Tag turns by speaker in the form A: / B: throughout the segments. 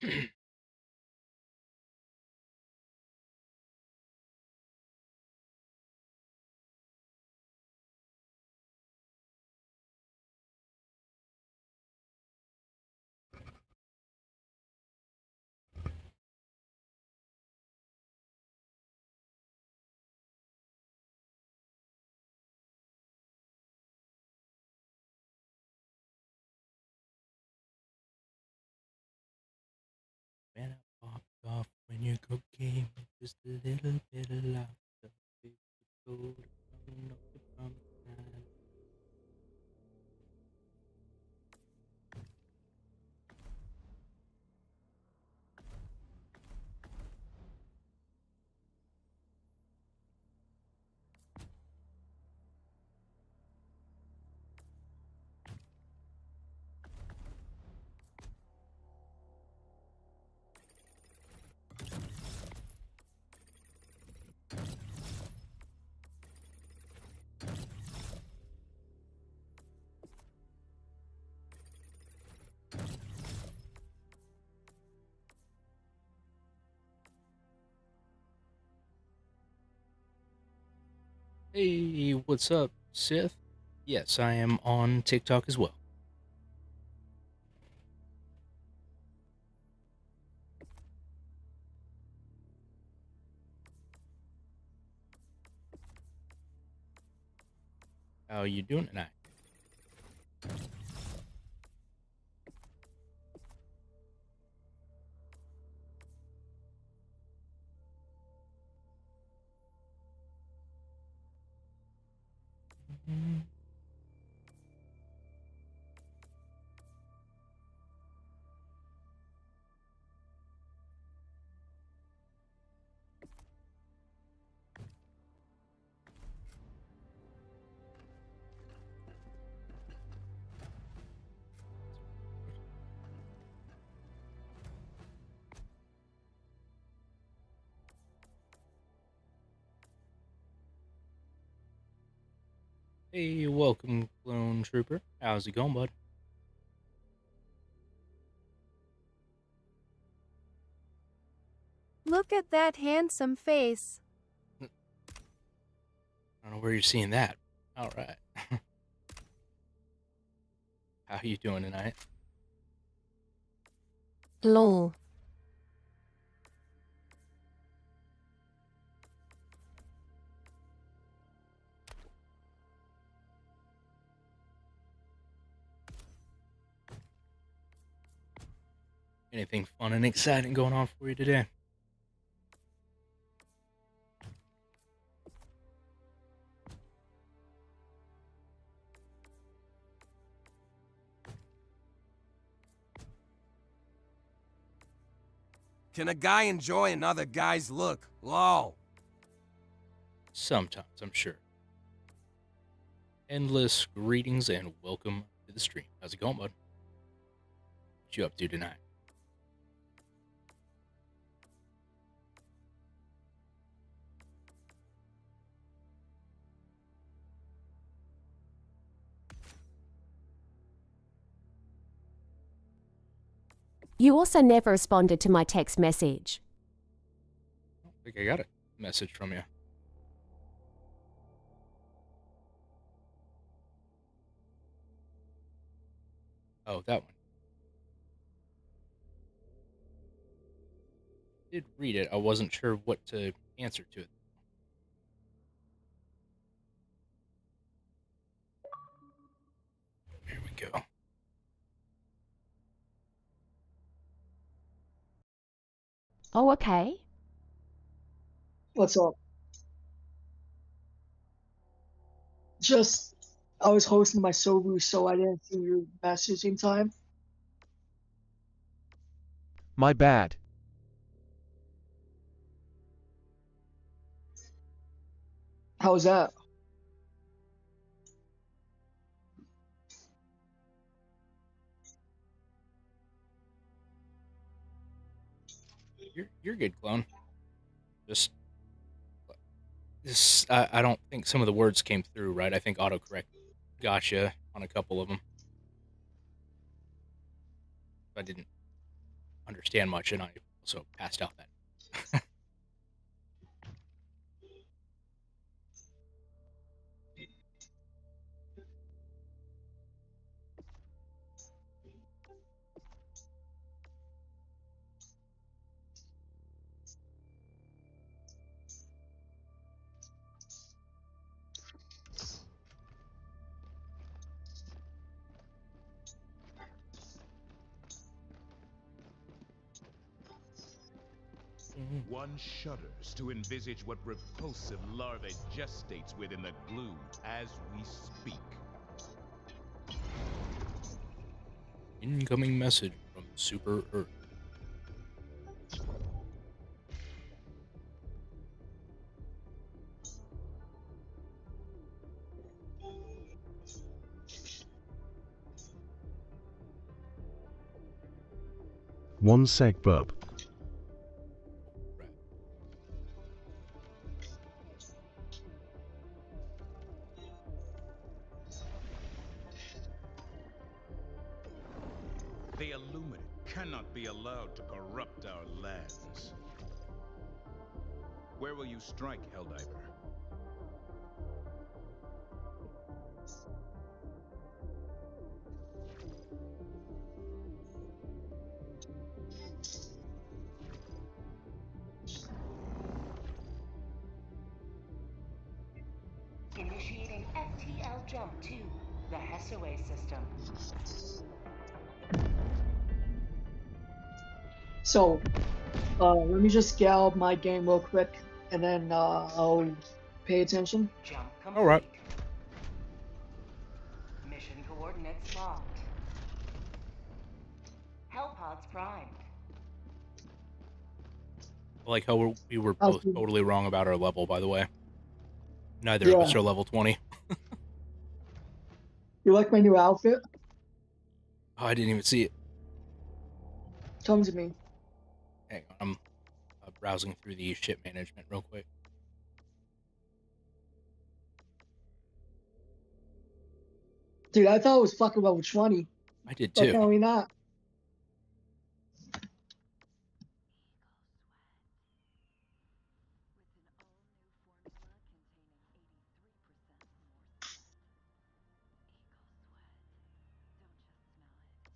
A: Man, I popped off when your coke came. Just a little bit of laughter. Baby, go down off the promised land. Hey, what's up, Sith? Yes, I am on TikTok as well. How you doing tonight? Hey, welcome, Clone Trooper. How's it going, bud?
B: Look at that handsome face.
A: I don't know where you're seeing that. All right. How you doing tonight?
B: Lol.
A: Anything fun and exciting going on for you today?
C: Can a guy enjoy another guy's look? Lol.
A: Sometimes, I'm sure. Endless greetings and welcome to the stream. How's it going, bud? What you up to tonight?
D: You also never responded to my text message.
A: I don't think I got a message from you. Oh, that one. I did read it. I wasn't sure what to answer to it. Here we go.
D: Oh, okay.
E: What's up? Just, I was hosting my Sobu, so I didn't see your message in time.
F: My bad.
E: How was that?
A: You're good, clone. Just this. I don't think some of the words came through right. I think autocorrect gotcha on a couple of them. I didn't understand much, and I also passed out then.
G: One shudders to envisage what repulsive larvae gestates within the glue as we speak.
A: Incoming message from Super Earth.
F: One sec, bub.
G: The Illuminate cannot be allowed to corrupt our lands. Where will you strike, Helldiver?
H: Initiating FTL jump to the Hessaway system.
E: So, let me just get out my game real quick, and then I'll pay attention.
H: Jump complete.
A: All right.
H: Mission coordinates locked. Hellpods primed.
A: I like how we were both totally wrong about our level, by the way. Neither of us are level 20.
E: You like my new outfit?
A: Oh, I didn't even see it.
E: Come to me.
A: Hang on, I'm browsing through the ship management real quick.
E: Dude, I thought it was fucking level 20.
A: I did too.
E: Apparently not.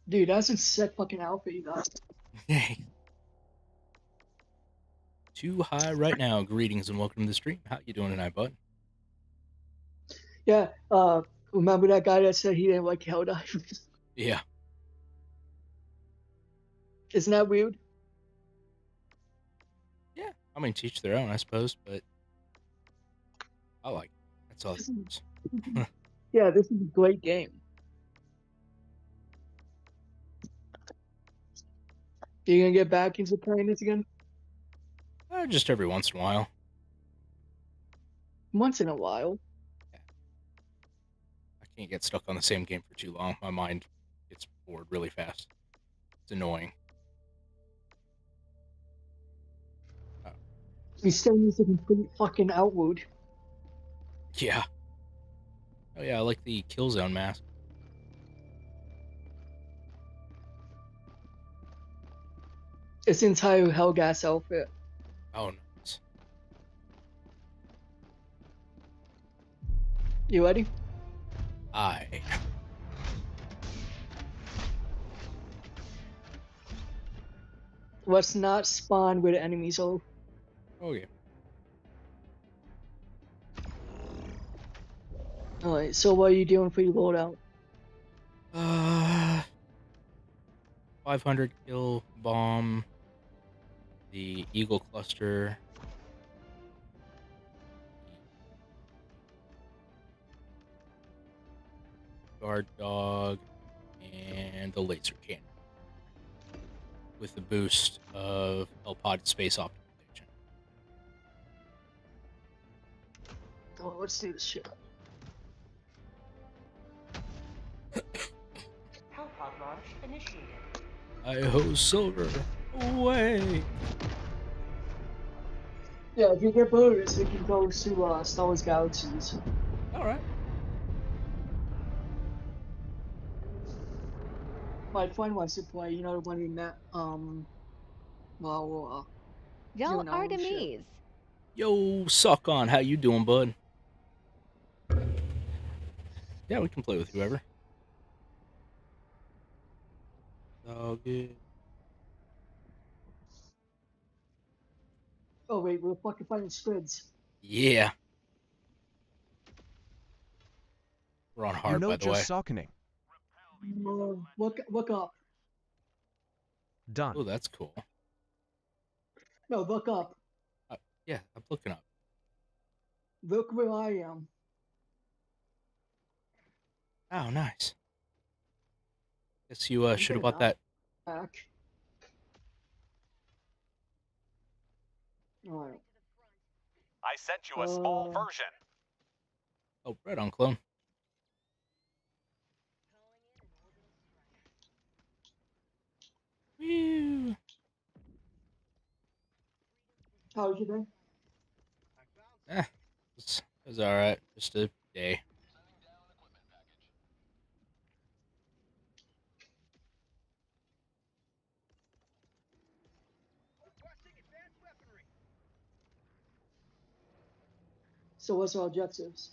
E: Dude, that's a sick fucking outfit you got.
A: Too high right now. Greetings and welcome to the stream. How you doing tonight, bud?
E: Yeah, remember that guy that said he didn't like Helldivers?
A: Yeah.
E: Isn't that weird?
A: Yeah. I mean, teach their own, I suppose, but I like it. That's all.
E: Yeah, this is a great game. You gonna get back into playing this again?
A: Just every once in a while.
E: Once in a while.
A: Yeah. I can't get stuck on the same game for too long. My mind gets bored really fast. It's annoying. Oh.
E: He still needs to complete fucking Outward.
A: Yeah. Oh yeah, I like the Killzone mask.
E: It's the entire Hellgas outfit.
A: Oh, nice.
E: You ready?
A: Aye.
E: Let's not spawn where the enemies are.
A: Okay.
E: Alright, so what are you doing for your loadout?
A: 500 kill bomb. The Eagle Cluster. Guard Dog. And the Laser Cannon. With the boost of Hellpod Space Optimization.
E: Oh, let's do this shit.
H: Hellpod launch initiated.
A: I-ho Silver. Away.
E: Yeah, if you get bonus, we can go to Star Wars Galaxies.
A: Alright.
E: My friend wants to play, you know, when we met, Well,
I: Yo,
E: doing our own shit.
I: Artemis.
A: Yo, suck on. How you doing, bud? Yeah, we can play with whoever. All good.
E: Oh wait, we're fucking fighting squids.
A: Yeah. We're on hard, by the way.
J: sockening.
E: Look up.
J: Done.
A: Oh, that's cool.
E: No, look up.
A: Yeah, I'm looking up.
E: Look where I am.
A: Oh, nice. Guess you should have bought that.
E: Back. Alright.
J: I sent you a small version.
A: Oh, right on, clone. Woo.
E: How was your day?
A: It was all right. Just a day.
E: So what's our objectives?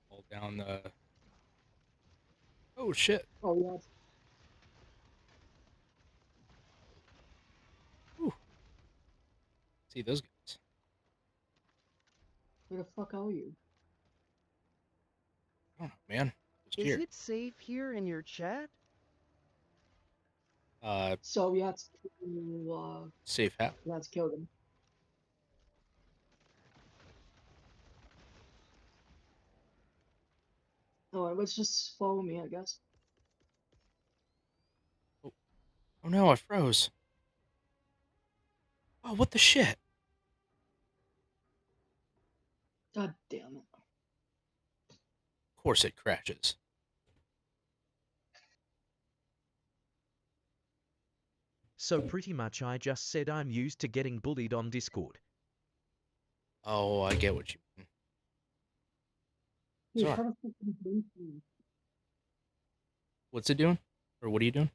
A: Hold down the. Oh shit.
E: Oh yeah.
A: Whew. See those guys.
E: Where the fuck are you?
A: I don't know, man. Just
K: Is
A: here.
K: it safe here in your chat?
E: So we have to
A: Safe house.
E: we have to kill them. Alright, let's just follow me, I guess.
A: Oh no, I froze. Oh, what the shit?
E: God damn it.
A: Of course it crashes.
J: So pretty much I just said I'm used to getting bullied on Discord.
A: Oh, I get what you mean.
E: Dude,
A: Sorry.
E: how the fuck did you do this?
A: What's it doing? Or what are you doing?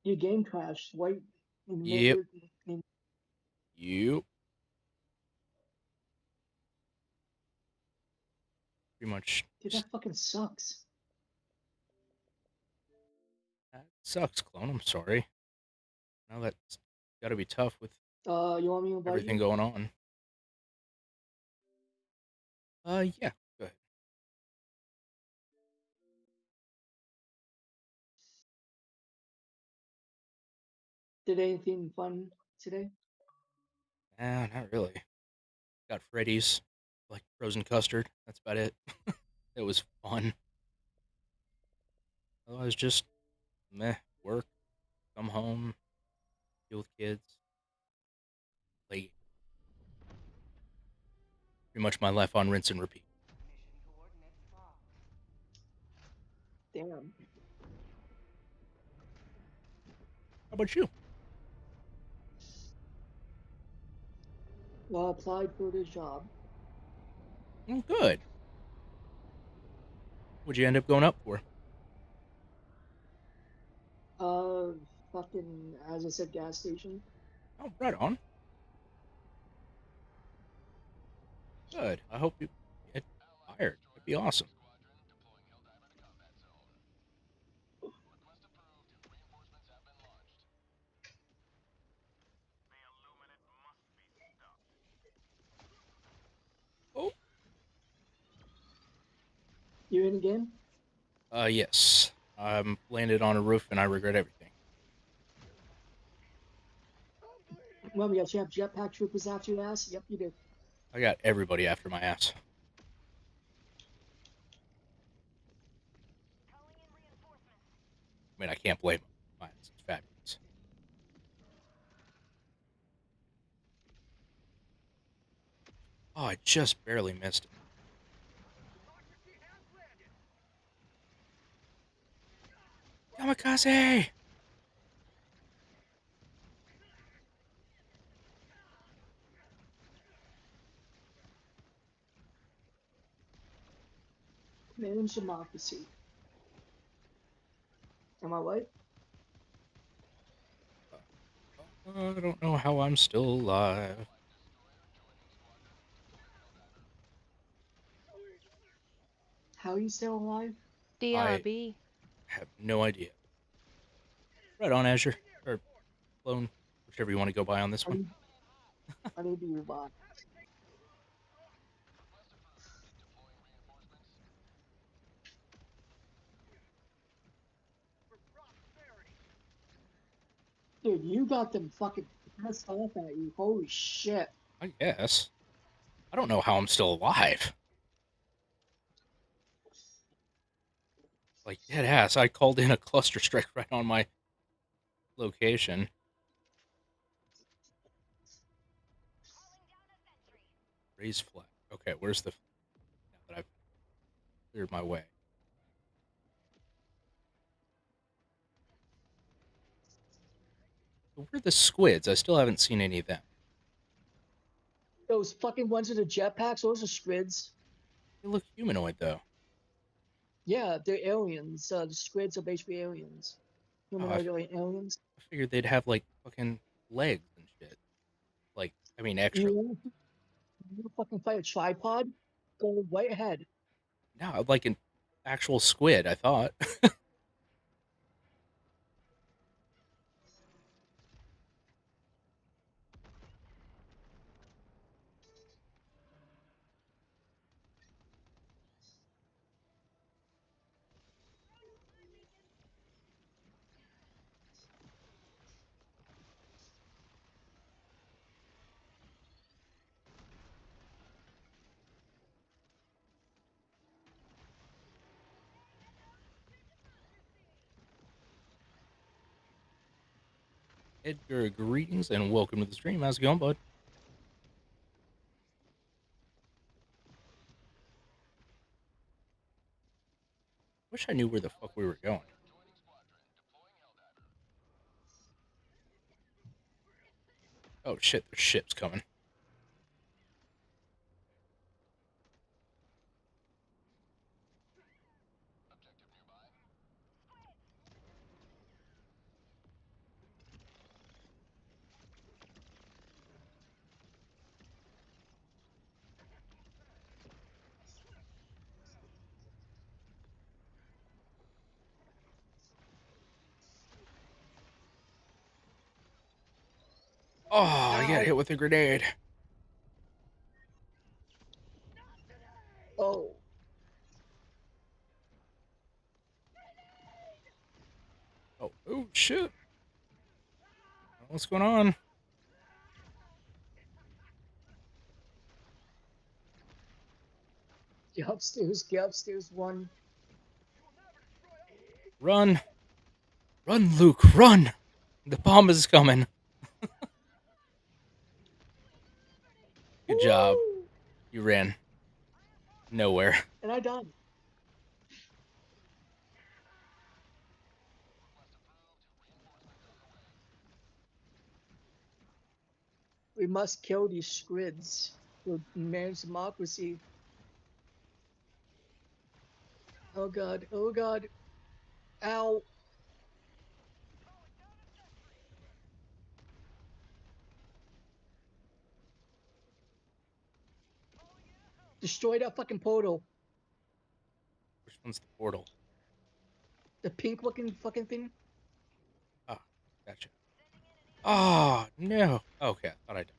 E: Your game crashed. Wait.
A: Yep. Yep. Pretty much.
E: Dude, that fucking sucks.
A: That sucks, clone. I'm sorry. Now that's got to be tough with
E: You want me to invite
A: everything
E: you?
A: going on. Yeah. Go ahead.
E: Did anything fun today?
A: Nah, not really. Got Freddy's, like frozen custard. That's about it. It was fun. Otherwise, just meh. Work, come home, deal with kids, play. Pretty much my life on rinse and repeat.
E: Damn.
A: How about you?
E: Well, I applied for this job.
A: Oh, good. What'd you end up going up for?
E: Fucking, as I said, gas station.
A: Oh, right on. Good. I hope you get hired. That'd be awesome. Oh.
E: You in the game?
A: Yes. I'm landed on a roof and I regret everything.
E: Well, we got you have jetpack troopers after your ass? Yep, you do.
A: I got everybody after my ass. I mean, I can't blame them. It's fabulous. Oh, I just barely missed it. Kamikaze!
E: Manage democracy. Am I right?
A: I don't know how I'm still alive.
E: How are you still alive?
A: I
B: DRB.
A: have no idea. Right on, Azure. Or Clone. Whichever you want to go by on this
E: How
A: one.
E: do you, how do you do revived? Dude, you got them fucking pissed off at you. Holy shit.
A: I guess. I don't know how I'm still alive. Like, dead ass. I called in a cluster strike right on my location. Raise flag. Okay, where's the... Now that I've cleared my way. So where are the squids? I still haven't seen any of them.
E: Those fucking ones with the jetpacks, those are squids.
A: They look humanoid, though.
E: Yeah, they're aliens. The squids are basically aliens.
A: Oh, I
E: Humanoid aliens.
A: figured they'd have, like, fucking legs and shit. Like, I mean, extra.
E: You fucking fight a tripod? Go right ahead.
A: No, like an actual squid, I thought. Edgar, greetings and welcome to the stream. How's it going, bud? Wish I knew where the fuck we were going. Oh shit, there's ships coming. Oh, I got
E: Ow.
A: hit with a grenade.
E: Oh.
A: Oh shit. What's going on?
E: Get upstairs one.
A: Run. Run, Luke, run! The bomb is coming. Good job.
E: Woo!
A: You ran nowhere.
E: And I died. We must kill these squids to manage democracy. Oh god, oh god. Ow. Destroy that fucking portal.
A: Which one's the portal?
E: The pink looking fucking thing.
A: Ah, gotcha. Oh, no. Okay, I thought I died.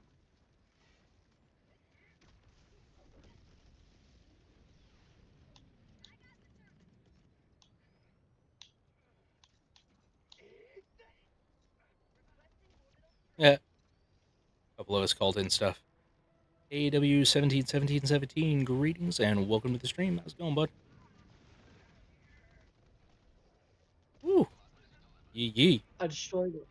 A: Yeah. A couple of us called in stuff. AW171717, greetings and welcome to the stream. How's it going, bud? Woo! Yee yee.
E: I destroyed it.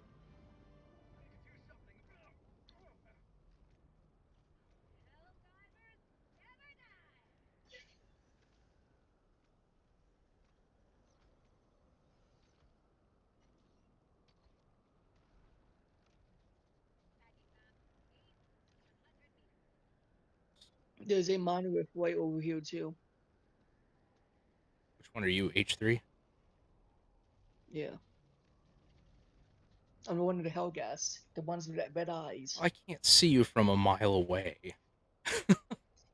E: There's a monolith right over here too.
A: Which one are you, H3?
E: Yeah. I'm the one with the Hellgas, the ones with the red eyes.
A: I can't see you from a mile away.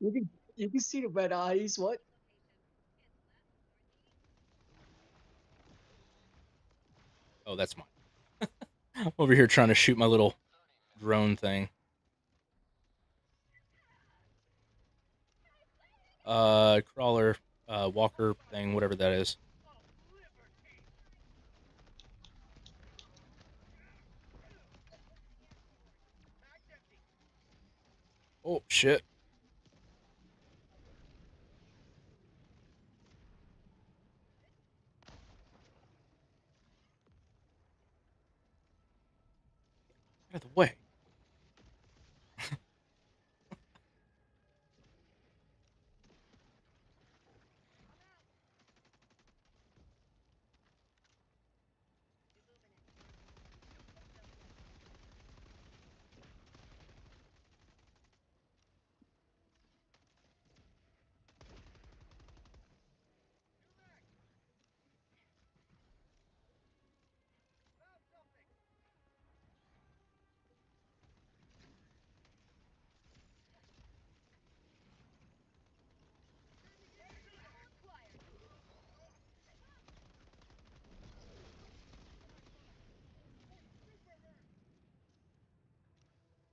E: You can see the red eyes. What?
A: Oh, that's mine. I'm over here trying to shoot my little drone thing. Crawler, walker thing, whatever that is. Oh, shit. Out of the way.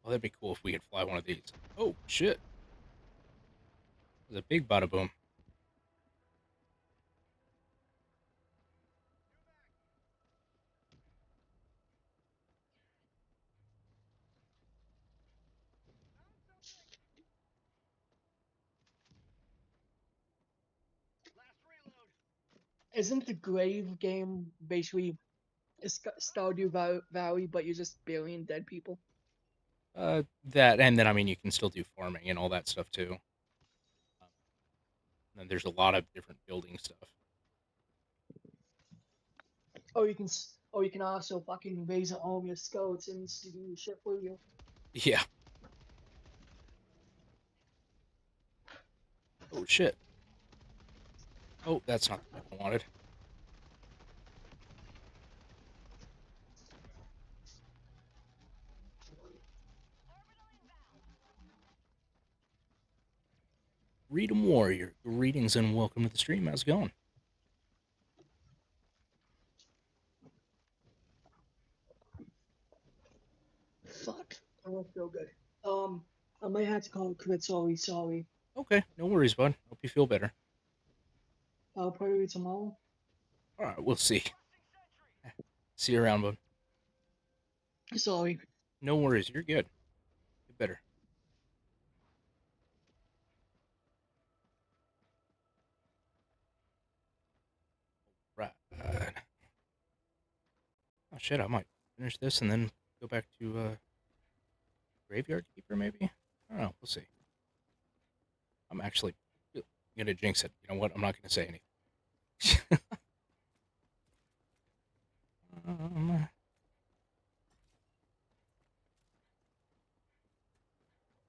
A: Well, that'd be cool if we could fly one of these. Oh, shit. There's a big bada boom.
E: Isn't the Grave game basically a Stardew Valley, but you're just burying dead people?
A: That, and then, I mean, you can still do farming and all that stuff, too. And then there's a lot of different building stuff.
E: Oh, you can also fucking raise an army of skeletons to do shit for you.
A: Yeah. Oh, shit. Oh, that's not the type I wanted. Freedom Warrior, greetings and welcome to the stream. How's it going?
E: Fuck. I don't feel good. I might have to call it quits. Sorry.
A: Okay, no worries, bud. Hope you feel better.
E: I'll probably tomorrow.
A: All right, we'll see. See you around, bud.
E: Sorry.
A: No worries, you're good. Get better. Right. Oh shit, I might finish this and then go back to Graveyard Keeper, maybe? I don't know, we'll see. I'm actually gonna jinx it. You know what? I'm not gonna say anything.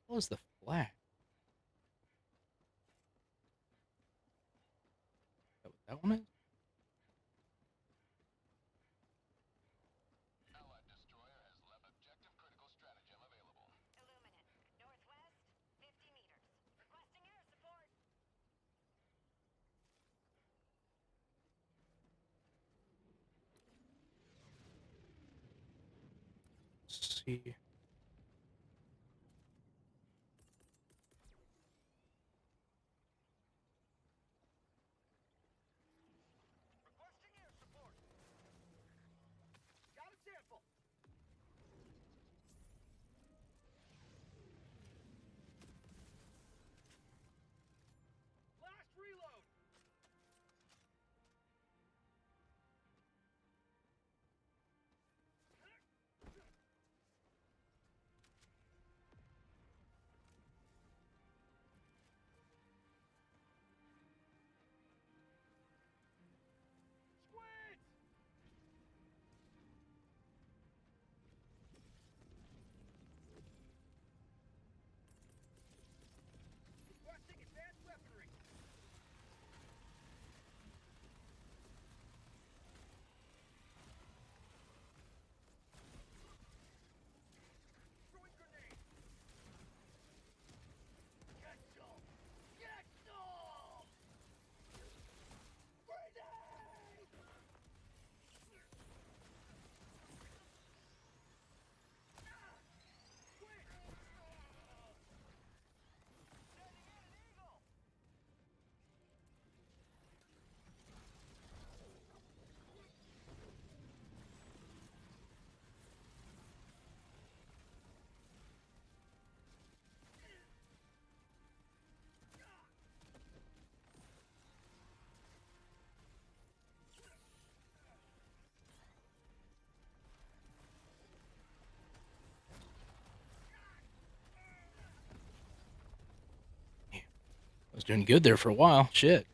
A: What was the flag? Is that what that one is? Let's see. doing good there for a while. Shit.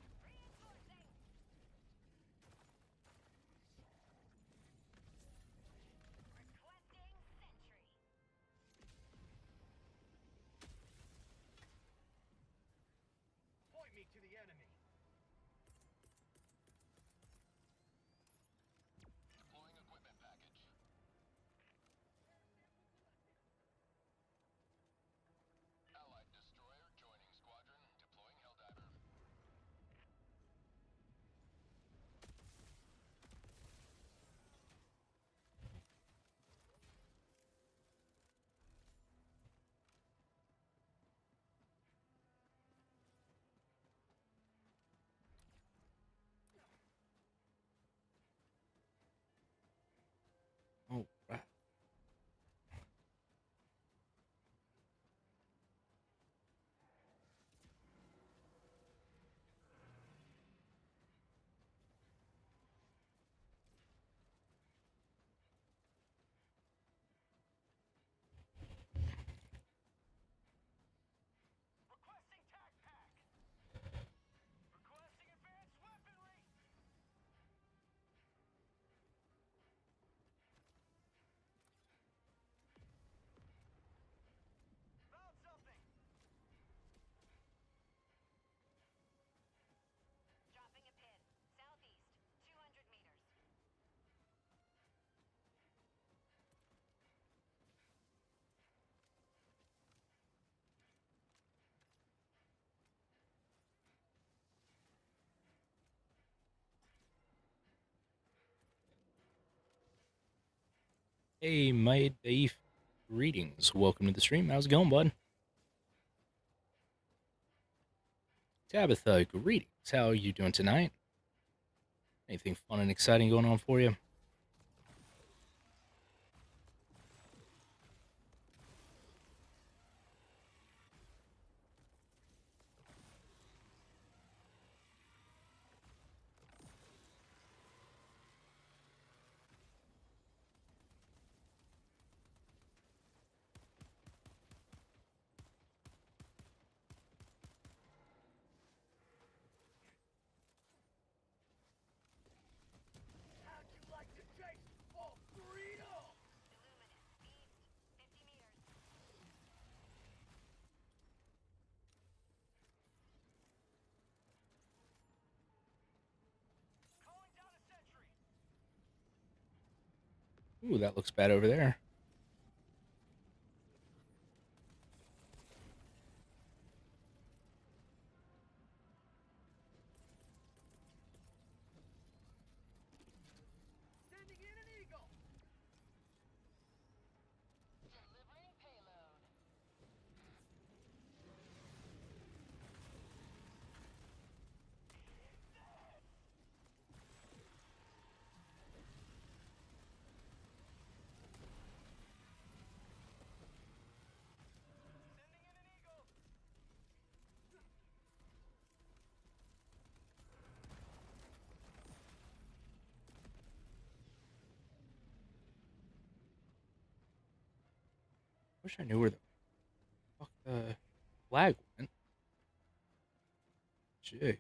A: Oh, right. Hey, my Dave. Greetings. Welcome to the stream. How's it going, bud? Tabitha, greetings. How are you doing tonight? Anything fun and exciting going on for you? Ooh, that looks bad over there. Wish I knew where the fuck the flag went. Gee.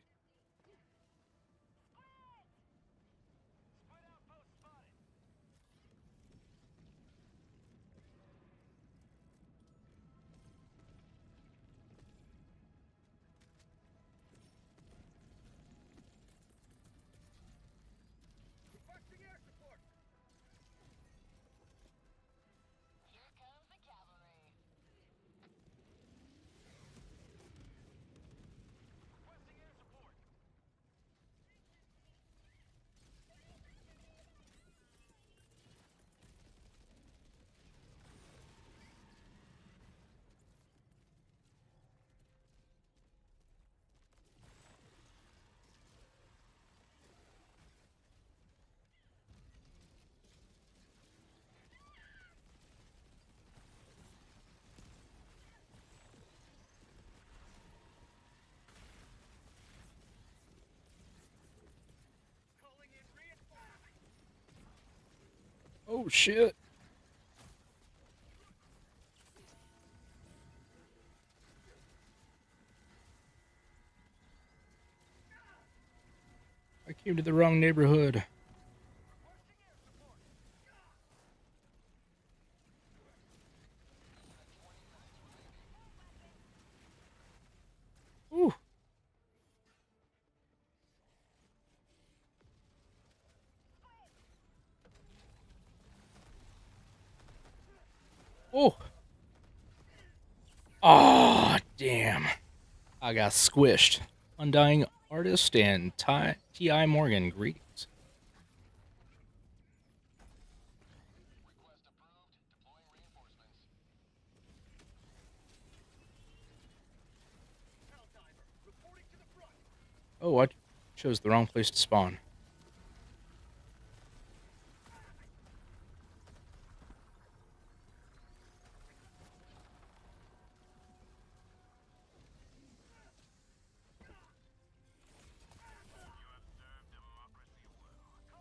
A: Oh, shit. Came to the wrong neighborhood. Ooh. Oh. Oh, damn. I got squished. Undying Artist and T.I. Morgan, greetings. Oh, I chose the wrong place to spawn.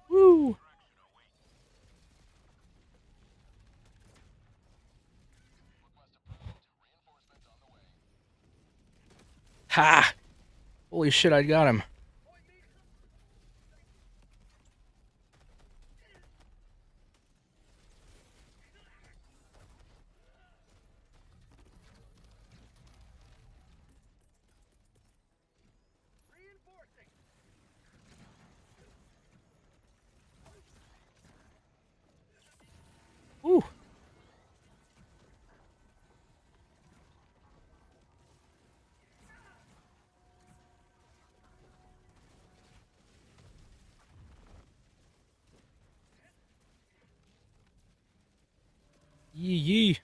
A: Woo! Ha! Holy shit, I got him. Woo! Yee yee.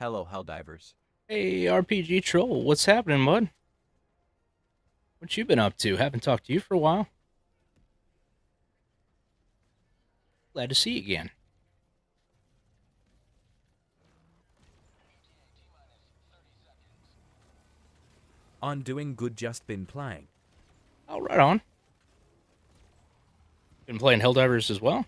I: Hello, Helldivers.
A: Hey, RPG Troll, what's happening, bud? What you been up to? Haven't talked to you for a while. Glad to see you again.
J: I'm doing good, just been playing.
A: Oh, right on. Been playing Helldivers as well?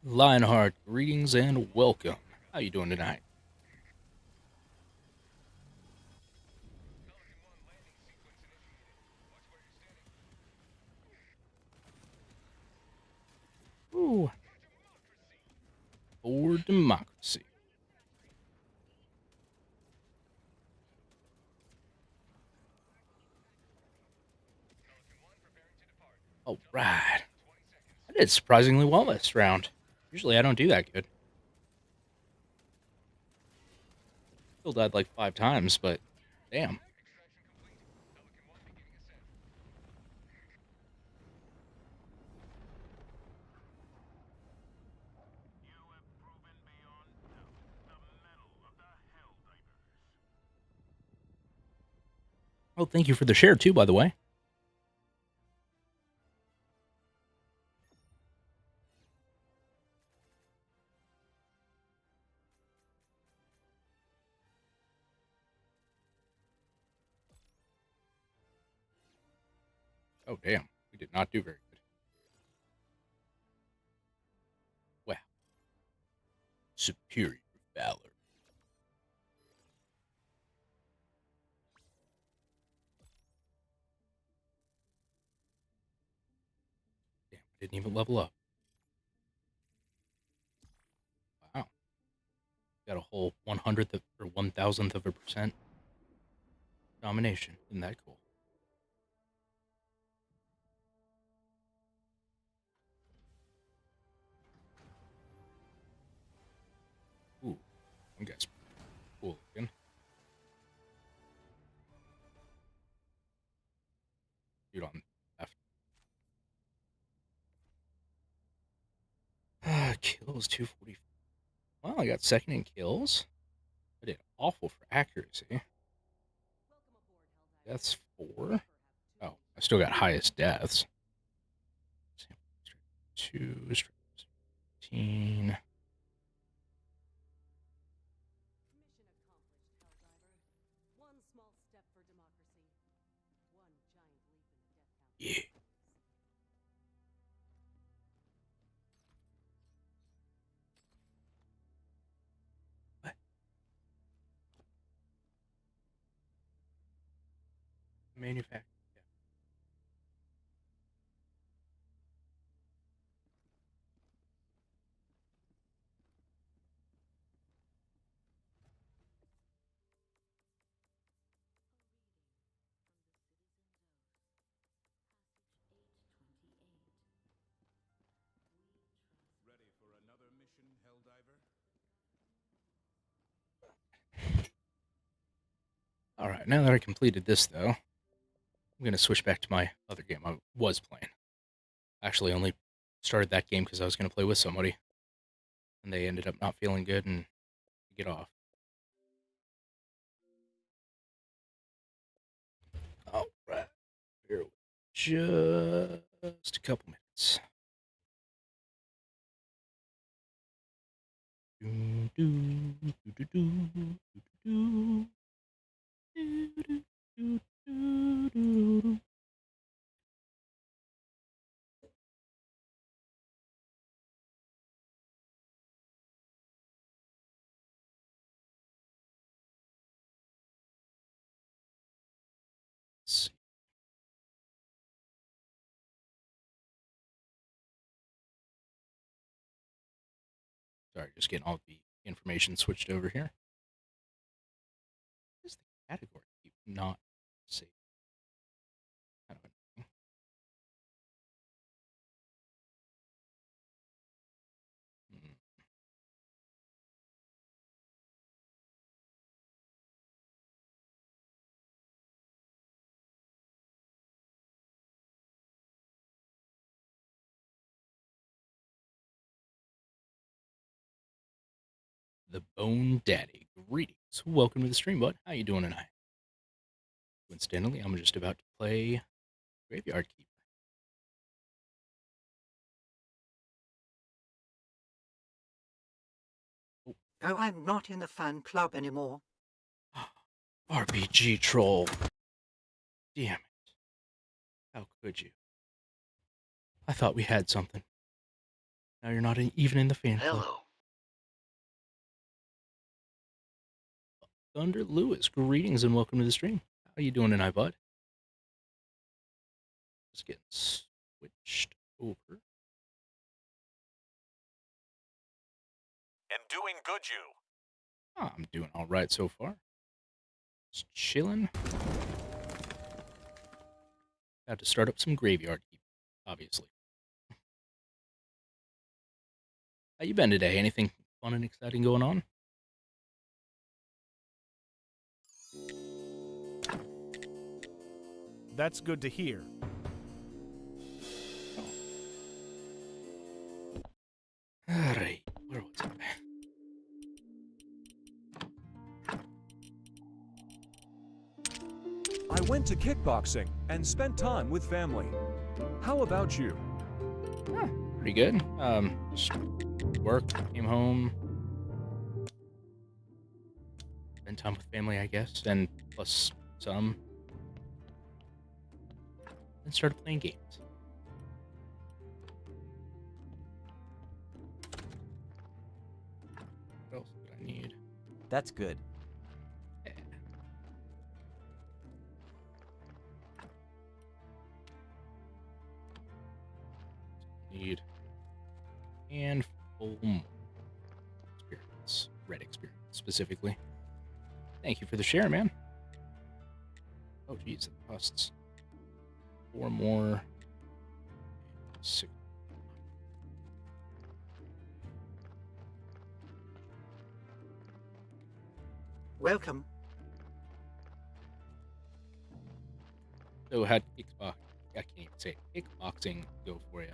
A: Lionheart, greetings and welcome. How you doing tonight? Ooh. For democracy. All right. I did surprisingly well this round. Usually I don't do that good. Still died like 5 times, but damn. Oh, thank you for the share too, by the way. Oh, damn. We did not do very good. Wow. Superior valor. Damn, I didn't even level up. Wow. Got a whole 100th or 1,000th of a percent domination. Isn't that cool? Ooh, one guy's cool looking. Dude on left. Kills 240. Well, I got second in kills. I did awful for accuracy. Deaths 4. Oh, I still got highest deaths. 2, 15. Yeah. What? Manufacturer.
G: Ready for another mission, Helldiver?
A: All right, now that I completed this, though, I'm going to switch back to my other game I was playing. Actually, only started that game because I was going to play with somebody, and they ended up not feeling good and get off. All right, here with just a couple minutes. Do, do, do, do, do, do, do, do, do, do, do, do. Let's see. Sorry, just getting all the information switched over here. What is the category keep not saved? Kind of annoying. Hmm. the Bone Daddy. Greetings. Welcome to the stream, bud. How you doing tonight? Coincidentally, I'm just about to play Graveyard Keeper.
K: Oh, I'm not in the fan club anymore.
A: RPG troll. Damn it. How could you? I thought we had something. Now you're not even in the fan club.
K: Hello.
A: Thunder Lewis, greetings and welcome to the stream. How you doing tonight, bud? Just getting switched over.
L: And doing good, you.
A: Oh, I'm doing all right so far. Just chilling. Have to start up some Graveyard Keeper, obviously. How you been today? Anything fun and exciting going on?
L: That's good to hear.
A: Alright, where was it?
M: I went to kickboxing and spent time with family. How about you?
A: Pretty good. Just work, came home, spent time with family, I guess, and plus some. Then started playing games. What else did I need?
I: That's good.
A: Yeah. Need and full more experience, red experience specifically. Thank you for the share, man. Oh geez, it costs 4 more. 6.
K: Welcome.
A: So how'd kickboxing, I can't even say it, kickboxing go for you?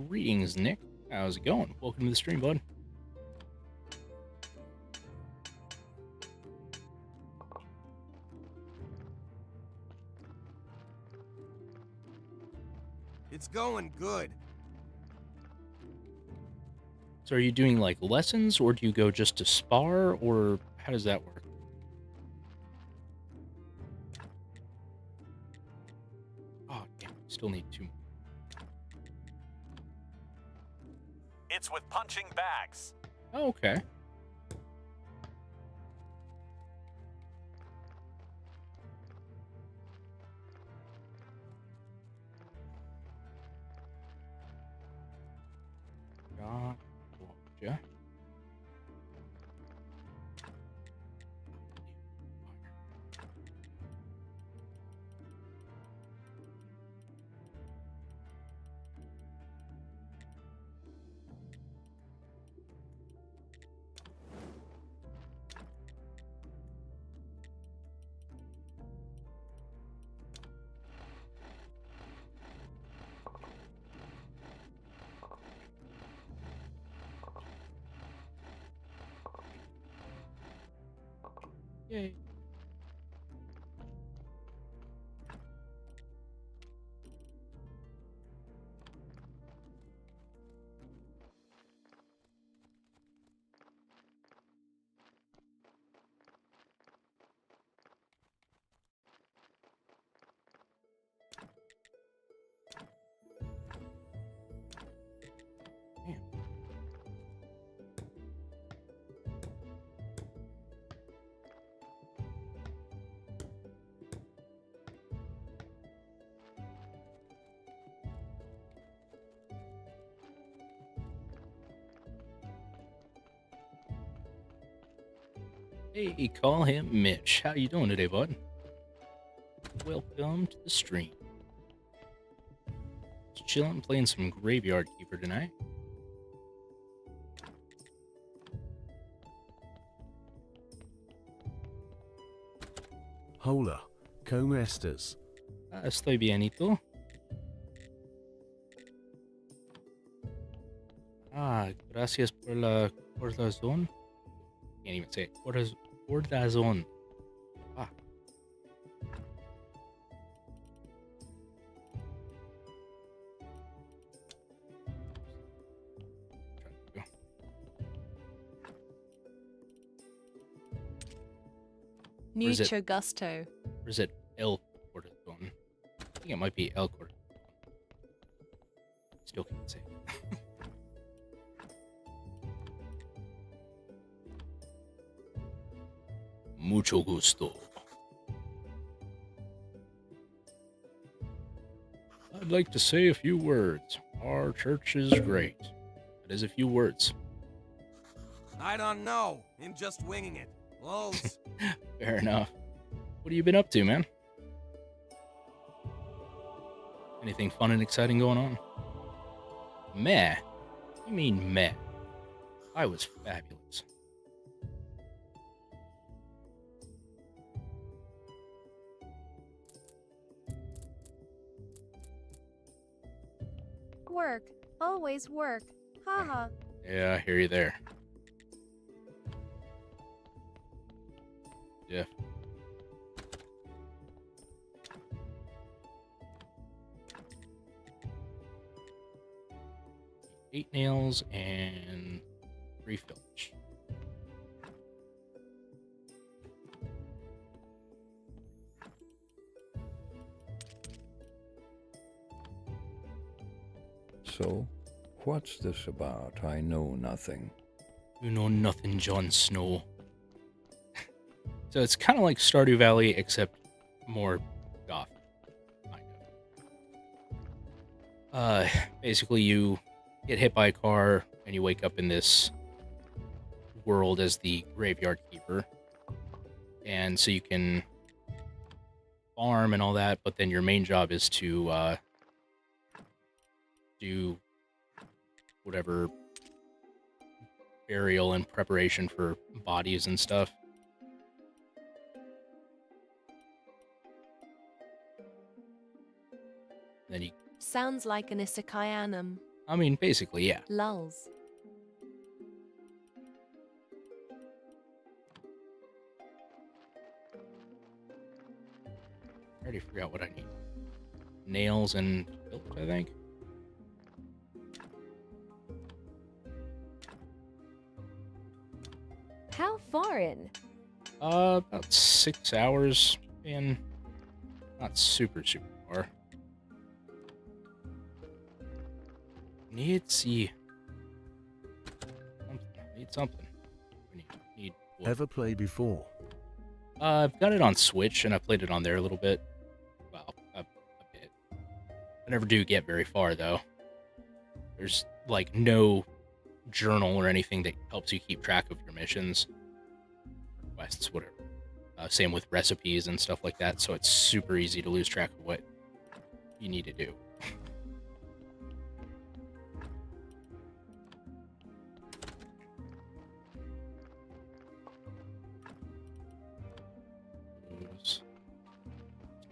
A: Greetings, Nick. How's it going? Welcome to the stream, bud.
C: It's going good.
A: So are you doing like lessons, or do you go just to spar, or how does that work? Oh, damn, still need 2 more.
L: It's with punching bags.
A: Oh, okay. Gotcha. Yay. Damn. Hey, call him Mitch. How you doing today, bud? Welcome to the stream. Just chilling, playing some Graveyard Keeper tonight.
F: Hola, ¿cómo estás?
A: Estoy bien, ¿y tú? Gracias por la corazón. Can't even say it. Corazón. Ah. Where's it?
B: Mucho gusto.
A: Or is it El Corazón? I think it might be El Corazón. Still can't say it. Mucho gusto. I'd like to say a few words. Our church is great. That is a few words.
C: I don't know. I'm just winging it. Lows.
A: Fair enough. What have you been up to, man? Anything fun and exciting going on? Meh. You mean meh? I was fabulous.
B: Work. Always work. Haha.
A: Yeah, I hear you there. Yeah. Eight nails and 3 filch.
N: So, what's this about? I know nothing.
A: You know nothing, Jon Snow. So it's kind of like Stardew Valley, except more goth, kind of. Basically, you get hit by a car, and you wake up in this world as the graveyard keeper. And so you can farm and all that, but then your main job is to do whatever burial and preparation for bodies and stuff. Then you...
B: Sounds like an isekai anime.
A: I mean, basically, yeah.
B: Lulz.
A: I already forgot what I need. Nails and filch, I think.
D: How foreign?
A: About 6 hours, and not super far. Need something. We need wood.
F: Ever play before?
A: I've got it on Switch, and I played it on there a little bit. Well, a bit. I never do get very far, though. There's, like, no journal or anything that helps you keep track of your missions, quests, whatever. Same with recipes and stuff like that, so it's super easy to lose track of what you need to do.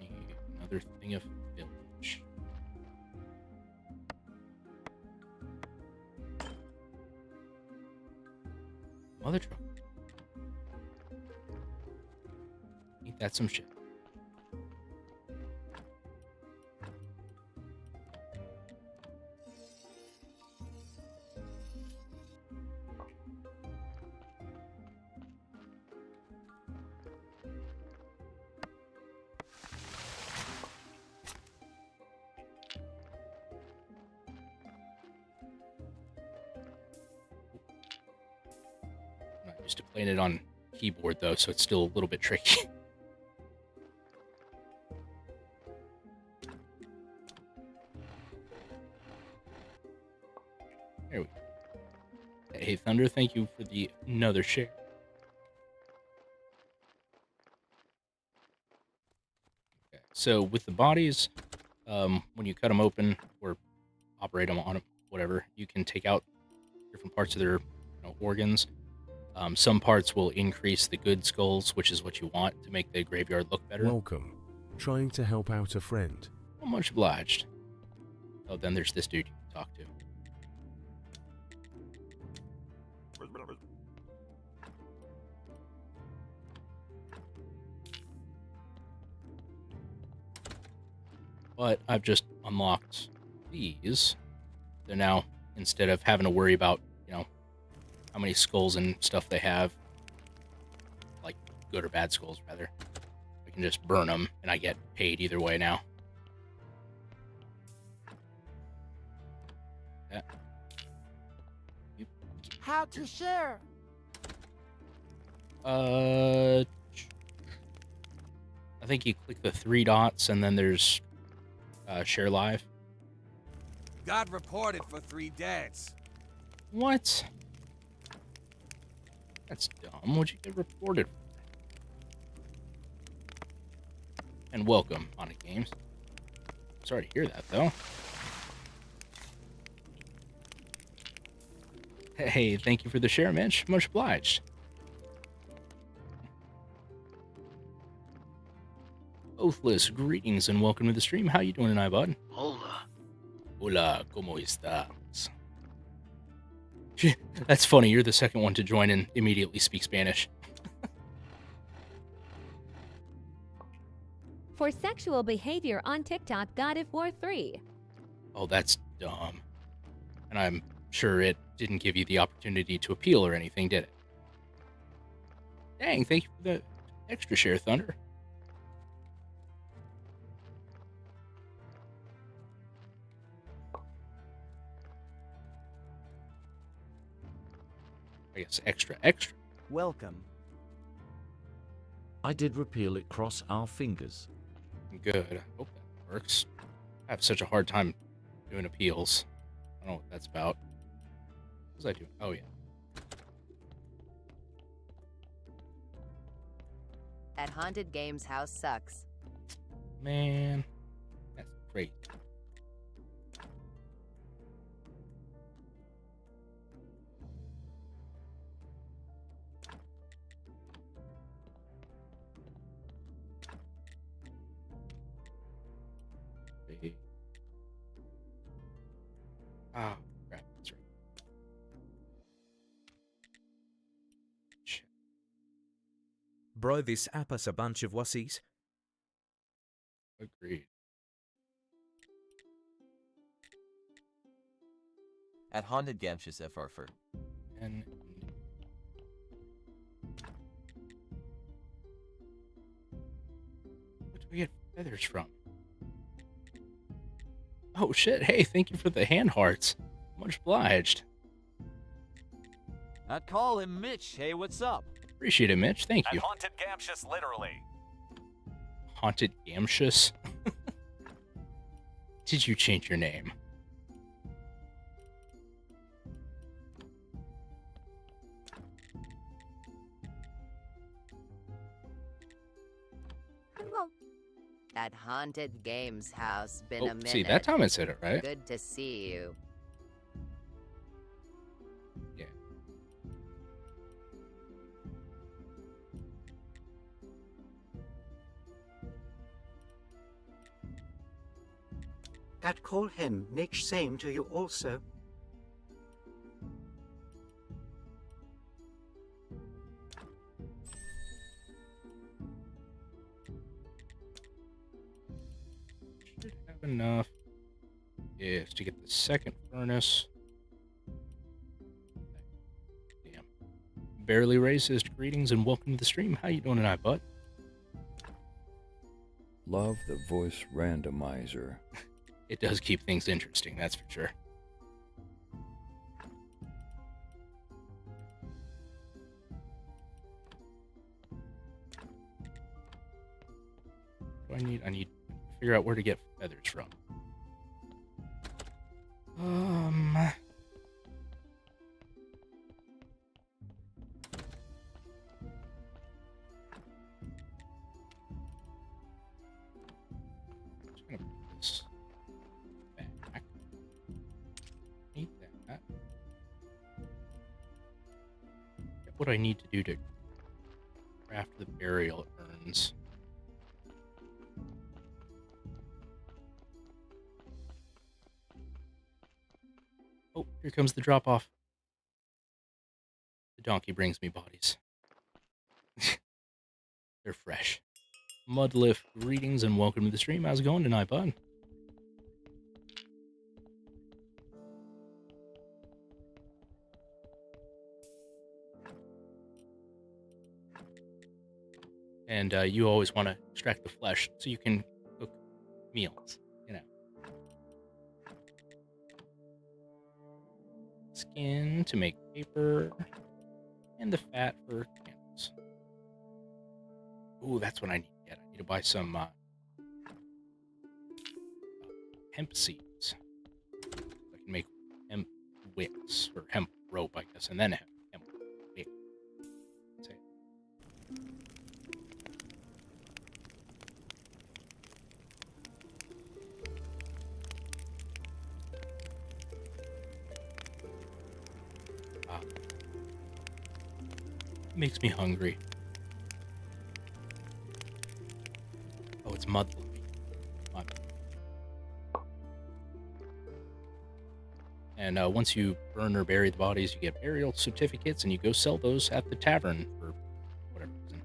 A: Need another thing of filch. Mother truck. Ain't that some shit? I'm not used to playing it on keyboard though, so it's still a little bit tricky. There we go. Hey Thunder, thank you for the another share. Okay, so with the bodies, when you cut them open or operate them on them, whatever, you can take out different parts of their organs. Some parts will increase the good skulls, which is what you want to make the graveyard look better.
F: Welcome. Trying to help out a friend.
A: Well, much obliged. Oh, then there's this dude you can talk to. But I've just unlocked these. So now, instead of having to worry about, how many skulls and stuff they have, like good or bad skulls, rather, I can just burn them, and I get paid either way now. Yeah.
C: How to share?
A: I think you click the 3 dots, and then there's share live.
C: Got reported for 3 deaths.
A: What? That's dumb. What'd you get reported for? And welcome, Onyx Games. Sorry to hear that, though. Hey, thank you for the share, Mitch. Much obliged. Oathless, greetings and welcome to the stream. How you doing tonight, bud?
O: Hola.
A: Hola, ¿cómo estás? That's funny. You're the second one to join and immediately speak Spanish.
P: For sexual behavior on TikTok, God of War 3.
A: Oh, that's dumb. And I'm sure it didn't give you the opportunity to appeal or anything, did it? Dang, thank you for the extra share, Thunder. I guess extra.
Q: Welcome.
R: I did repeal it, cross our fingers.
A: Good. I hope that works. I have such a hard time doing appeals. I don't know what that's about. What was I doing? Oh, yeah.
S: That haunted games house sucks.
A: Man, that's great. Ah, crap, that's right.
J: Bro, this app is a bunch of wussies.
A: Agreed.
I: At Haunted Gamshus FR.
A: And where do we get feathers from? Oh shit, hey, thank you for the hand hearts. Much obliged.
Q: I'd call him Mitch. Hey, what's up?
A: Appreciate it, Mitch. Thank you.
L: At Haunted Gamshus, literally.
A: Haunted Gamshus? Did you change your name?
S: That haunted games house been a minute.
A: See, that time I said it right.
S: Good to see you.
A: Yeah.
K: That call him Mitch same to you also.
A: Should have enough. Yes, to get the second furnace. Damn. Barely racist. Greetings and welcome to the stream. How you doing tonight, bud?
N: Love the voice randomizer.
A: It does keep things interesting, that's for sure. What do I need? I need to figure out where to get feathers from. Just gonna put this back. Need that. What do I need to do to craft the burial urns? Oh, here comes the drop-off. The donkey brings me bodies. They're fresh. Mudlift, greetings and welcome to the stream. How's it going tonight, bud? And you always want to extract the flesh so you can cook meals, you know. Skin to make paper, and the fat for candles. Ooh, that's what I need to get. I need to buy some hemp seeds. So I can make hemp wicks, or hemp rope, I guess, and then hemp wick. Say it. Makes me hungry. Oh, it's mud. And once you burn or bury the bodies, you get burial certificates, and you go sell those at the tavern for whatever reason.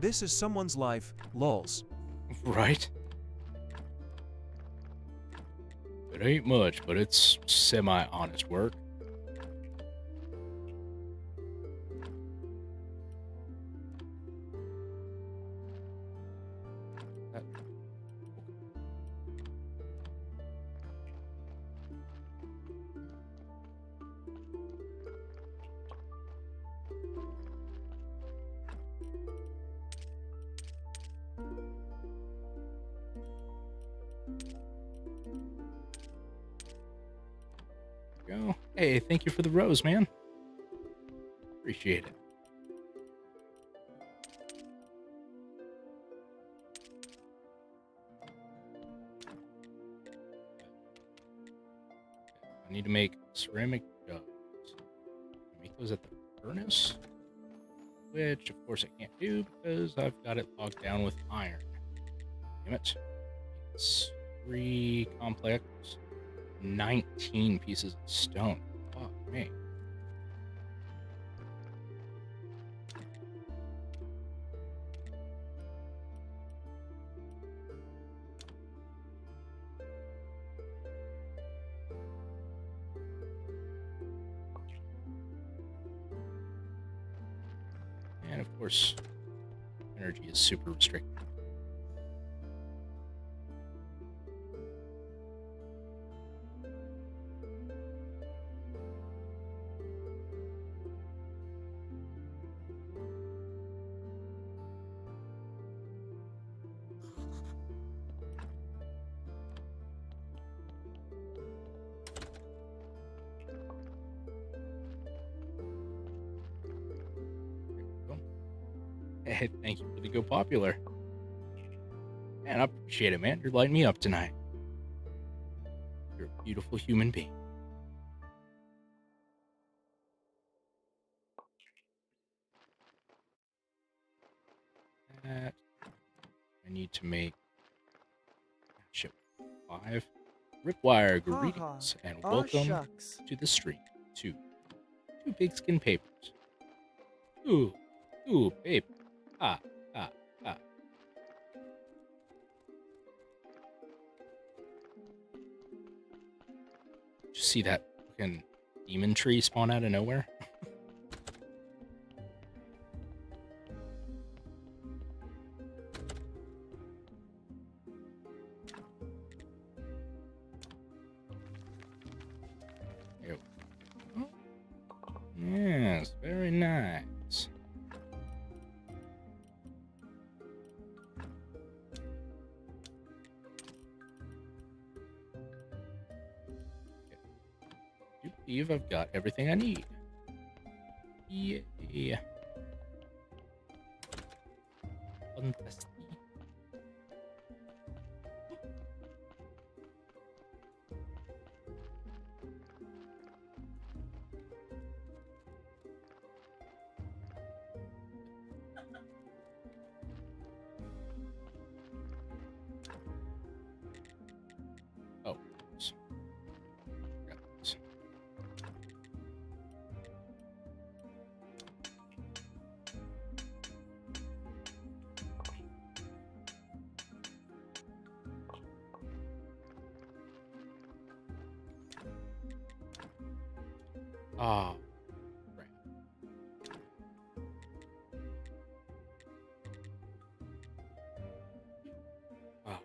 M: This is someone's life, lols.
A: Right? It ain't much, but it's semi-honest work. Go. Hey, thank you for the rose, man. Appreciate it. I need to make ceramic jugs. Make those at the furnace, which of course I can't do because I've got it locked down with iron. Damn it. It's 3 complex, 19 pieces of stone. Fuck me. And of course, energy is super restricted. Hey, thank you for the Go Popular. Man, I appreciate it, man. You're lighting me up tonight. You're a beautiful human being. That I need to make shit 5. Ripwire, greetings and welcome to the stream. 2 pigskin papers. Ooh, paper. Ah. Did you see that fucking demon tree spawn out of nowhere? Here we go. Yes, very nice. I do believe I've got everything I need. Yeah. Fantastic. Oh, right. Oh,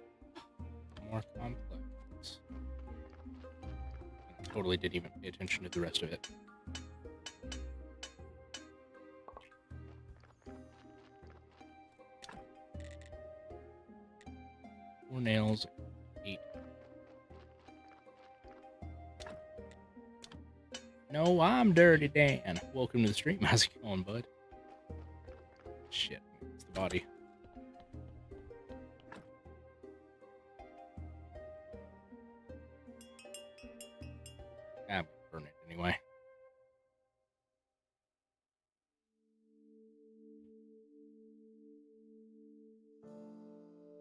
A: more complex. I totally didn't even pay attention to the rest of it. 4 nails, 8. No, I'm Dirty Dan. Welcome to the stream. How's it going, bud? Shit, it's the body. I'm gonna burn it anyway.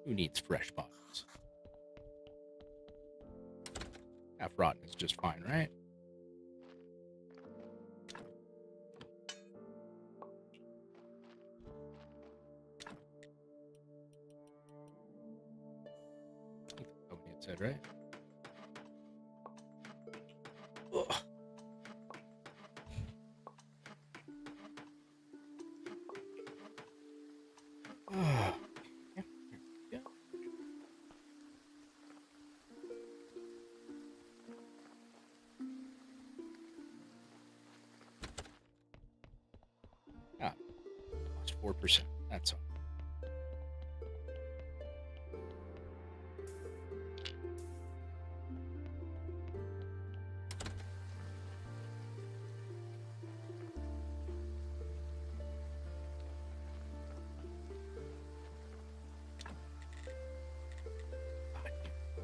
A: Who needs fresh bodies? Half rotten is just fine, right? I think that's what it said, right? Ugh. Ah. Lost 4%. That's all.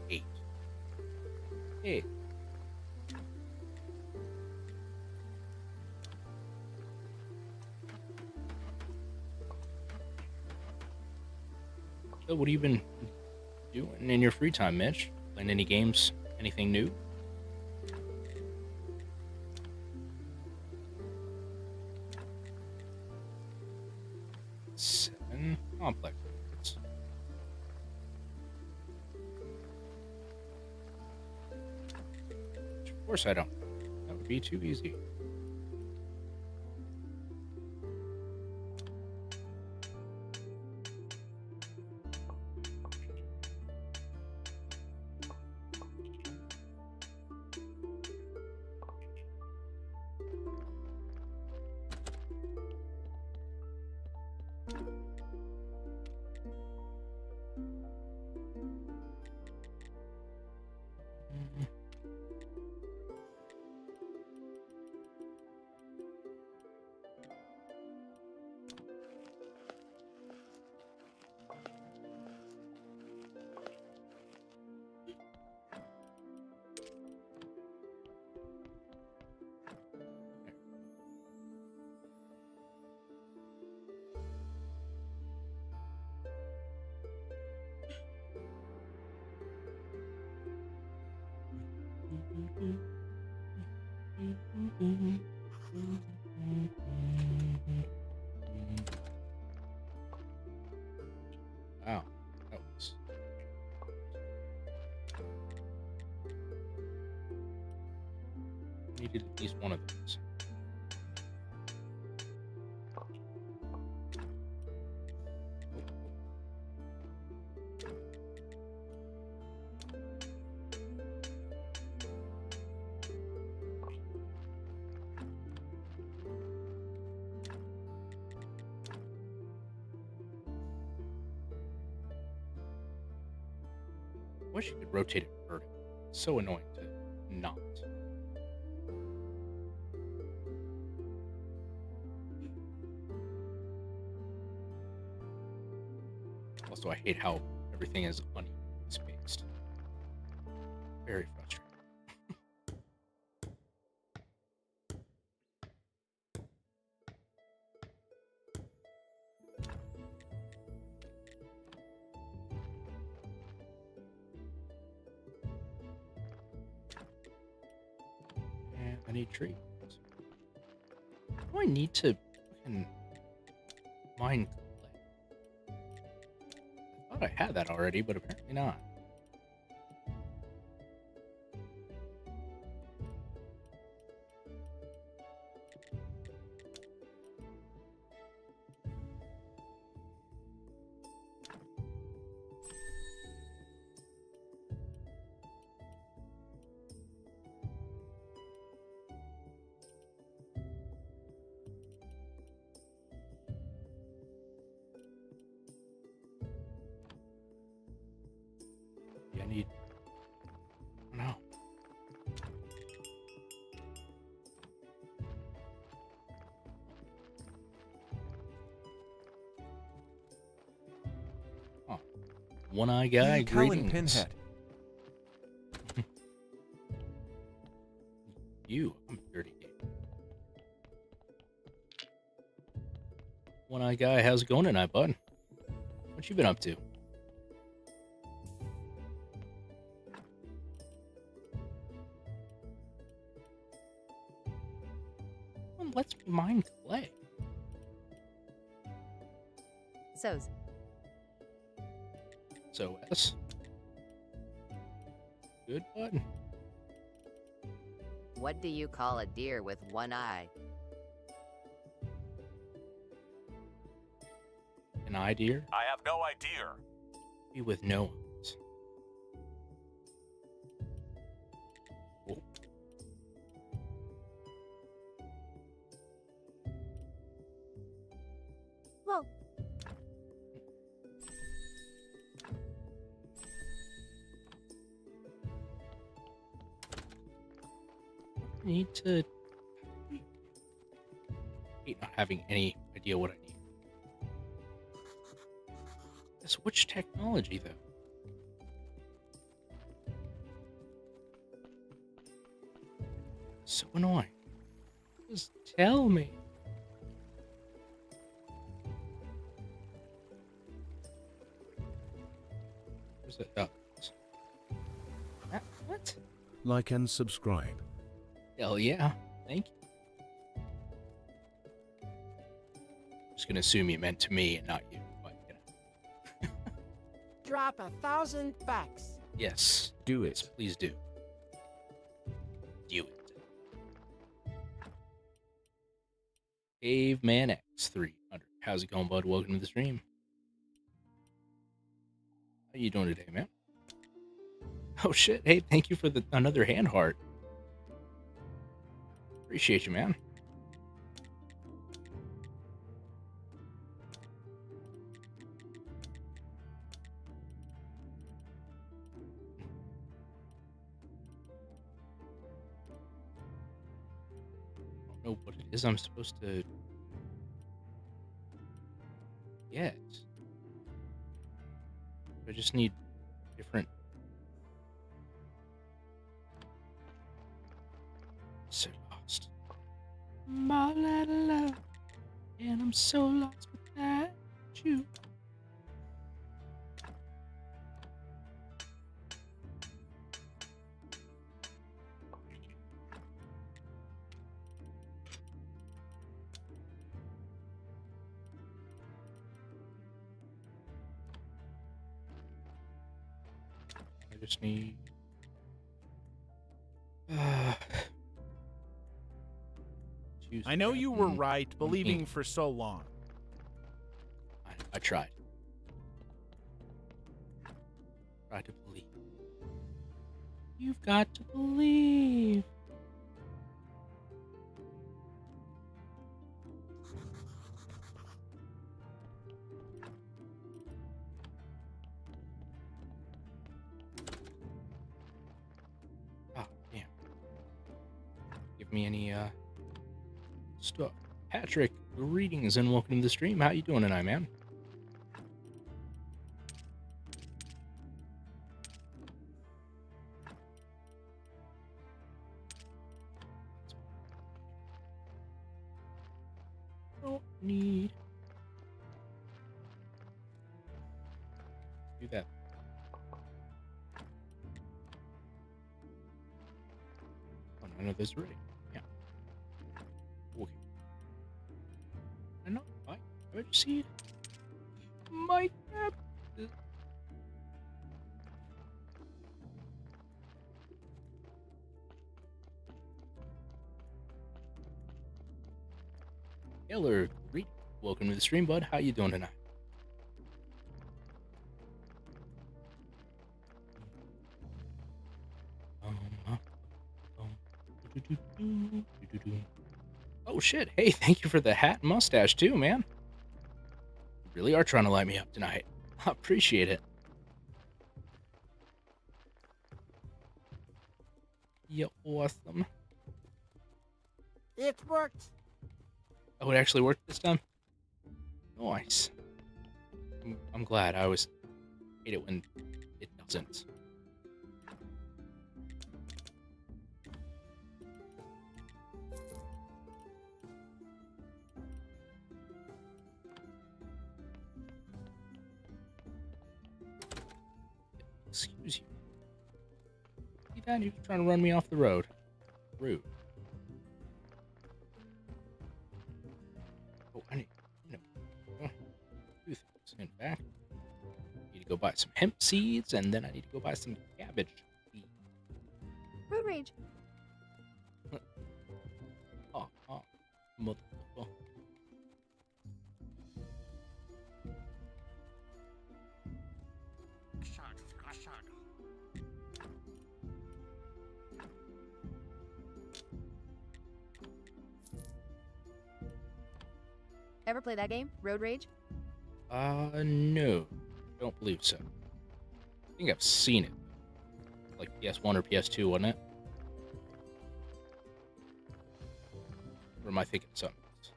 A: Eight. Hey. So what have you been doing in your free time, Mitch? Playing any games? Anything new? Seven complex words. Of course I don't. That would be too easy. Wow, that was needed at least one of those. I wish you could rotate it vertically. It's so annoying to not. Also, I hate how everything is unevenly spaced. Very frustrating. And I need trees. Do I need to fucking mine clay? I thought I had that already, but apparently not. need... I don't know. Oh. One-eye guy,
M: E. Colin
A: greetings.
M: Pinhead.
A: You, I'm dirty Dave. One-eye guy, how's it going tonight, bud? What you been up to? Well, let's mine clay.
S: So's.
A: So, S. Good, bud.
S: What do you call a deer with one eye?
A: An eye deer?
L: I have no idea.
A: Be with no eyes. Oh.
B: Whoa.
A: I need to... I hate not having any idea what I need. Which technology, though? So annoying. Just tell me. Where's it? Oh. What?
F: Like and subscribe.
A: Hell yeah. Thank you. Just gonna assume you meant to me and not you.
O: Drop 1,000 bucks.
A: Yes.
R: Do
A: yes,
R: it.
A: please do. Do it. Caveman X300. How's it going, bud? Welcome to the stream. How you doing today, man? Oh shit! Hey, thank you for another hand heart. Appreciate you, man. Know what it is I'm supposed to get. I just need different. So lost. My little love, and I'm so lost without you. Just need
T: I know you were right, believing for so long.
A: I tried. Try to believe. You've got to believe. Me any stuff. Patrick, greetings and welcome to the stream. How you doing tonight, man? Don't need do that. Oh, I know this already. I know. I just see it. My cap. Taylor, welcome to the stream, bud. How you doing tonight? Oh shit, hey, thank you for the hat and mustache too, man. You really are trying to light me up tonight. I appreciate it. You awesome.
O: It worked.
A: Oh, it actually worked this time? Nice. I'm glad. I always hate it when it doesn't. Excuse you. See that? You're trying to run me off the road. Rude. Oh, I need two things. In fact, I need to go buy some hemp seeds, and then I need to go buy some cabbage seeds.
B: Road rage.
A: Oh, mother.
B: Ever play that game? Road rage?
A: No. Don't believe so. I think I've seen it. Like PS1 or PS2, wasn't it? Or am I thinking of something else?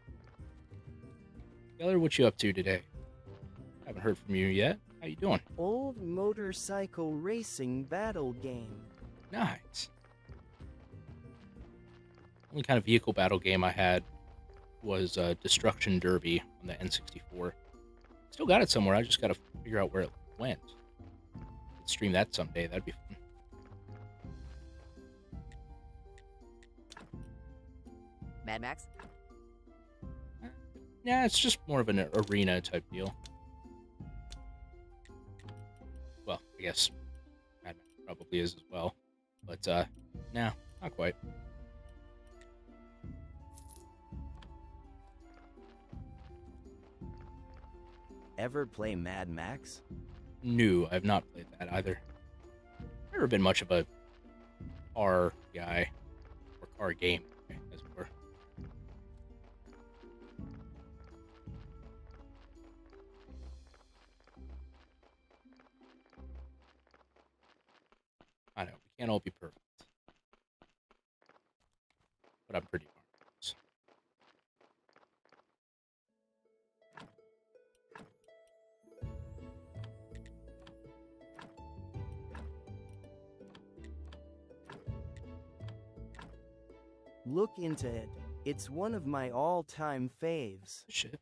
A: Taylor, what you up to today? Haven't heard from you yet. How you doing?
O: Old motorcycle racing battle game.
A: Nice. Only kind of vehicle battle game I had was Destruction Derby on the N64. Still got it somewhere. I just got to figure out where it went. Could stream that someday. That'd be fun.
S: Mad Max?
A: Yeah, it's just more of an arena type deal. Well, I guess Mad Max probably is as well. But, no, not quite.
Q: Ever play Mad Max?
A: No, I've not played that either. Never been much of a car guy or car game, as it were. I know, we can't all be perfect. But I'm pretty darn close.
O: Look into it. It's one of my all-time faves.
A: Shit.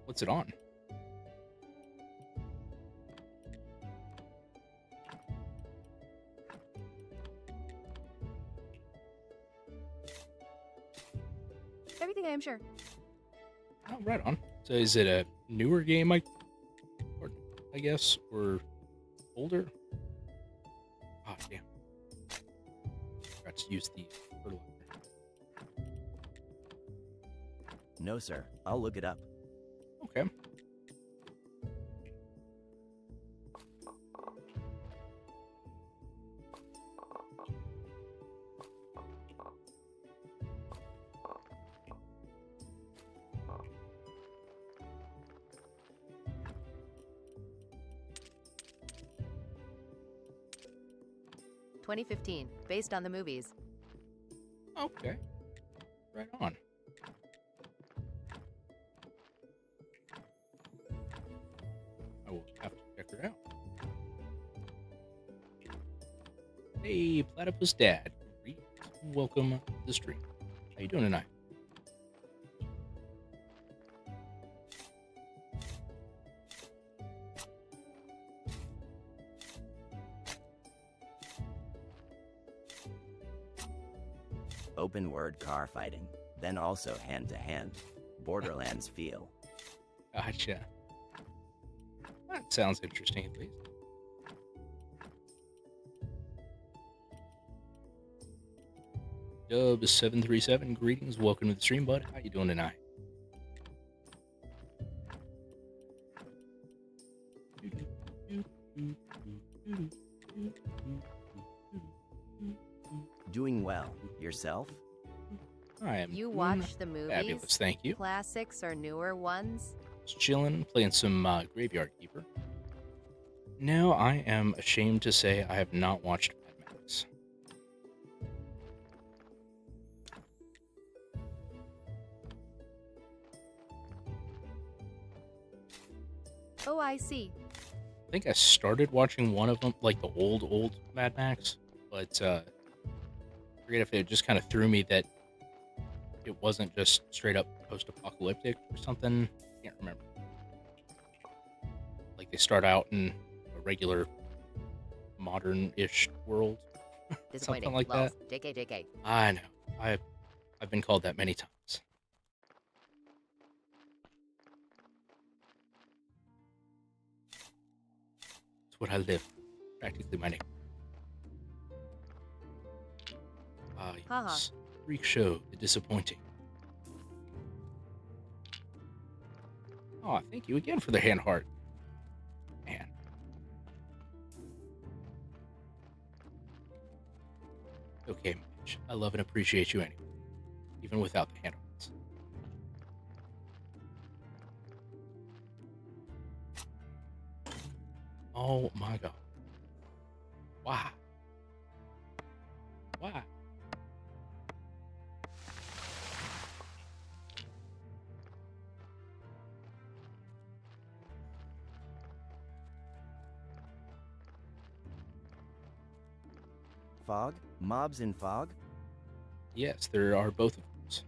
A: What's it on?
B: Everything, I am sure.
A: Oh, right on. So is it a newer game, I guess, or older? Oh, damn. Forgot to use the fertilizer.
Q: No, sir. I'll look it up.
A: Okay.
S: (2015), based on the movies.
A: Okay. Right on. I will have to check her out. Hey, Platypus Dad. Welcome to the stream. How you doing tonight?
Q: Open word car fighting, then also hand to hand. Borderlands feel.
A: Gotcha. That sounds interesting, at least. Dub737, greetings. Welcome to the stream, bud. How you doing tonight?
Q: Doing well. Yourself?
A: I am
B: You watch the movies?
A: fabulous, thank you.
B: Classics or newer ones?
A: Just chilling, playing some Graveyard Keeper. No, I am ashamed to say I have not watched Mad Max.
B: Oh, I see.
A: I think I started watching one of them, like the old Mad Max, but I forget if it just kind of threw me that it wasn't just straight up post-apocalyptic or something. Can't remember. Like they start out in a regular modern-ish world.
S: Disappointing.
A: Something like
S: Lols.
A: that.
S: JK.
A: I know. I've been called that many times. It's what I live. Practically my name.
B: Haha.
A: Yes. Freakshow, the disappointing. Oh, thank you again for the hand heart. Man. Okay, Mitch. I love and appreciate you anyway. Even without the hand hearts. Oh my god. Why? Why?
O: Fog? Mobs in fog?
A: Yes, there are both of those.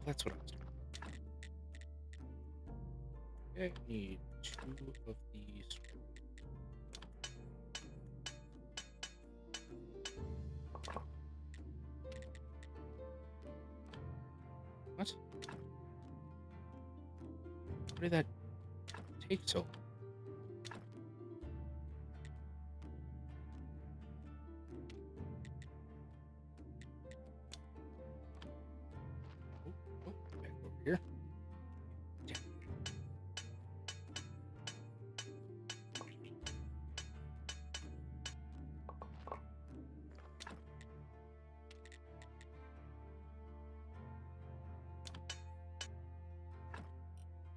A: That's what I was doing. Okay, I need 2 of these. What? Why did that take so long? Oh, back over here. Damn.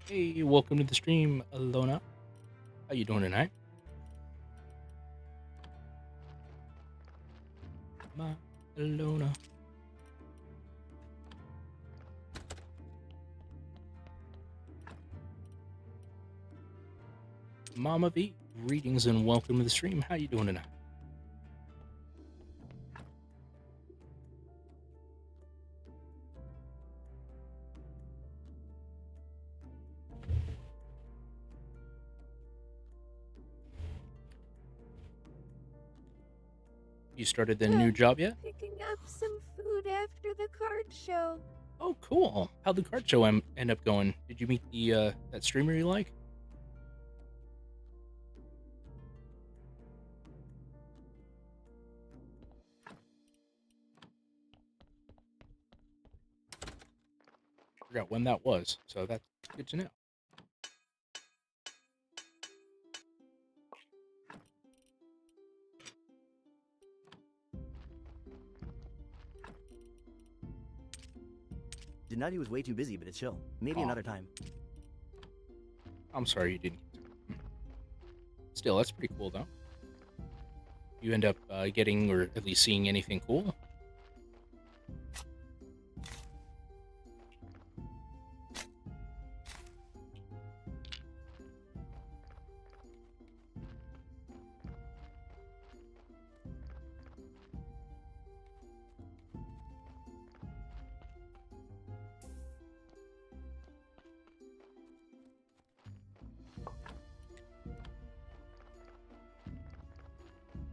A: Hey, welcome to the stream, Alona. How you doing tonight? My Alona. Mama V, greetings and welcome to the stream. How you doing tonight? You started the new job yet?
B: Picking up some food after the card show.
A: Oh, cool. How'd the card show end up going? Did you meet the that streamer you like? Forgot when that was, so that's good to know.
O: Denati was way too busy, but it's chill. Maybe another time.
A: I'm sorry you didn't get to. Still, that's pretty cool, though. You end up getting, or at least seeing anything cool?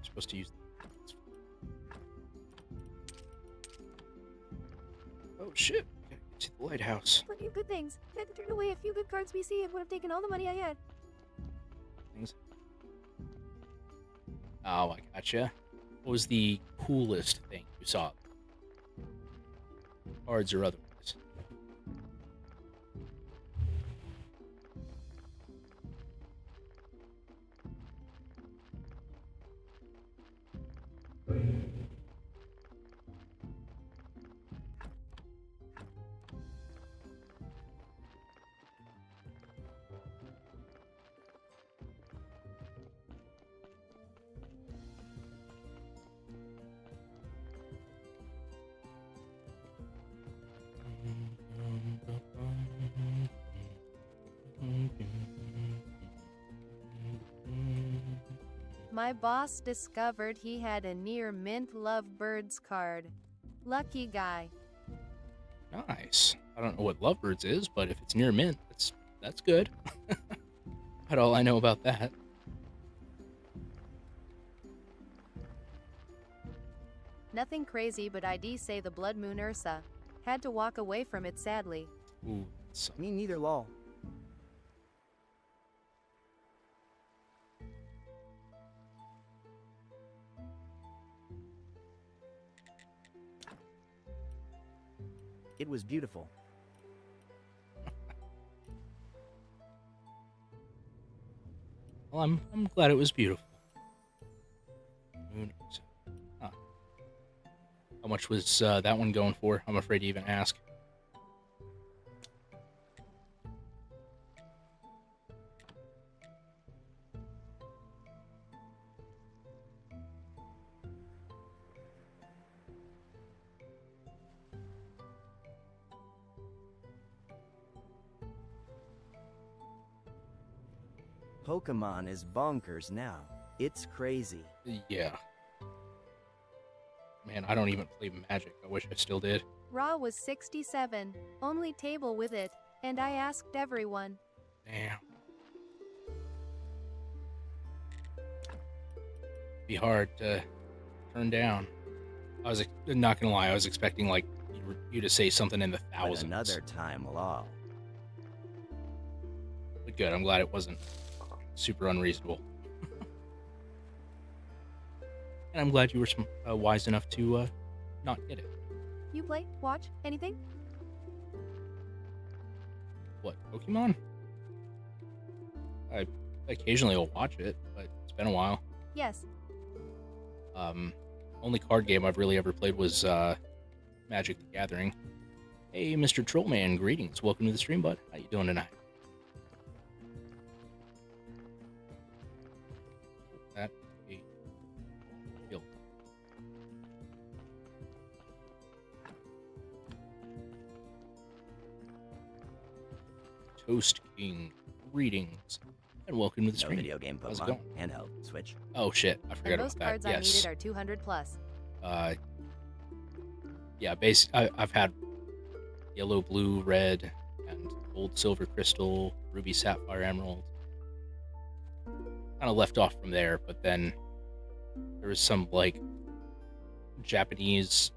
A: Supposed to use. Oh shit! Gotta get to the lighthouse.
B: Plenty of good things. Had to turn away a few good cards we see and would have taken all the money I had.
A: Things. Oh, I gotcha. What was the coolest thing you saw? Cards or otherwise?
U: My boss discovered he had a near mint lovebirds card. Lucky guy.
A: Nice. I don't know what Lovebirds is, but if it's near mint, that's good. That's all I know about that.
U: Nothing crazy, but I'd say the Blood Moon Ursa. Had to walk away from it sadly.
A: Ooh,
O: Me neither, lol. It was beautiful.
A: Well, I'm glad it was beautiful. Moon Ursa. Huh. How much was that one going for? I'm afraid to even ask.
O: Pokemon is bonkers now. It's crazy.
A: Yeah. Man, I don't even play Magic. I wish I still did.
U: Raw was 67, only table with it, and I asked everyone.
A: Damn. Be hard to turn down. I was not gonna lie. I was expecting like you to say something in the thousands.
Q: But another time, lol.
A: But good. I'm glad it wasn't super unreasonable. And I'm glad you were wise enough to not get it.
B: You play, watch, anything?
A: What, Pokemon? I occasionally will watch it, but it's been a while.
B: Yes.
A: Only card game I've really ever played was Magic the Gathering. Hey, Mr. Trollman, greetings. Welcome to the stream, bud. How you doing tonight? That a kill. Toast King, greetings, and welcome to the stream.
Q: No video game
A: How's it
Q: Pokemon.
A: going?
Q: Handheld. Switch.
A: Oh shit, I forgot
U: And
A: about
U: most
A: that.
U: cards I
A: Yes.
U: needed are 200 plus.
A: Yeah, I've had yellow, blue, red, and gold, silver, crystal, ruby, sapphire, emerald. Kind of left off from there, but then there was some like Japanese,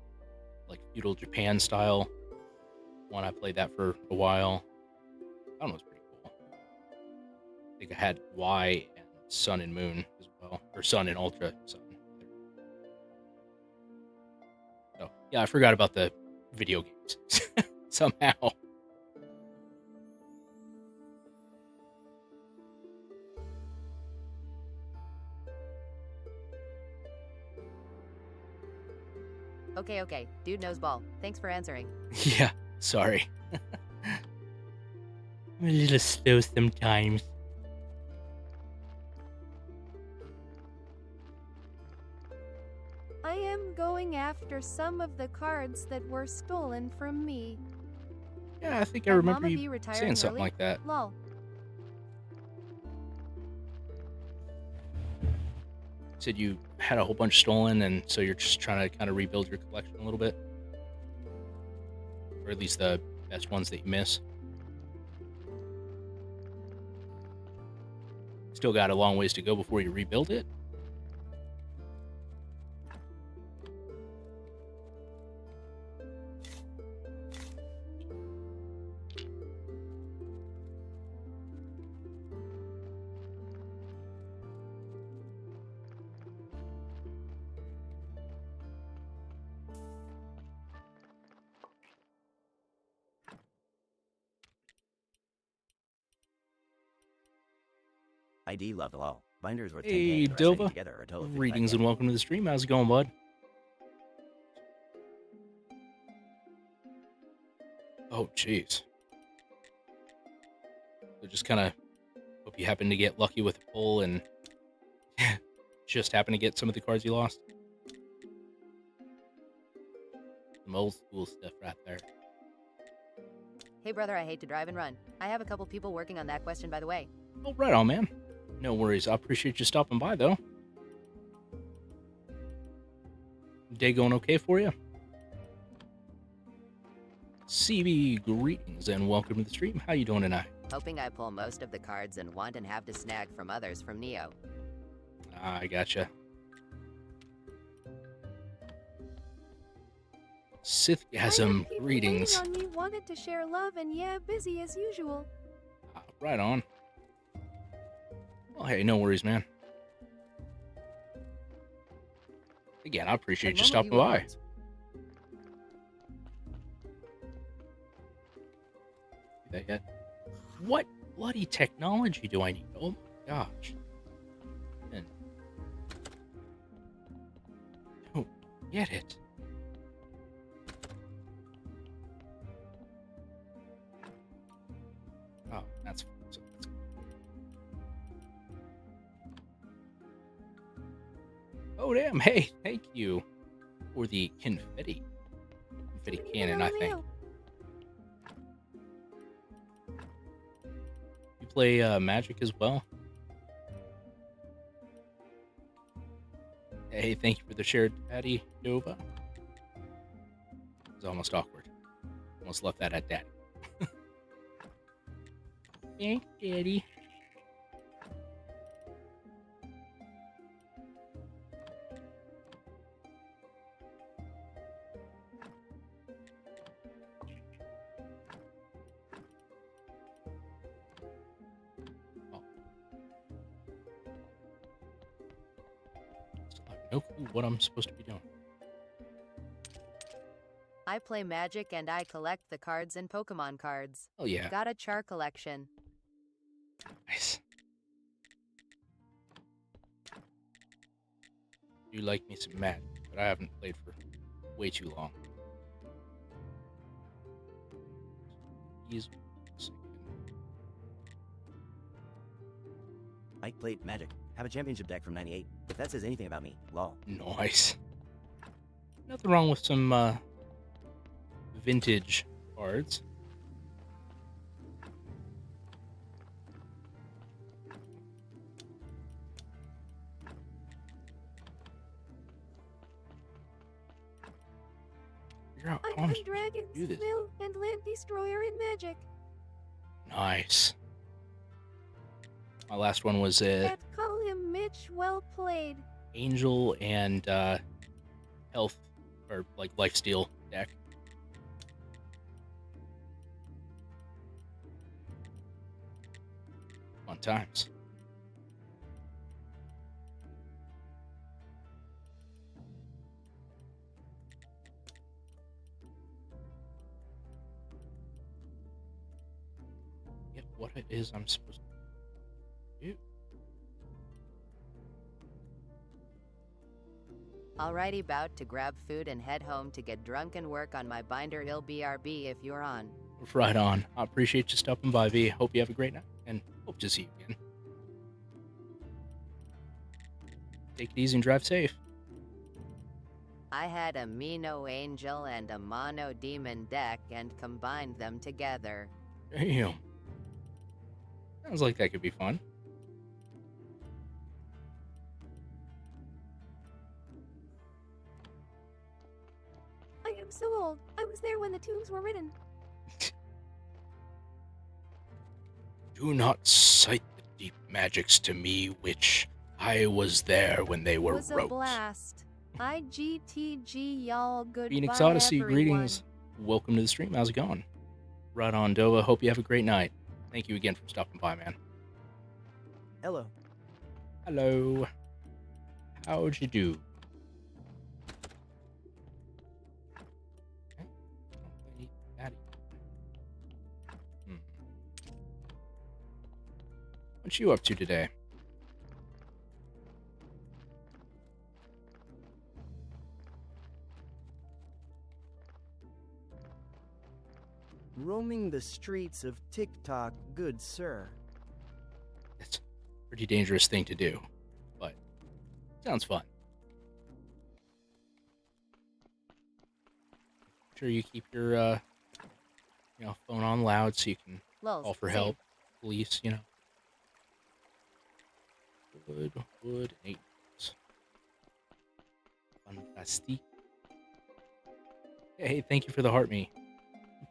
A: like feudal Japan style one. I played that for a while. That one was pretty cool. I think I had Y and Sun and Moon as well, or Sun and Ultra Sun. So yeah, I forgot about the video games somehow.
U: Okay, dude knows ball. Thanks for answering.
A: Yeah, sorry. I'm a little slow sometimes.
B: I am going after some of the cards that were stolen from me.
A: Yeah, I think I
B: Had
A: remember
B: Mama
A: you
B: B retiring
A: saying something
B: early?
A: like that.
B: Lol.
A: Said you had a whole bunch stolen, and so you're just trying to kind of rebuild your collection a little bit, or at least the best ones that you miss. Still got a long ways to go before you rebuild it.
Q: ID love lol. Binders worth 10K.
A: Hey,
Q: The rest I need
A: Dova.
Q: together are a total of
A: Greetings
Q: 55K.
A: and welcome to the stream. How's it going, bud? Oh, jeez. So just kind of hope you happen to get lucky with a pull and just happen to get some of the cards you lost. Some old school stuff right there.
S: Hey brother, I hate to drive and run. I have a couple people working on that question, by the way.
A: Oh, right on, man. No worries. I appreciate you stopping by, though. Day going okay for you? CB, greetings and welcome to the stream. How you doing tonight?
S: Hoping I pull most of the cards and want and have to snag from others from Neo.
A: I gotcha. Sithgasm, greetings.
B: On me, wanted to share love, and yeah, busy as usual.
A: Right on. Well, hey, no worries, man. Again, I appreciate you stopping by. Do that yet? What bloody technology do I need? Oh my gosh. Man. Don't get it. Oh, that's fine. So that's good. Oh, damn. Hey, thank you for the confetti cannon, I think. You play Magic as well? Hey, thank you for the shared Daddy Dova. It was almost awkward. Almost left that at Daddy. Thanks, Daddy. I have no clue what I'm supposed to be doing.
S: I play Magic and I collect the cards and Pokemon cards.
A: Oh yeah.
S: Got a char collection.
A: Nice. You like me some Magic, but I haven't played for way too long.
Q: I played Magic. Have a championship deck from '98. If that says anything about me, lol.
A: Nice. Nothing wrong with some vintage cards. Figure out how I'm supposed
B: Dragon,
A: to do this.
B: Mill, and Land Destroyer in Magic.
A: Nice. My last one was
B: Call him Mitch, well played.
A: Angel and Health, or like Lifesteal deck. Fun times. Get what it is I'm supposed to do.
S: Alrighty, bout to grab food and head home to get drunk and work on my binder ill BRB if you're on.
A: Right on. I appreciate you stopping by, V. Hope you have a great night, and hope to see you again. Take it easy and drive safe.
S: I had a Mino Angel and a Mono Demon deck and combined them together.
A: Damn. Sounds like that could be fun.
B: I am so old. I was there when the tombs were written.
A: Do not cite the deep magics to me, witch. I was there when they were
B: Was a
A: wrote.
B: blast. IGTG, y'all. Goodbye,
A: Phoenix Odyssey,
B: everyone.
A: greetings. Welcome to the stream. How's it going? Right on, Dova. Hope you have a great night. Thank you again for stopping by, man.
O: Hello.
A: Hello. How'd you do? What you up to today?
O: Roaming the streets of TikTok, good sir.
A: It's a pretty dangerous thing to do, but sounds fun. Sure you keep your phone on loud so you can
S: Lulz,
A: call for
S: same.
A: help, police, Wood, and 8 notes. Fantastic. Hey, thank you for the heart me.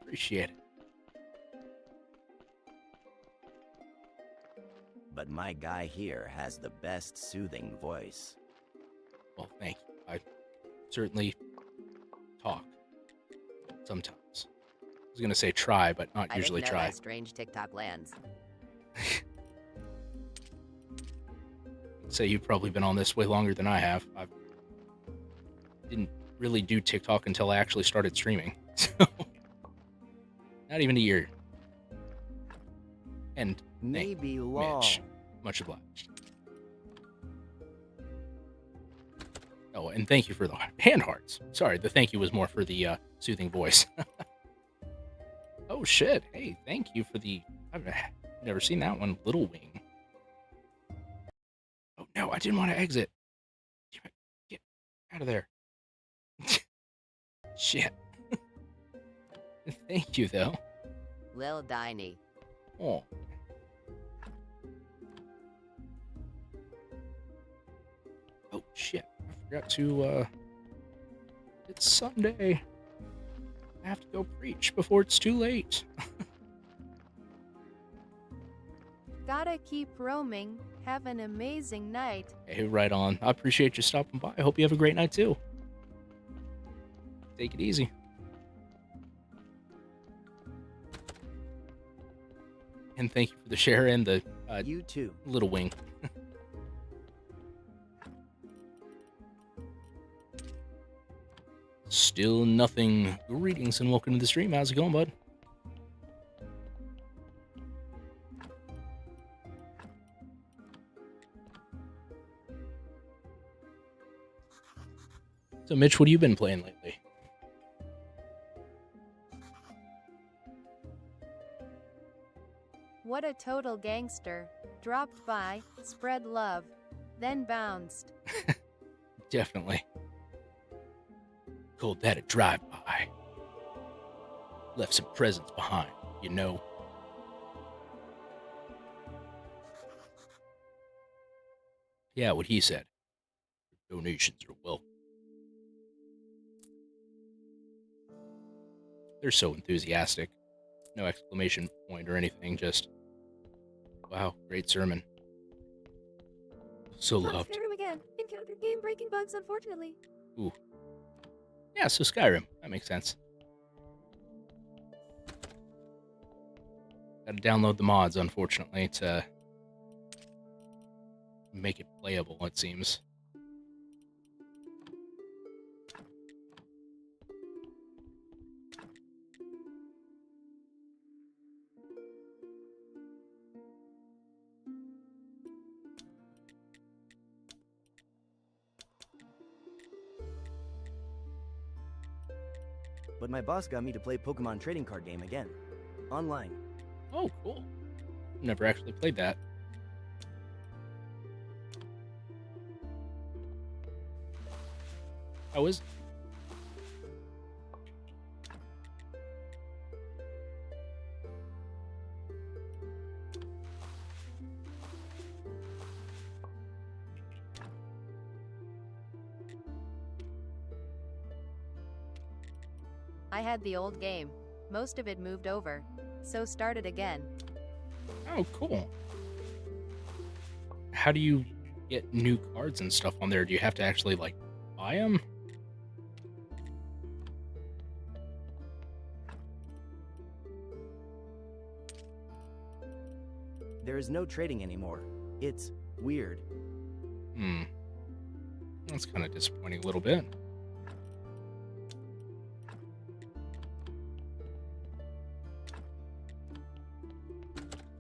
A: Appreciate it.
Q: But my guy here has the best soothing voice.
A: Well, thank you. I certainly talk sometimes. I was going to say try, but not
S: I
A: usually
S: didn't know
A: try.
S: how strange TikTok lands.
A: Say you've probably been on this way longer than I have. I didn't really do TikTok until I actually started streaming. So, not even a year. And
O: maybe long.
A: Mitch. Much obliged. Oh, and thank you for the hand hearts. Sorry, the thank you was more for the soothing voice. Oh, shit. Hey, thank you for the... I've never seen that one. Little Wing. Oh, no, I didn't want to exit. Get out of there. Shit. Thank you, though.
S: Lil Diney.
A: Oh. Oh, shit. I forgot to, it's Sunday. I have to go preach before it's too late.
B: Gotta keep roaming. Have an amazing night.
A: Hey, right on. I appreciate you stopping by. I hope you have a great night, too. Take it easy. And thank you for the share and the
O: you too.
A: Little Wing. Still nothing. Greetings and welcome to the stream. How's it going, bud? So, Mitch, what have you been playing lately?
B: What a total gangster. Dropped by, spread love, then bounced.
A: Definitely. Called that a drive-by. Left some presents behind, you know. Yeah, what he said. Donations are welcome. They're so enthusiastic. No exclamation point or anything, just, wow, great sermon. So loved.
H: Skyrim again. Encountered game-breaking bugs, unfortunately.
A: Ooh. Yeah, so Skyrim. That makes sense. Gotta download the mods, unfortunately, to make it playable, it seems.
O: But my boss got me to play Pokemon trading card game again. Online.
A: Oh, cool. Never actually played that. How is it?
B: I had the old game. Most of it moved over. So started again.
A: Oh, cool. How do you get new cards and stuff on there? Do you have to actually, like, buy them?
O: There is no trading anymore. It's weird.
A: That's kind of disappointing a little bit.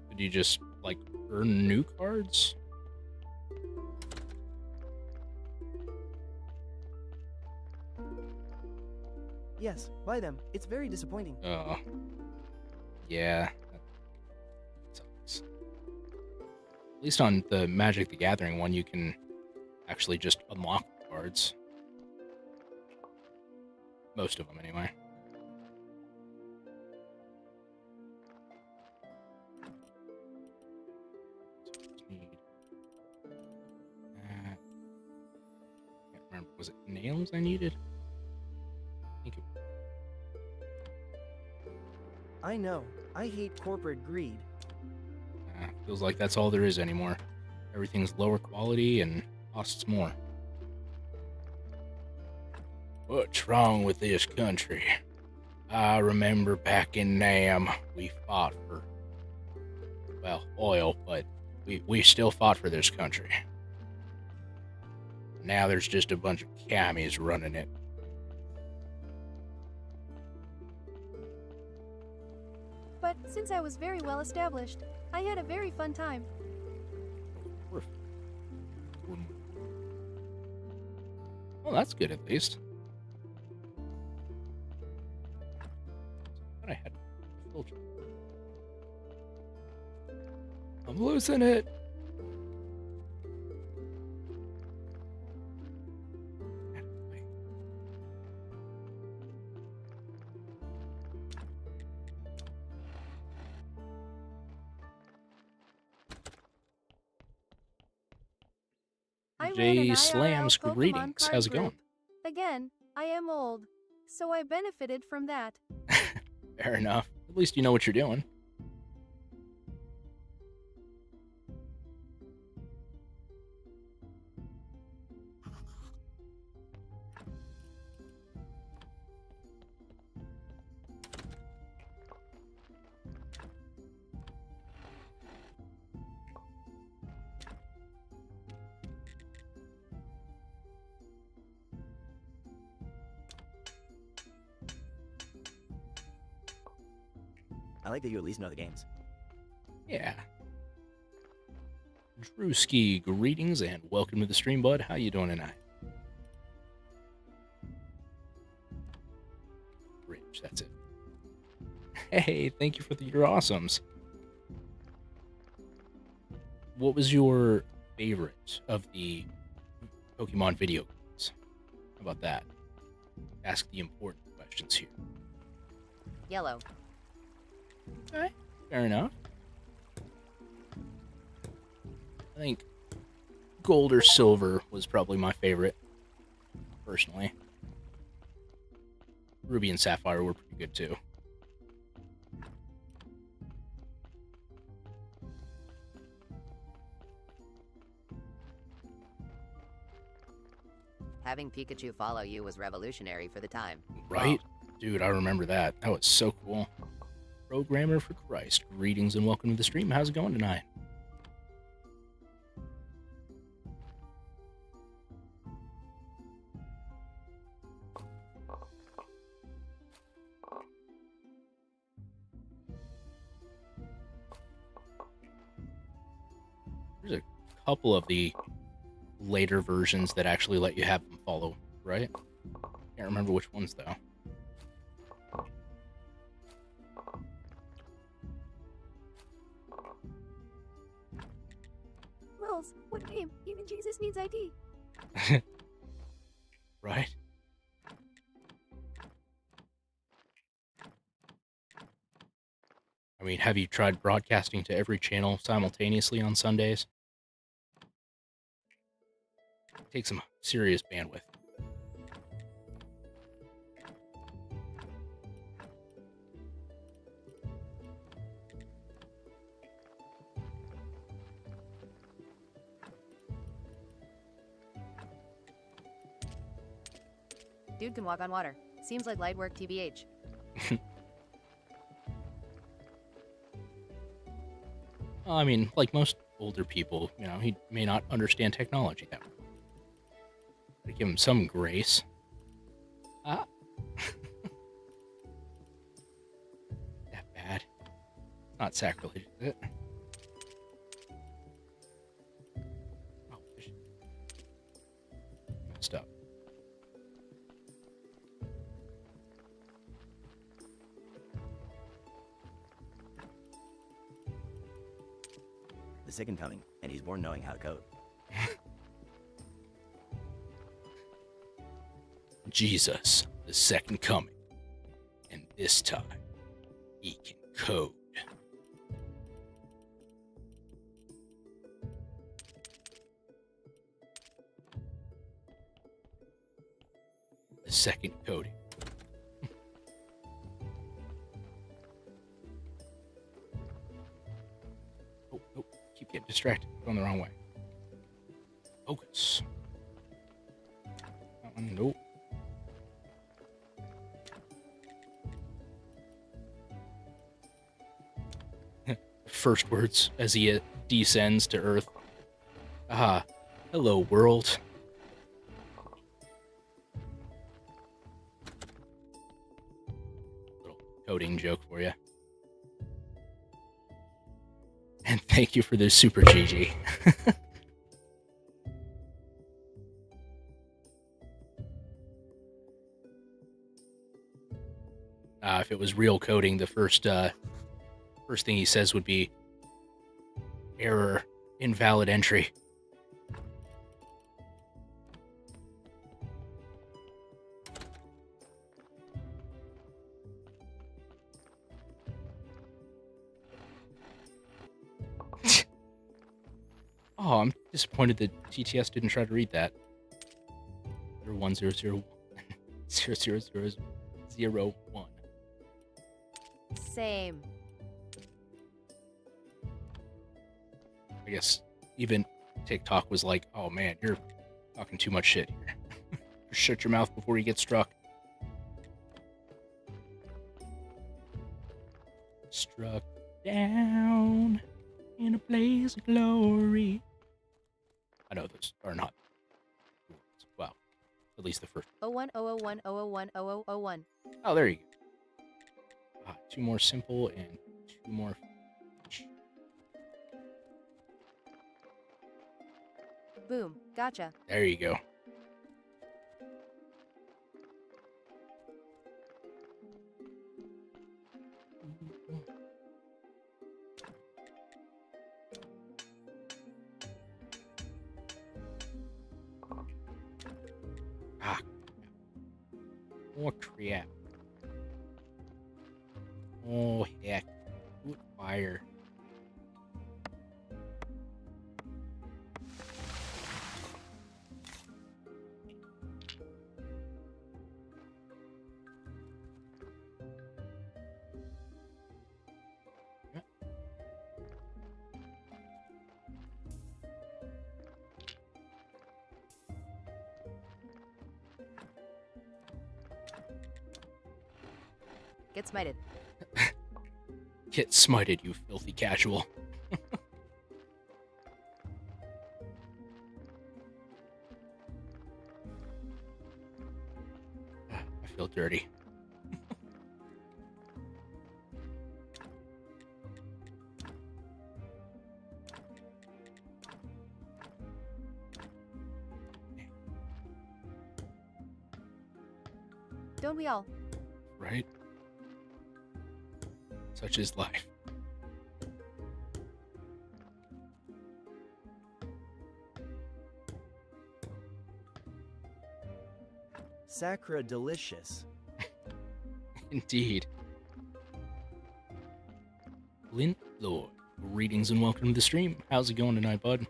A: Did you just, like, earn new cards?
O: Yes, buy them. It's very disappointing.
A: Yeah. That sucks. At least on the Magic the Gathering one, you can actually just unlock cards. Most of them, anyway. Was it nails I needed? I think it
O: I know. I hate corporate greed.
A: feels like that's all there is anymore. Everything's lower quality and costs more. What's wrong with this country? I remember back in Nam, we fought for, well, oil, but we still fought for this country. Now there's just a bunch of cammies running it.
H: But since I was very well established, I had a very fun time.
A: Well, that's good at least. I had a filter. I'm losing it.
H: I ran an
A: Jay
H: IRL
A: Slams,
H: Pokemon
A: greetings.
H: card
A: How's it
H: group.
A: going?
H: Again, I am old, so I benefited from that.
A: Fair enough. At least you know what you're doing.
Q: I like that you at least know the games.
A: Yeah. Drewski, greetings and welcome to the stream, bud. How you doing tonight? Rich, that's it. Hey, thank you for your awesomes. What was your favorite of the Pokemon video games? How about that? Ask the important questions here.
S: Yellow.
A: Okay, fair enough. I think gold or silver was probably my favorite, personally. Ruby and Sapphire were pretty good too.
S: Having Pikachu follow you was revolutionary for the time.
A: Right? Dude, I remember that. That was so cool. Programmer for Christ, greetings and welcome to the stream. How's it going tonight? There's a couple of the later versions that actually let you have them follow, right? Can't remember which ones though.
H: Wells, what game? Even Jesus needs ID.
A: Right? I mean, have you tried broadcasting to every channel simultaneously on Sundays? It takes some serious bandwidth.
B: Dude can walk on water. Seems like light work TBH.
A: I mean, like most older people, you know, he may not understand technology that well. But give him some grace. Ah. That bad. Not sacrilege, is it? Oh, messed up.
Q: The second coming, and he's born knowing how to code.
A: Jesus, the second coming. And this time, he can code. the second coating. Oh, keep getting distracted. Going the wrong way. Focus. That one, nope. First words as he descends to Earth. Ah, hello, world. Little coding joke for you. And thank you for this super GG. If it was real coding, the first thing he says would be error, invalid entry. Oh, I'm disappointed that TTS didn't try to read that. 01001 00001.
B: Same.
A: I guess even TikTok was like, oh man, you're talking too much shit here. Just shut your mouth before you get struck. Struck down in a blaze of glory. I know those are not words. Well, at least the first.
B: 01001 001 0001.
A: Oh, there you go. Two more simple and two more.
B: Boom. Gotcha.
A: There you go. More crap. Oh, heck. Good fire.
B: Get smited.
A: Get smited, you filthy casual. I feel dirty.
B: Don't we all?
A: Right? Such is life.
O: Sacra delicious.
A: Indeed. Lint Lord, greetings and welcome to the stream. How's it going tonight, bud?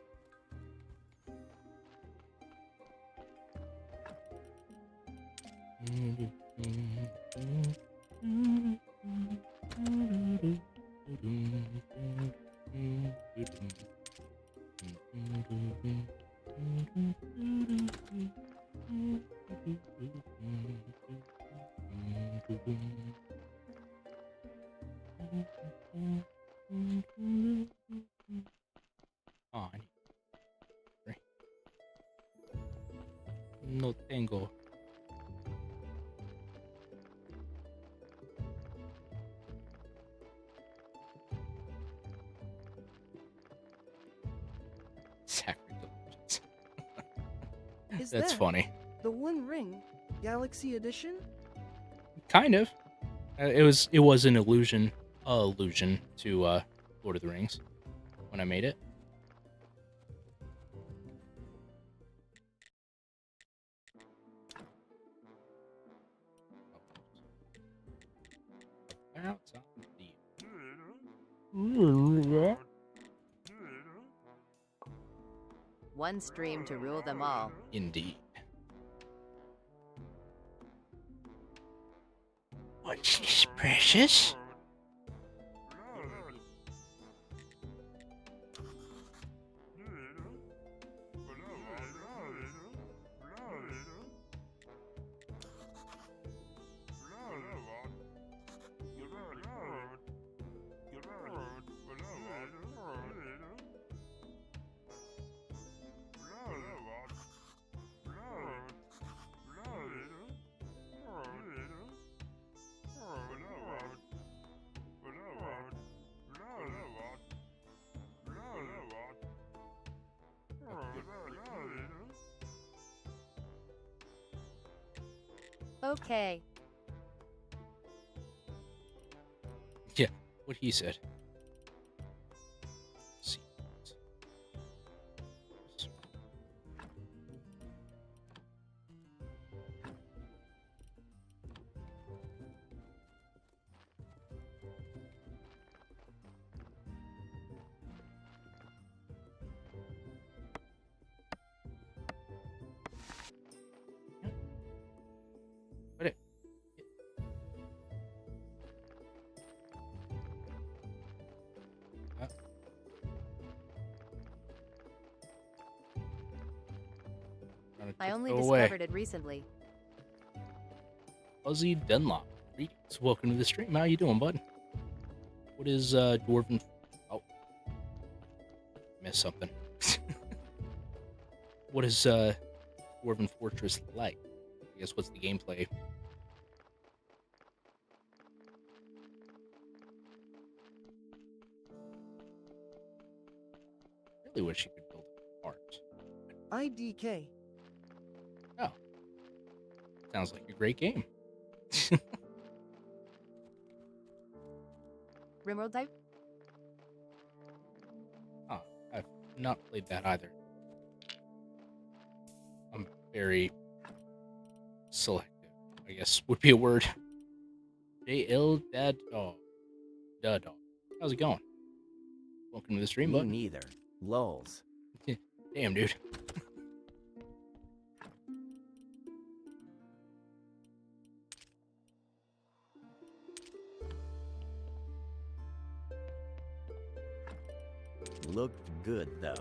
A: Oh, I need three. No tengo. Sacrilegious. That's funny.
O: The One Ring Galaxy Edition?
A: Kind of. It was an allusion to Lord of the Rings when I made it. About
B: One stream to rule them all.
A: Indeed. What's this, precious?
U: Okay.
A: Yeah, what he said. See. Put it.
U: I only
A: Go away.
U: discovered it recently.
A: Fuzzy Dunlop. Greetings. Welcome to the stream. How you doing, bud? What is Dwarven... Oh. Missed something. What is Dwarven Fortress like? I guess what's the gameplay? Really wish you could build art.
O: IDK.
A: Oh. Sounds like a great game.
U: Rimworld type?
A: Oh, I've not played that either. I'm very selective, I guess would be a word. JL Dad Dog. Duh Dog. How's it going? Welcome to the stream,
Q: Me
A: bud.
Q: neither. Lols.
A: Damn, dude.
Q: Looked good, though.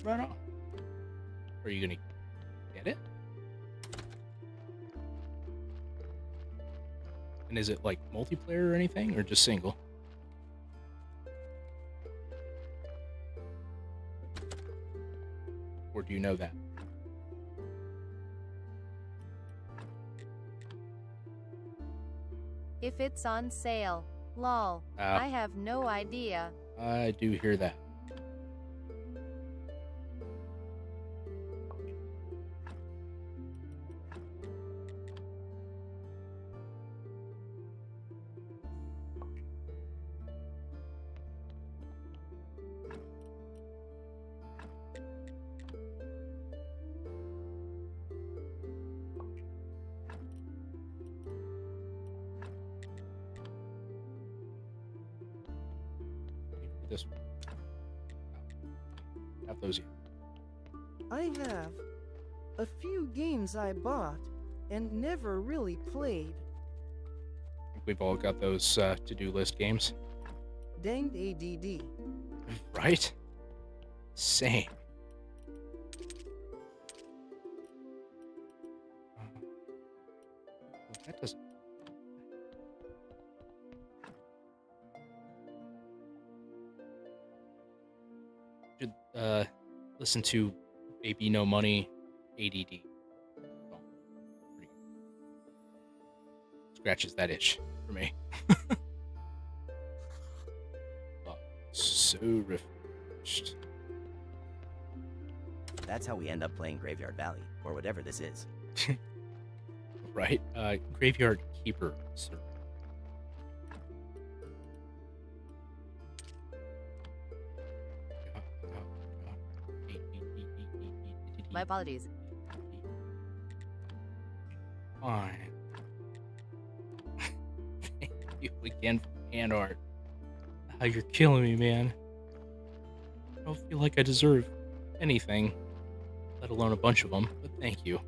A: Right on. Are you gonna get it? And is it like multiplayer or anything, or just single? Or do you know that?
U: If it's on sale. Lol. I have no idea.
A: I do hear that. This one. Have those yet.
O: I have a few games I bought and never really played.
A: I think we've all got those to-do list games.
O: Danged ADD.
A: Right? Same. That doesn't... Should listen to Baby No Money ADD. Oh, pretty good. Scratches that itch for me. Oh, so refreshed.
Q: That's how we end up playing Graveyard Valley, or whatever this is.
A: Right? Graveyard Keeper, sir.
U: My apologies.
A: Fine. Thank you again for hand art. Oh, you're killing me, man. I don't feel like I deserve anything, let alone a bunch of them, but thank you.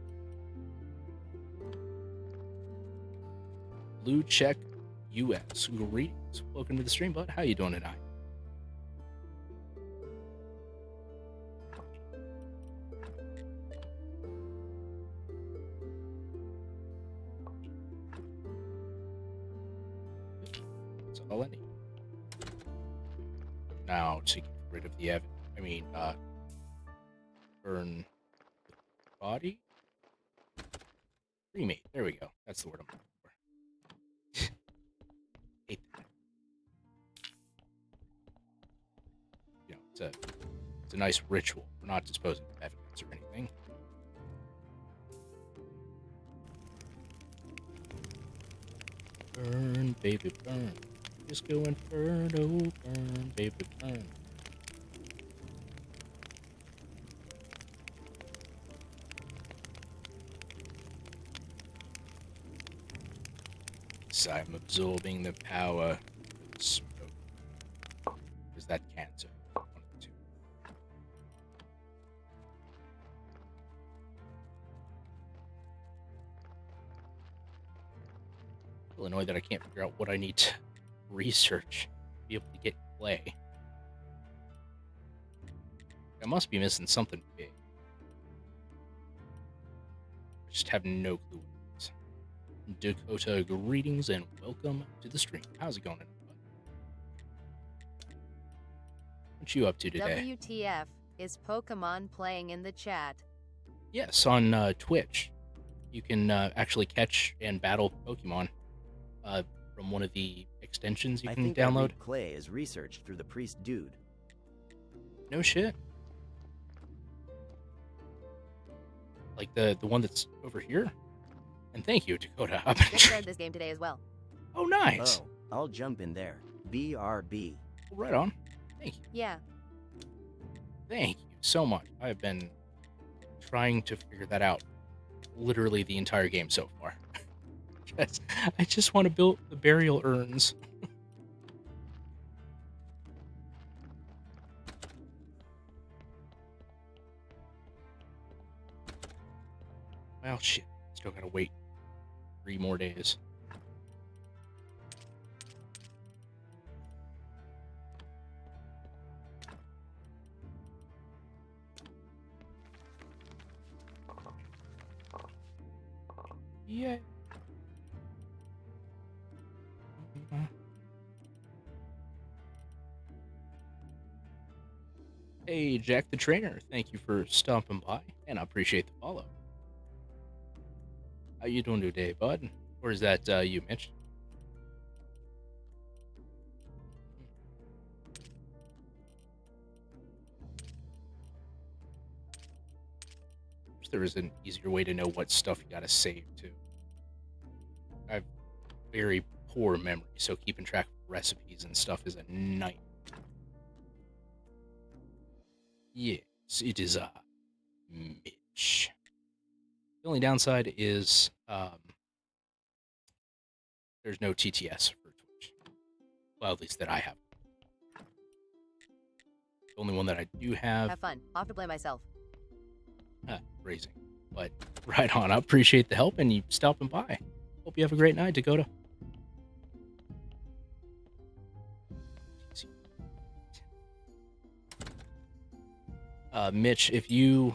A: Blue Check US. Greetings. Welcome to the stream, bud. How you doing tonight? That's all I need. Now to get rid of the burn the body? Cremate. There we go. That's the word I'm looking for. Hate that. You know, it's a nice ritual. We're not disposing of evidence or anything. Burn, baby, burn. Disco Inferno, burn, baby, burn. So I'm absorbing the power of the smoke. Is that cancer? One of the two. I'm a little annoyed that I can't figure out what I need to research to be able to get clay. I must be missing something big. I just have no clue what it is. Dakota, greetings and welcome to the stream. How's it going, everybody? What you up to today?
B: WTF, is Pokemon playing in the chat?
A: Yes, on Twitch. You can actually catch and battle Pokemon from one of the extensions you
Q: I
A: can
Q: think
A: download.
Q: I read Clay is researched through the priest dude.
A: No shit. Like the one that's over here? And thank you, Dakota. I've been
B: Just started this game today as well.
A: Oh, nice.
Q: Oh, I'll jump in there. BRB.
A: Right on. Thank you.
B: Yeah.
A: Thank you so much. I've been trying to figure that out literally the entire game so far. Because I just want to build the burial urns. Well, shit. Still gotta wait 3 more days. Yeah. Hey, Jack the Trainer. Thank you for stopping by, and I appreciate the follow. How you doing today, bud? Or is that you, Mitch? Wish there was an easier way to know what stuff you gotta save to. I have very poor memory, so keeping track of recipes and stuff is a nightmare. Yes, it is Mitch. The only downside is there's no TTS for Twitch. Well, at least that I have. The only one that I do have.
B: Have fun. Off to play myself.
A: Raising. But right on. I appreciate the help and you stopping by. Hope you have a great night, Dakota. Mitch, if you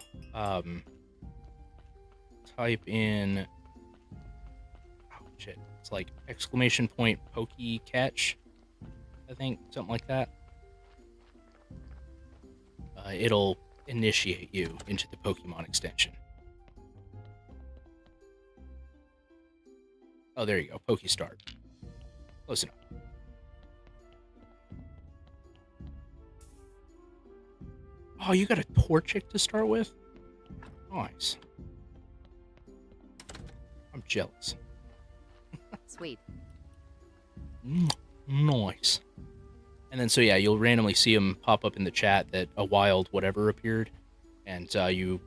A: type in, oh shit, it's like exclamation point pokey catch, I think, something like that. It'll initiate you into the Pokemon extension. Oh, there you go, Pokestart. Close enough. Oh, you got a Torchic to start with? Nice. I'm jealous.
B: Sweet.
A: Nice. And then, so yeah, you'll randomly see them pop up in the chat that a wild whatever appeared. And you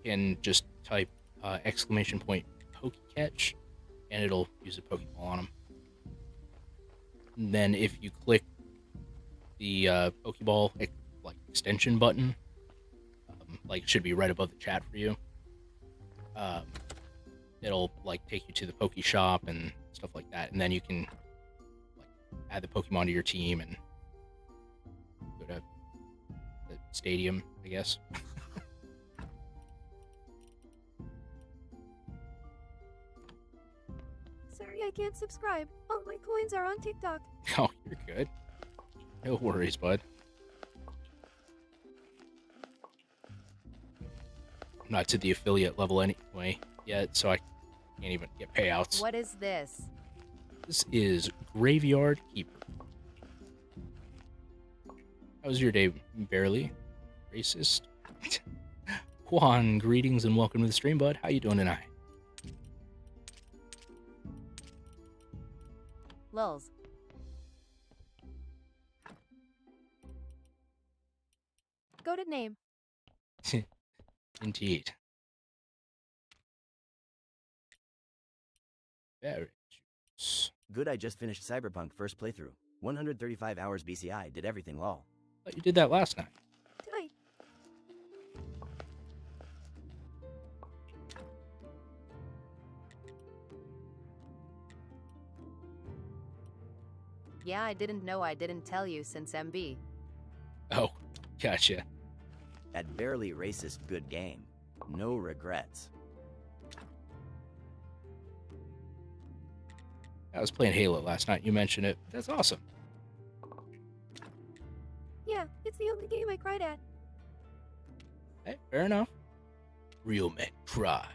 A: can just type exclamation point Pokecatch, and it'll use a Pokeball on them. And then if you click the Pokeball like extension button, like it should be right above the chat for you. It'll like take you to the Poke Shop and stuff like that, and then you can like add the Pokemon to your team and go to the stadium, I guess.
H: Sorry, I can't subscribe. All my coins are on TikTok.
A: Oh, you're good. No worries, bud. I'm not to the affiliate level anyway yet, so I can't even get payouts.
B: What is this?
A: This is Graveyard Keeper. How was your day, Barely? Racist? Juan, greetings and welcome to the stream, bud. How you doing tonight?
B: Lulz.
H: Goated name.
A: Indeed. Very juice.
Q: Good, I just finished Cyberpunk first playthrough. 135 hours BCI, did everything lol.
A: Thought you did that last night.
H: Tonight.
B: Yeah, I didn't know I didn't tell you since MB.
A: Oh, gotcha.
Q: At barely racist good game. No regrets.
A: I was playing Halo last night. You mentioned it. That's awesome.
H: Yeah, it's the only game I cried at.
A: Hey, fair enough. Real men cry.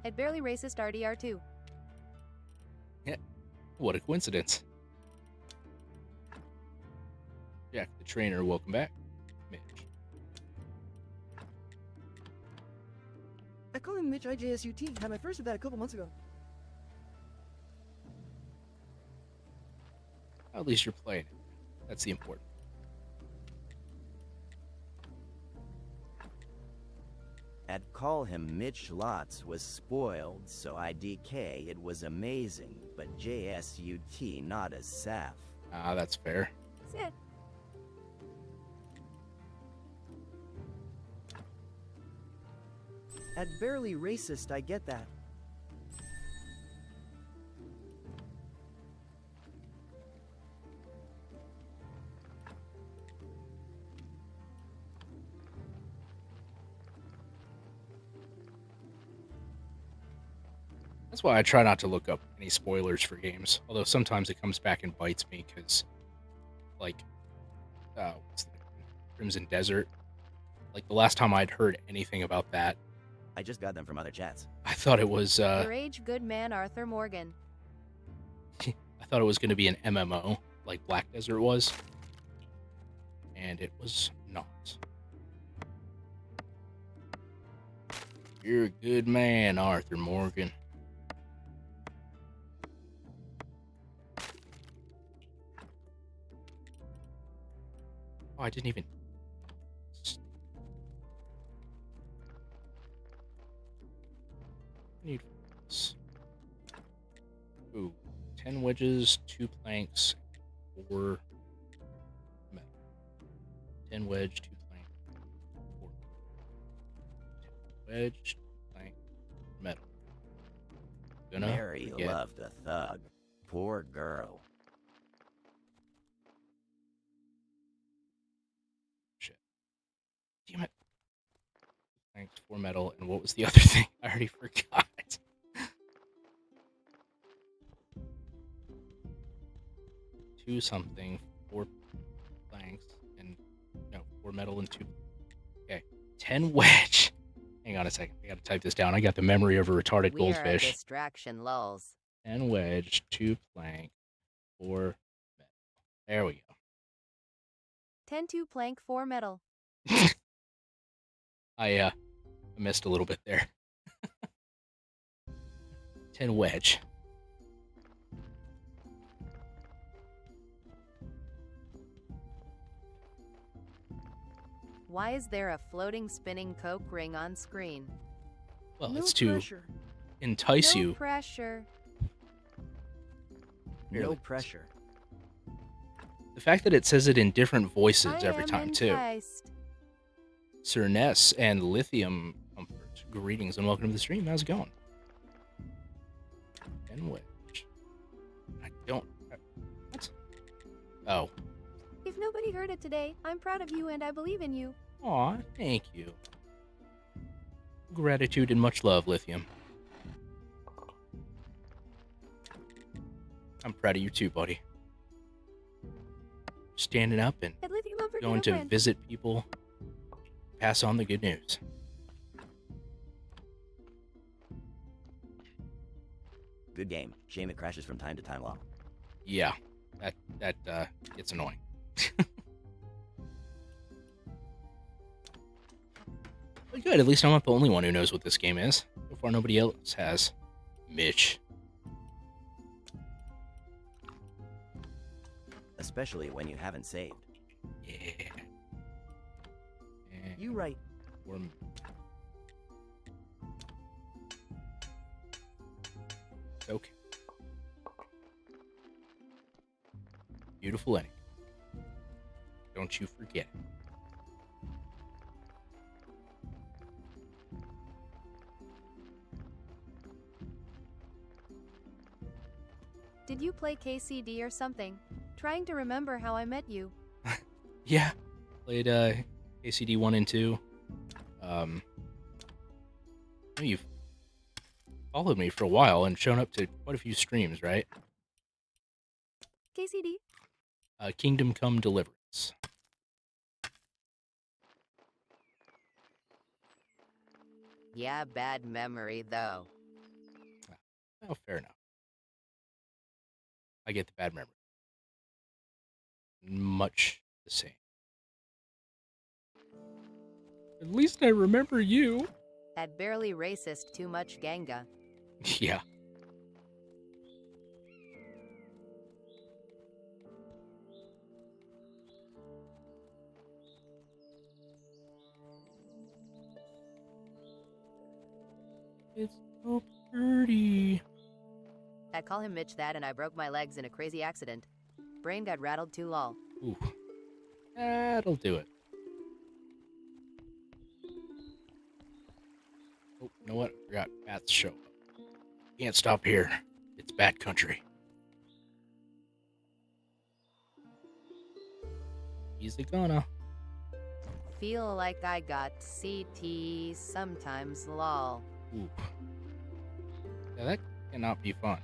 B: At barely racist RDR2.
A: Yeah, what a coincidence. Jack the Trainer, welcome back. Mitch.
O: I call him Mitch IJSUT. Had my first of that a couple months ago.
A: At least you're playing it. That's the important.
Q: At call him Mitch Lots was spoiled, so I DK it was amazing, but JSUT not as Saf.
A: Ah, that's fair.
H: Sit.
O: At barely racist, I get that.
A: That's why I try not to look up any spoilers for games. Although sometimes it comes back and bites me because, like, what's the Crimson Desert? Like, the last time I'd heard anything about that,
Q: I just got them from other chats.
A: I thought it was,
B: Your age good man Arthur Morgan.
A: I thought it was going to be an MMO, like Black Desert was. And it was not. You're a good man, Arthur Morgan. Oh, I didn't even... Need this. Ooh, 10 wedges, 2 planks, 4 metal. 10 wedge, 2 plank, 4 10 wedge, 2 plank, metal.
Q: Mary loved a thug. Poor girl.
A: Shit. Damn it. Planks, 4 metal, and what was the other thing? I already forgot. 2 something, 4 planks, and no, 4 metal and 2. Okay, 10 wedge. Hang on a second. I gotta type this down. I got the memory of a retarded
B: We are a
A: goldfish.
B: distraction, lulz.
A: 10 wedge, 2 plank, 4 metal. There we go.
B: 10-2 plank 4 metal.
A: I missed a little bit there. 10 wedge.
B: Why is there a floating spinning coke ring on screen?
A: Well,
O: No
A: it's to
O: pressure.
A: entice
B: No
A: you.
B: pressure.
Q: No pressure.
A: The fact that it says it in different voices
B: I
A: every
B: am
A: time, too.
B: enticed.
A: Sir Ness and Lithium Comfort. Greetings and welcome to the stream. How's it going? And which? I don't. What? Oh.
H: If nobody heard it today, I'm proud of you and I believe in you.
A: Aw, thank you. Gratitude and much love, Lithium. I'm proud of you too, buddy. Standing up and
H: At Lithium Comfort,
A: going to visit people, pass on the good news.
Q: Good game. Shame it crashes from time to time, lol.
A: Yeah, that gets annoying. But good, at least I'm not the only one who knows what this game is. So far, nobody else has. Mitch.
Q: Especially when you haven't saved.
A: Yeah.
O: You right.
A: Okay. Beautiful ending. Don't you forget.
H: Did you play KCD or something? Trying to remember how I met you.
A: Yeah. Played KCD 1 and 2. You've followed me for a while and shown up to quite a few streams, right?
H: KCD?
A: Kingdom Come Deliverance.
S: Yeah, bad memory, though.
A: Oh, fair enough. I get the bad memory. Much the same. At least I remember you.
B: At barely racist too much ganga.
A: Yeah. It's so pretty.
B: I call him Mitch that and I broke my legs in a crazy accident. Brain got rattled too lol.
A: Ooh. That'll do it. Oh, you know what? I forgot Pat's show up. Can't stop here. It's bad country. He's a gonna.
B: Feel like I got CTE sometimes lol.
A: Ooh. Yeah, that cannot be fun.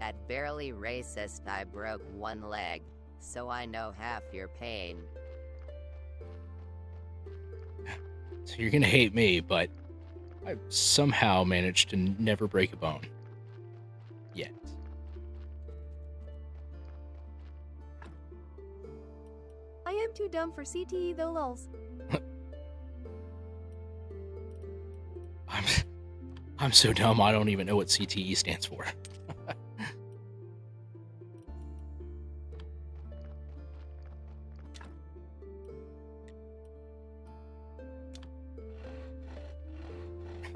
S: At barely racist, I broke one leg, so I know half your pain.
A: So you're gonna hate me, but I've somehow managed to never break a bone. Yet.
H: I am too dumb for CTE though lols.
A: I'm so dumb I don't even know what CTE stands for.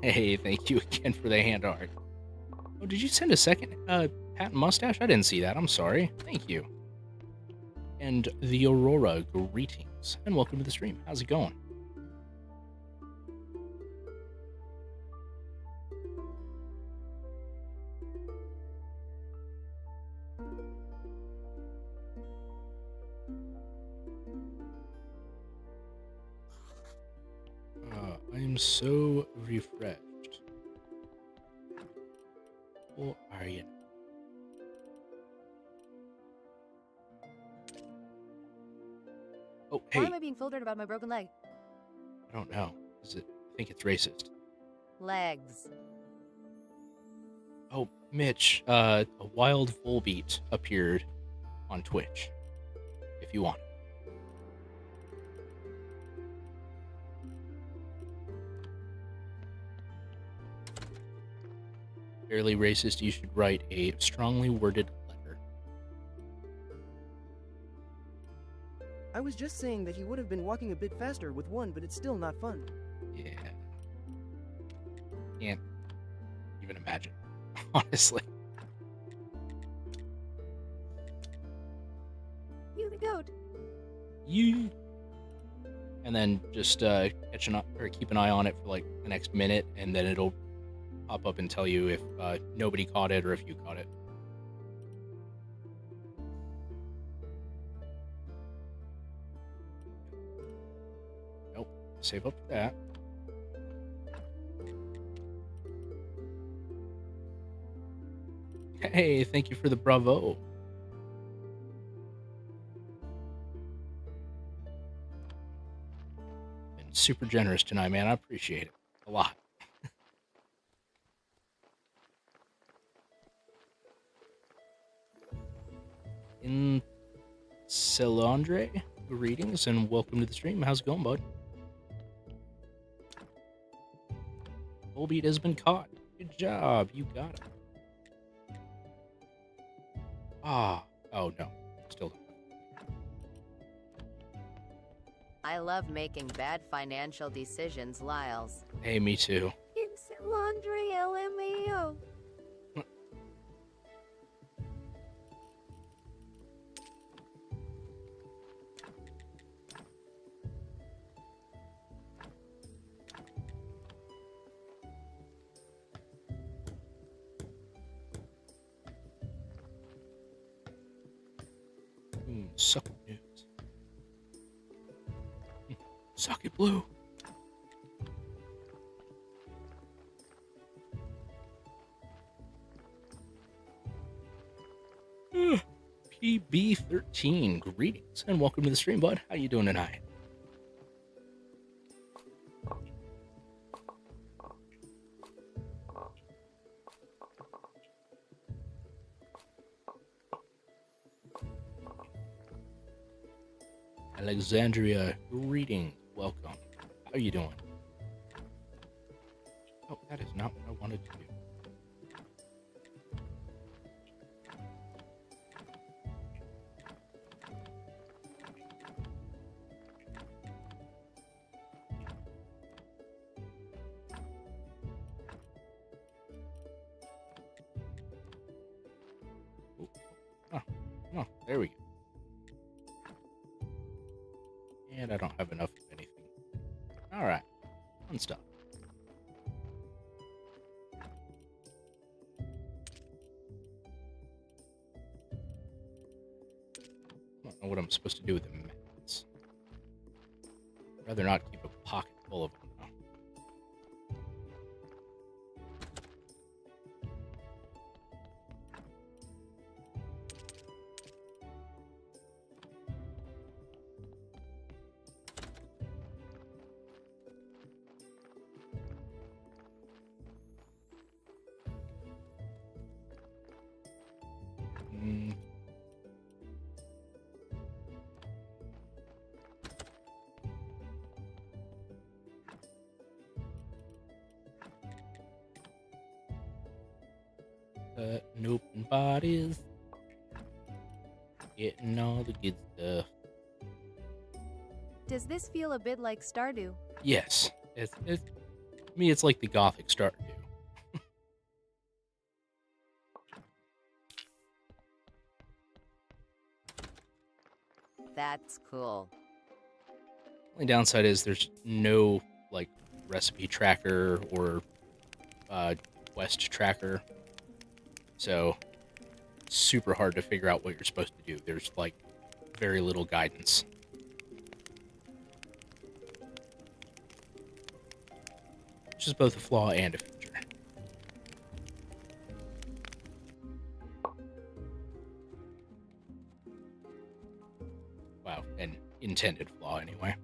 A: Hey, thank you again for the hand art. Oh, did you send a second hat and mustache? I didn't see that. I'm sorry. Thank you. And the Aurora, greetings and welcome to the stream. How's it going? I am so refreshed. Or are you? Oh, hey.
H: Why am I being filtered about my broken leg?
A: I don't know. I think it's racist.
B: Legs.
A: Oh, Mitch, a wild Volbeat appeared on Twitch. If you want. Fairly racist, you should write a strongly worded letter.
O: I was just saying that he would have been walking a bit faster with one, but it's still not fun.
A: Yeah. Can't even imagine, honestly.
H: You the goat.
A: Yeah. And then just keep an eye on it for like the next minute, and then it'll pop up and tell you if nobody caught it or if you caught it. Nope. Save up for that. Hey, thank you for the bravo. Been super generous tonight, man. I appreciate it a lot. In Celandre, greetings and welcome to the stream. How's it going, bud? Volbeat has been caught. Good job. You got it. Oh no. Still don't.
S: I love making bad financial decisions, Lyles.
A: Hey, me too.
H: It's laundry LMAO.
A: Suck it, news. Suck it, blue. PB13, greetings and welcome to the stream, bud. How you doing tonight? Alexandria, greetings, welcome. How you doing? Oh, that is not what I wanted to do. Oh, there we go. And I don't have enough of anything. Alright, fun stuff. I don't know what I'm supposed to do with the mats. I'd rather not keep a pocket full of them. Open bodies, getting all the good stuff.
H: Does this feel a bit like Stardew?
A: Yes, it's to me it's like the Gothic Stardew.
S: That's cool.
A: The only downside is there's no like recipe tracker or quest tracker. So, super hard to figure out what you're supposed to do. There's, like, very little guidance. Which is both a flaw and a feature. Wow, an intended flaw, anyway.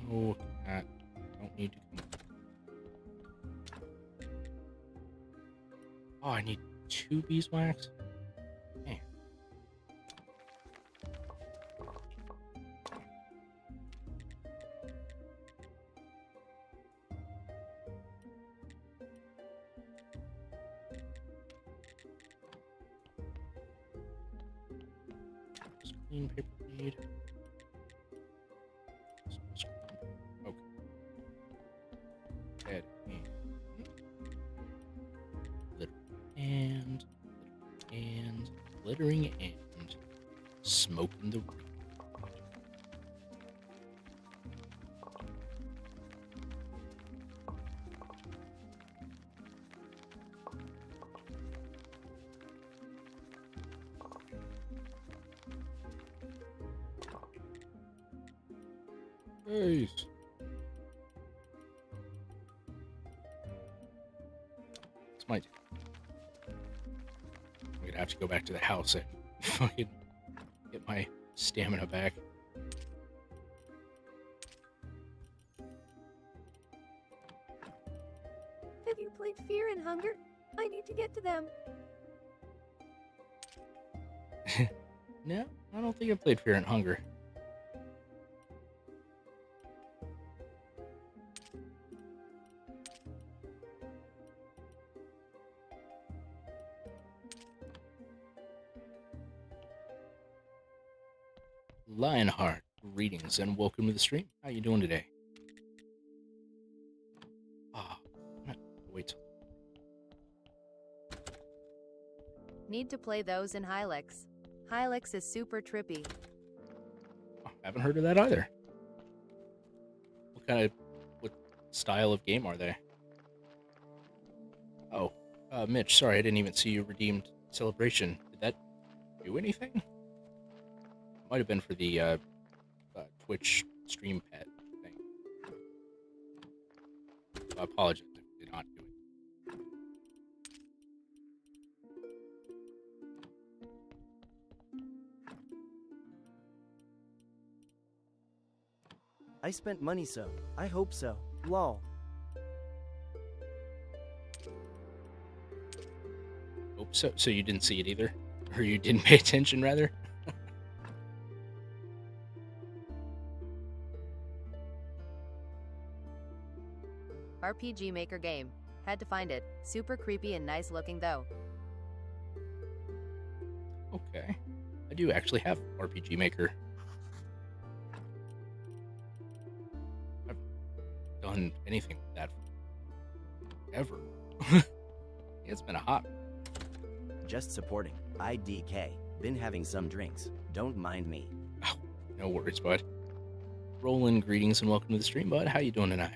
A: No, don't need to come. Oh, I need 2 beeswax? Man. Screen paper bead. Okay. Head and little littering and smoking the weed. Nice. It's my. I'm gonna have to go back to the house and fucking get my stamina back.
H: Have you played Fear and Hunger? I need to get to them.
A: No, I don't think I played Fear and Hunger. Lionheart, greetings and welcome to the stream. How you doing today? Ah, wait till.
B: Need to play those in Hilux. Hilux is super trippy.
A: Oh, haven't heard of that either. What style of game are they? Oh, Mitch, sorry, I didn't even see you redeemed Celebration. Did that do anything? Might have been for the Twitch stream pet thing. I apologize if it did not do it.
O: I spent money, so I hope so. Lol.
A: Hope so. So you didn't see it either? Or you didn't pay attention, rather?
B: RPG Maker game. Had to find it. Super creepy and nice looking though.
A: Okay. I do actually have RPG Maker. I've done anything with that ever. It's been a hot.
Q: Just supporting. IDK. Been having some drinks. Don't mind me.
A: Oh, no worries, bud. Roland, greetings and welcome to the stream, bud. How you doing tonight?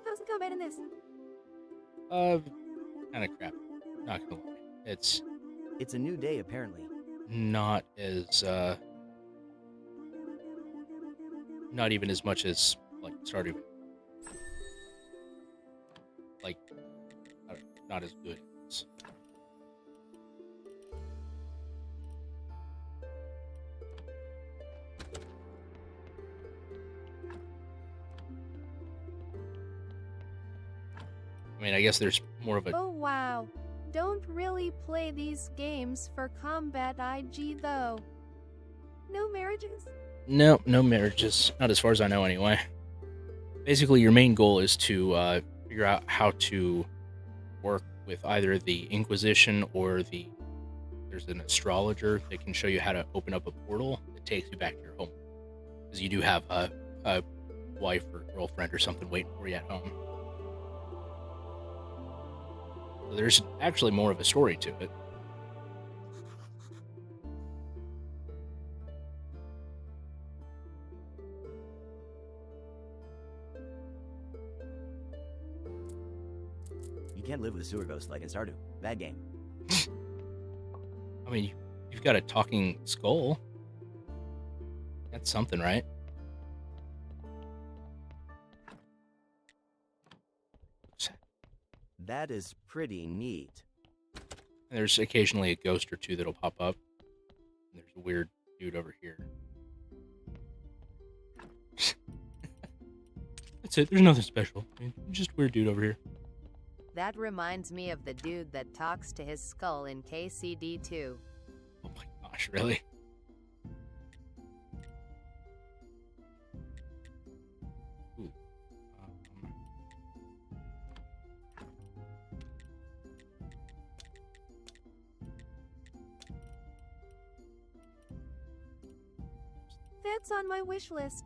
H: How's the combat in this?
A: Kind of crap. Not gonna lie. It's
Q: a new day, apparently.
A: not as, not even as much as, like, Stardew. Like, I don't know, not as good as. I mean, I guess there's more of a.
H: Oh wow. Don't really play these games for combat IG though. No marriages?
A: No marriages. Not as far as I know, anyway. Basically, your main goal is to figure out how to work with either the Inquisition or there's an astrologer that can show you how to open up a portal that takes you back to your home. Because you do have a wife or girlfriend or something waiting for you at home. So there's actually more of a story to it.
Q: You can't live with a sewer ghost like in Stardew. Bad game.
A: I mean, you've got a talking skull. That's something, right?
Q: That is pretty neat.
A: And there's occasionally a ghost or two that'll pop up. And there's a weird dude over here. That's it. There's nothing special. I mean, just a weird dude over here.
B: That reminds me of the dude that talks to his skull in KCD2.
A: Oh my gosh, really? Ooh.
H: That's on my wish list.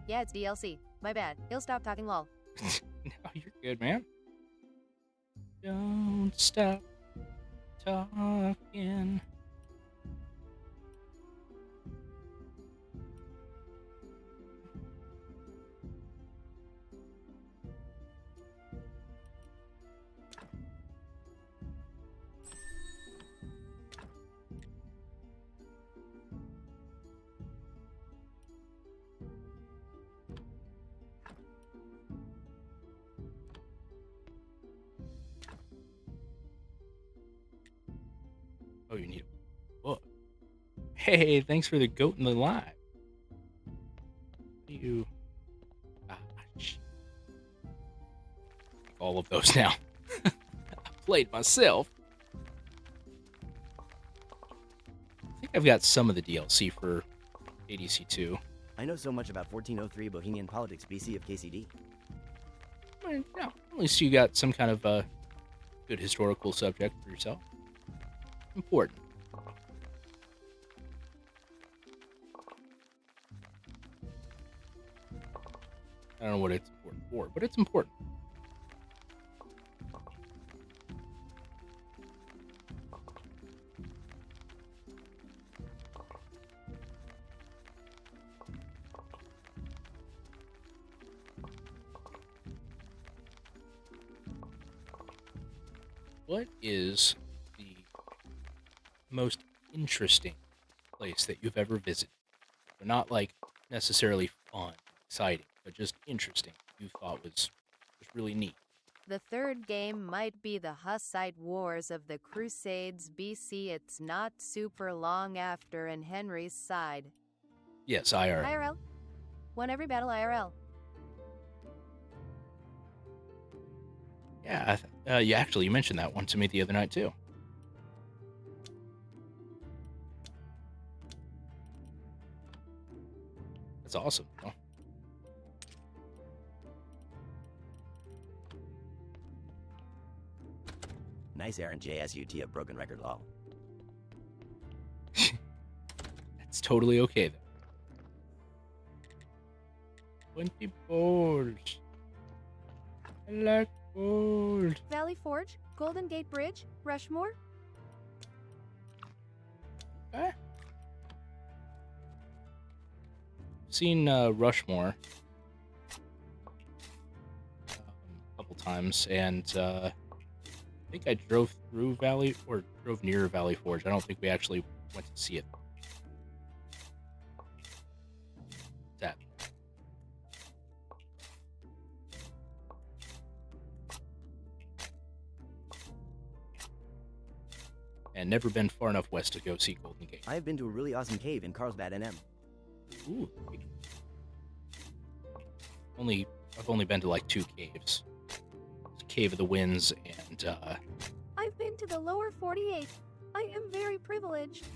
B: Yeah, it's DLC. My bad. He'll stop talking lol.
A: No, you're good, man. Don't stop talking. Oh, you need a book. Hey, thanks for the goat in the live. You. All of those now. I played myself. I think I've got some of the DLC for ADC 2.
Q: I know so much about 1403 Bohemian politics BC of KCD.
A: Well, yeah, at least you got some kind of good historical subject for yourself. Important. I don't know what it's important for, but it's important. What is the most interesting place that you've ever visited? So not like necessarily fun, exciting, but just interesting. You thought was just really neat.
B: The third game might be the Hussite Wars of the Crusades BC. It's not super long after in Henry's side.
A: Yes, IRL.
B: IRL. Won every battle IRL.
A: Yeah, you mentioned that one to me the other night too. That's awesome. Oh.
Q: Nice Aaron JSUT of Broken Record Law.
A: That's totally okay then. 20 balls. I like gold.
H: Valley Forge, Golden Gate Bridge, Rushmore.
A: Okay. Seen Rushmore a couple times, and I think I drove through Valley, or drove near Valley Forge. I don't think we actually went to see it. That. And never been far enough west to go see Golden Gate.
Q: I've been to a really awesome cave in Carlsbad, NM.
A: Ooh. I've only been to like 2 caves. Cave of the Winds and
H: I've been to the lower 48. I am very privileged.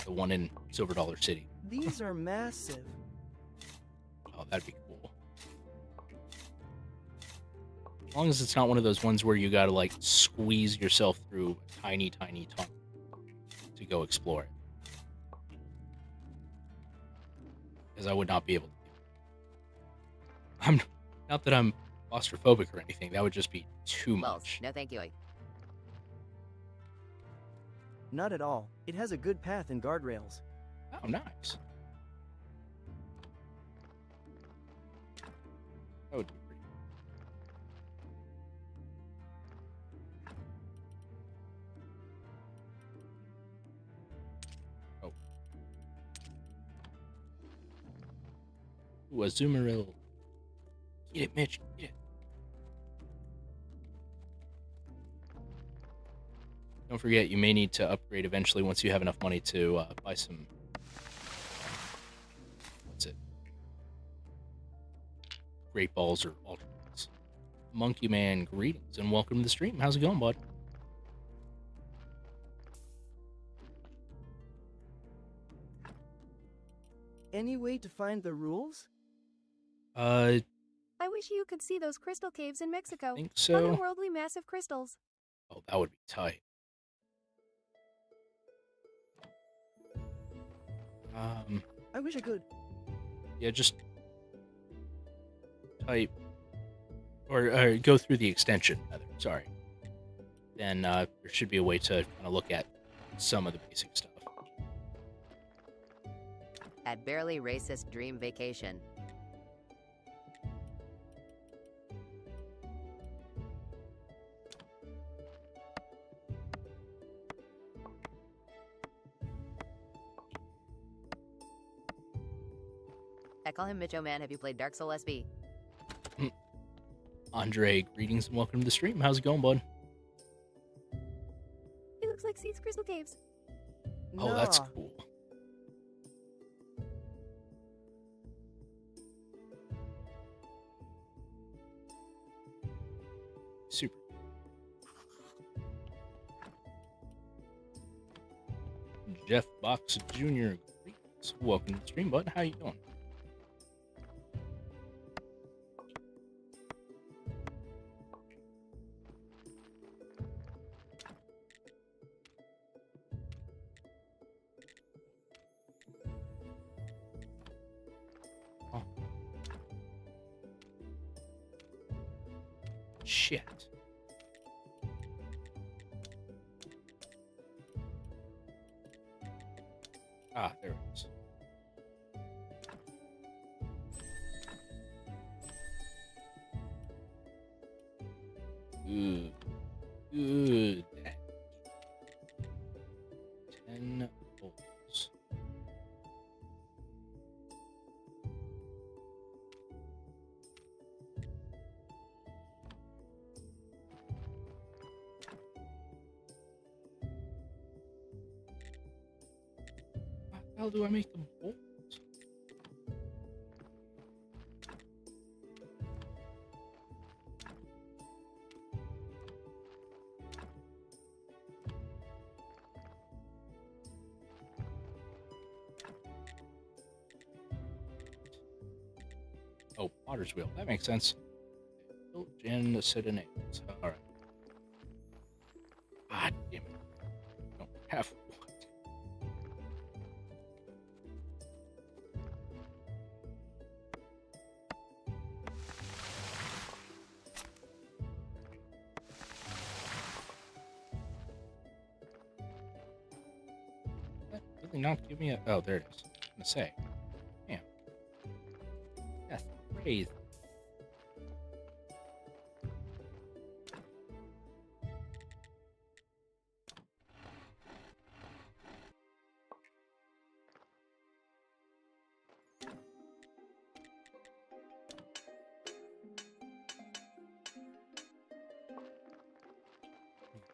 A: the one in Silver Dollar City.
O: These are massive.
A: Oh, that'd be cool. As long as it's not one of those ones where you gotta like squeeze yourself through a tiny tunnel to go explore it. Because I would not be able to. I'm not that I'm claustrophobic or anything. That would just be too much.
B: No, thank you.
O: Not at all. It has a good path and guardrails.
A: Oh, nice. That would be pretty. Oh. Ooh, a Zoomeril. Get it, Mitch. Get it. Don't forget, you may need to upgrade eventually once you have enough money to buy some. What's it? Great Balls or Ultras. Monkey Man, greetings and welcome to the stream. How's it going, bud?
O: Any way to find the rules?
A: I
H: I wish you could see those crystal caves in Mexico.
A: think so.
H: Otherworldly massive crystals.
A: Oh, that would be tight.
O: I wish I could.
A: Yeah, just type or go through the extension. Rather, sorry. Then there should be a way to kind of look at some of the basic stuff.
S: At Barely Racist Dream Vacation. I call him Mitcho Man. Have you played Dark Soul SB?
A: Andre, greetings and welcome to the stream. How's it going, bud?
H: It looks like Sea's crystal caves.
A: Oh, that's cool. Super. Jeff Box Jr. Greetings. Welcome to the stream, bud. How you doing? Shit. Ah, there it is. Good. Good. 10 volts. How the hell do I make them bolts? Oh, Potter's Wheel. That makes sense. Built in the set of names. All right. God damn it. I don't have what? That really not give me a. Oh, there it is. I'm gonna say. Damn. That's crazy.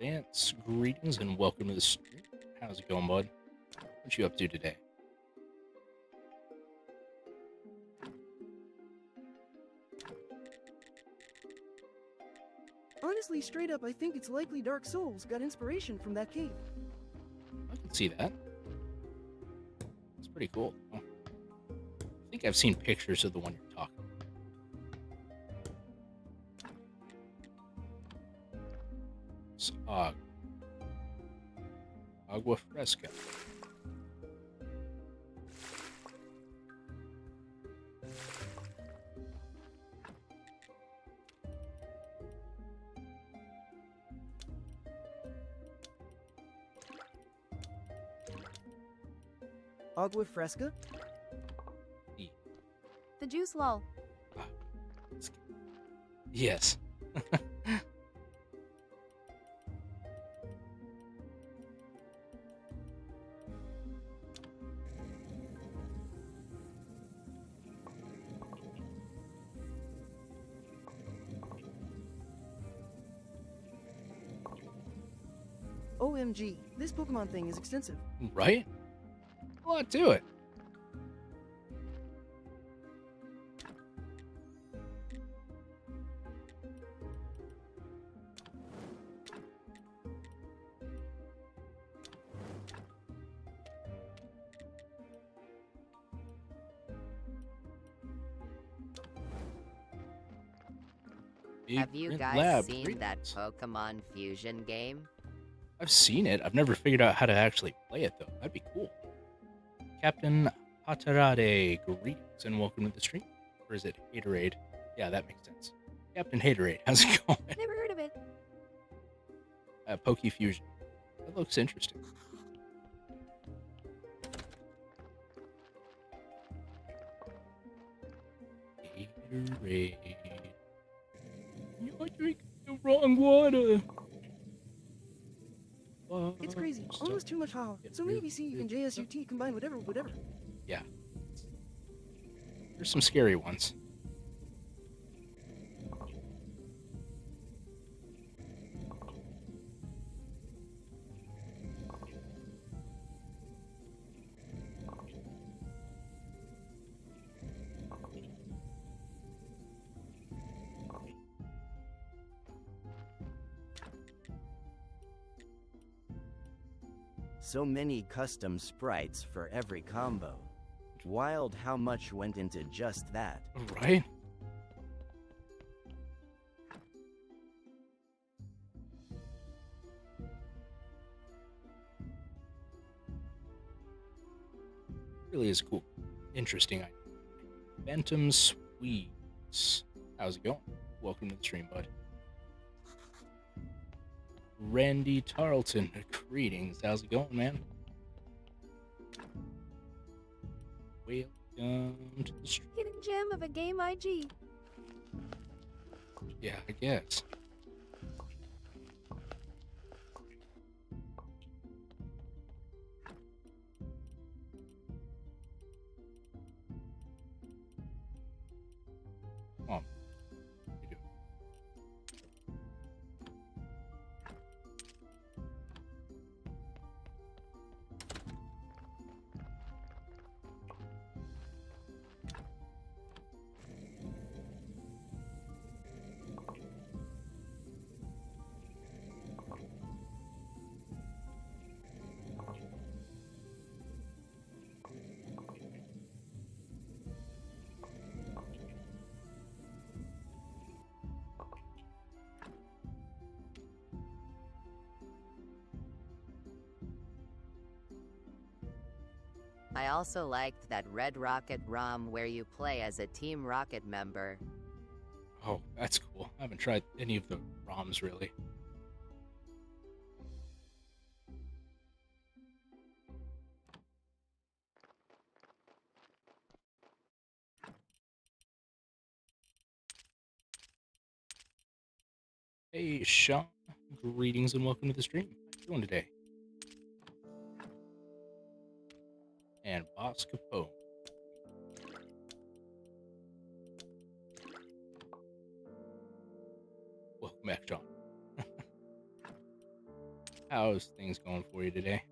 A: Vance, greetings and welcome to the stream. How's it going, bud? What you up to today?
O: Honestly, straight up, I think it's likely Dark Souls got inspiration from that cave.
A: I can see that. It's pretty cool. I think I've seen pictures of the one you're talking about. It's Agua Fresca.
O: Agua Fresca?
H: The juice lol.
A: Yes.
O: OMG, this Pokemon thing is extensive.
A: Right? A lot to it.
S: Have you
A: Ignorant
S: guys
A: Lab.
S: seen that Pokemon Fusion game?
A: I've seen it. I've never figured out how to actually play it, though. That'd be cool. Captain Hatarade, greetings and welcome to the stream. Or is it Haterade? Yeah, that makes sense. Captain Haterade, how's it going?
H: Never heard of it.
A: Poke Fusion. That looks interesting. Haterade. You're drinking the wrong water.
O: It's crazy. Almost too much power. So maybe see and JSUT combine whatever.
A: Yeah. There's some scary ones.
Q: So many custom sprites for every combo. Wild how much went into just that.
A: Right? Really is cool. Interesting idea. Phantom Sweets. How's it going? Welcome to the stream, bud. Randy Tarleton, greetings. How's it going, man? Welcome to the stream.
H: Hidden gem of a game IG.
A: Yeah, I guess. Come on. What you doing?
S: I also liked that Red Rocket ROM where you play as a Team Rocket member.
A: Oh, that's cool. I haven't tried any of the ROMs really. Hey, Sean. Greetings and welcome to the stream. How you doing today? And Boss Capone. Welcome back, John. How's things going for you today?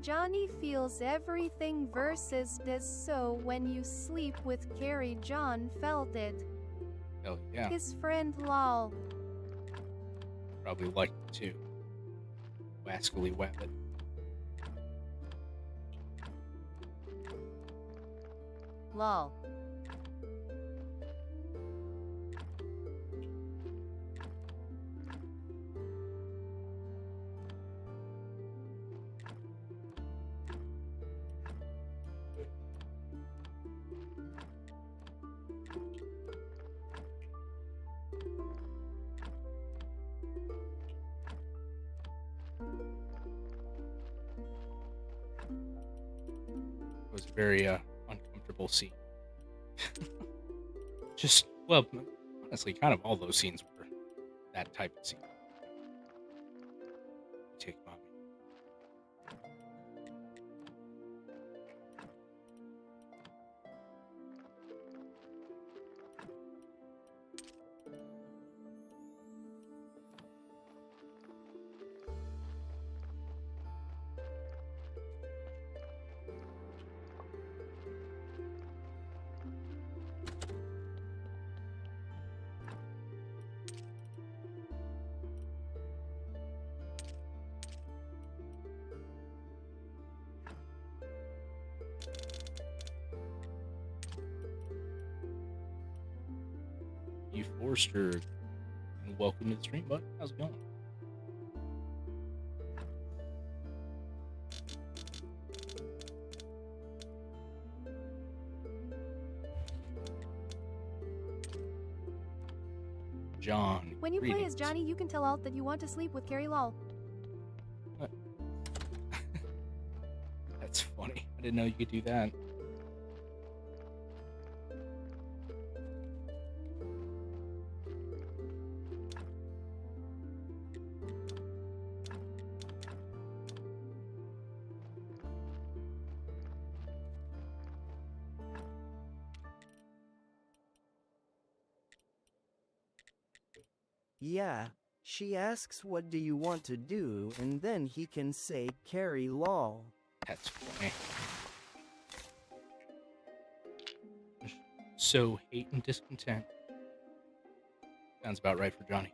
H: Johnny feels everything versus does so when you sleep with Carrie. John felt it.
A: Hell yeah.
H: His friend lol.
A: Probably liked it too. Wascally Wabbit.
S: Lol.
A: was a very uncomfortable scene. Just, well, honestly, kind of all those scenes were that type of scene. Take mommy. You Forster, and welcome to the stream, bud. How's it going? John.
H: When you play
A: greetings.
H: as Johnny, you can tell Alt that you want to sleep with Carrie Lol.
A: That's funny. I didn't know you could do that.
O: Yeah, she asks what do you want to do, and then he can say Carrie lol.
A: That's funny. So hate and discontent. Sounds about right for Johnny.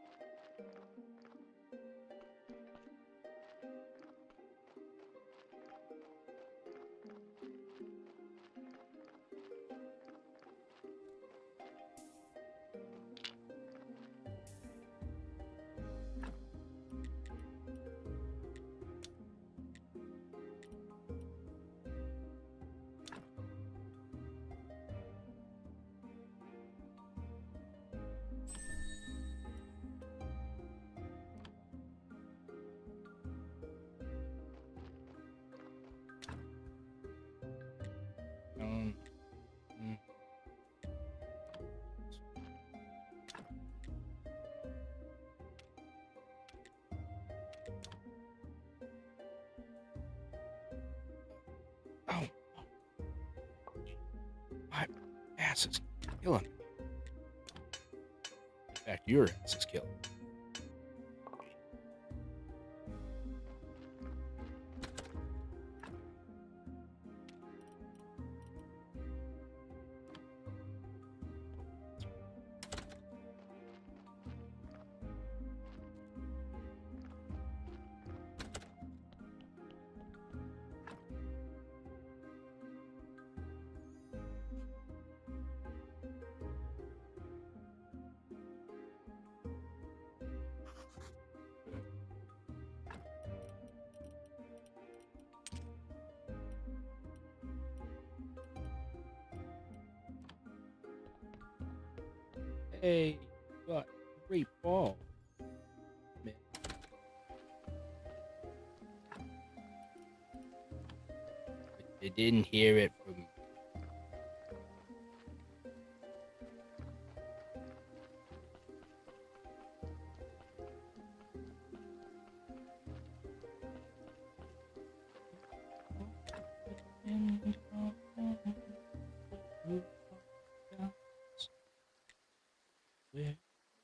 A: Oh, my ass is killing me. In fact, your ass is killing me. Hey, you got a great ball. Man. But they didn't hear it from where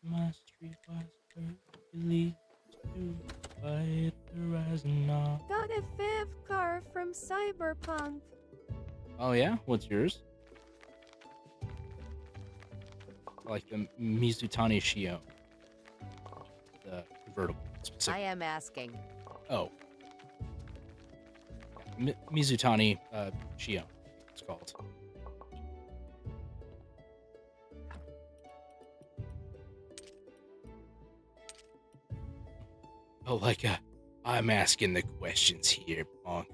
A: my street was first to fight the rising dawn.
H: Got a Fiv car from Cyberpunk.
A: Oh yeah? What's yours? I like the Mizutani Shio. The convertible,
S: I
A: specifically.
S: am asking.
A: Oh. Yeah, Mizutani Shio, it's called. Oh, like I'm asking the questions here, punk.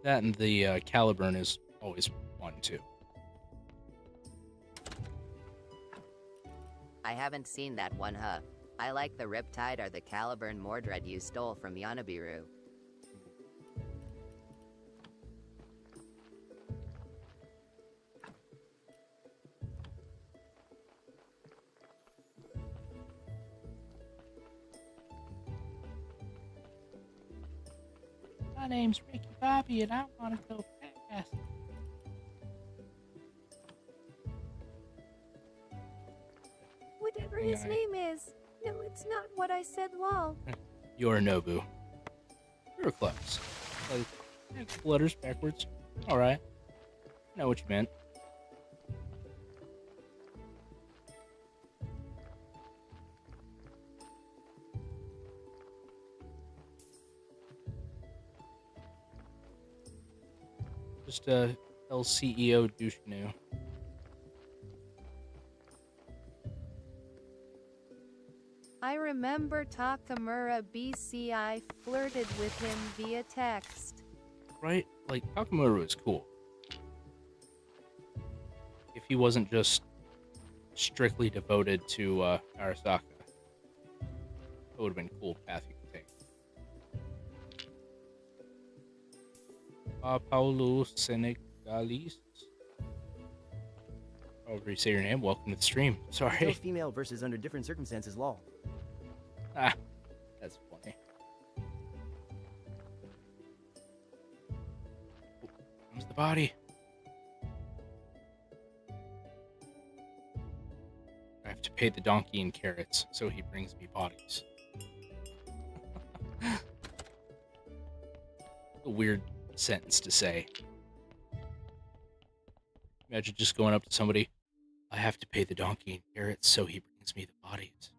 A: That and the Caliburn is always fun too.
S: I haven't seen that one, huh? I like the Riptide or the Caliburn Mordred you stole from Yanabiru.
A: My name's Ricky Bobby, and I want to go fast.
H: Whatever his name is. No, it's not what I said, lol.
A: You're Nobu. You're close. Like, a couple letters backwards. Alright. I know what you meant. Just tell CEO Dushnu.
B: I remember Takamura BCI flirted with him via text.
A: Right? Like, Takamura is cool. If he wasn't just strictly devoted to Arasaka, it would have been a cool path you could take. Paulo Senegalis. However you say your name, welcome to the stream. Sorry.
E: Male female versus under different circumstances lol.
A: Ah, that's funny. Oh, comes the body. I have to pay the donkey in carrots, so he brings me bodies. A weird sentence to say. Imagine just going up to somebody, I have to pay the donkey in carrots, so he brings me the bodies.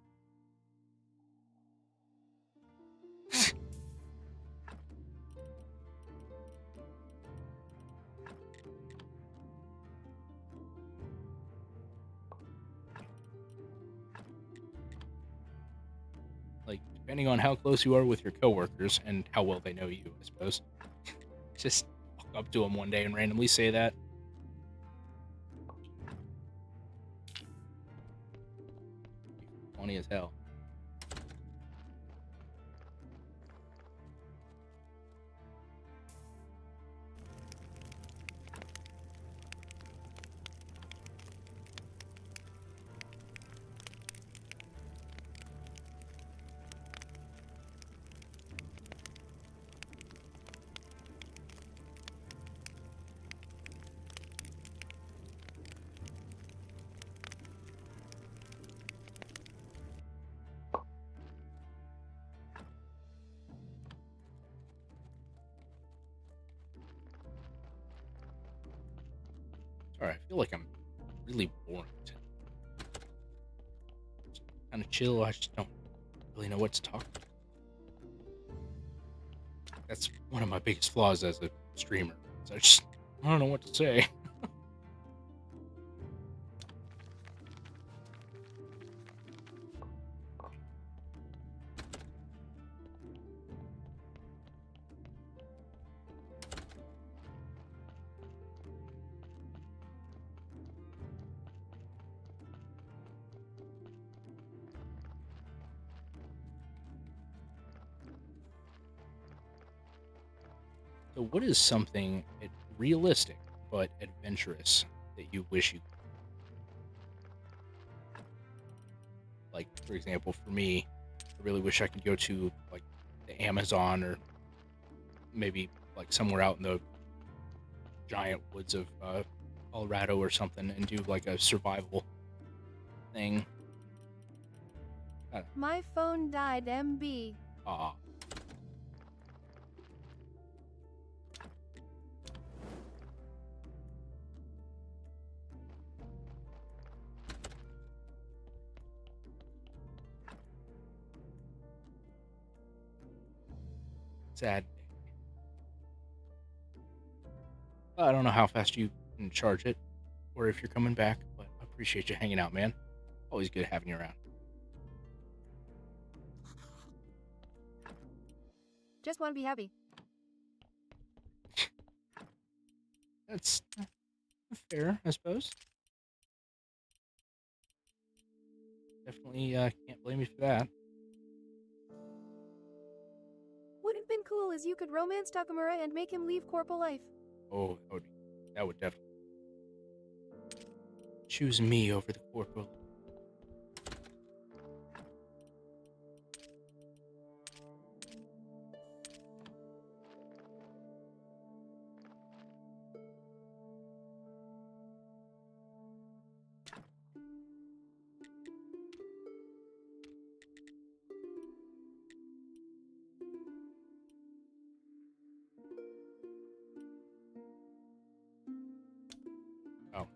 A: Like, depending on how close you are with your coworkers and how well they know you, I suppose. Just walk up to them one day and randomly say that. Funny as hell. Sorry, I feel like I'm really boring today. Kind of chill, I just don't really know what to talk about. That's one of my biggest flaws as a streamer. So I don't know what to say. So what is something realistic but adventurous that you wish you could? Like, for example, for me, I really wish I could go to, like, the Amazon or maybe, like, somewhere out in the giant woods of Colorado or something and do, like, a survival thing.
B: My phone died, MB.
A: Aw. Sad. I don't know how fast you can charge it or if you're coming back, but I appreciate you hanging out, man. Always good having you around.
B: Just want to be happy.
A: That's fair, I suppose. Definitely can't blame you for that.
H: Would have been cool as you could romance Takamura and make him leave corporal life.
A: Oh, that would definitely choose me over the corporal. Oh.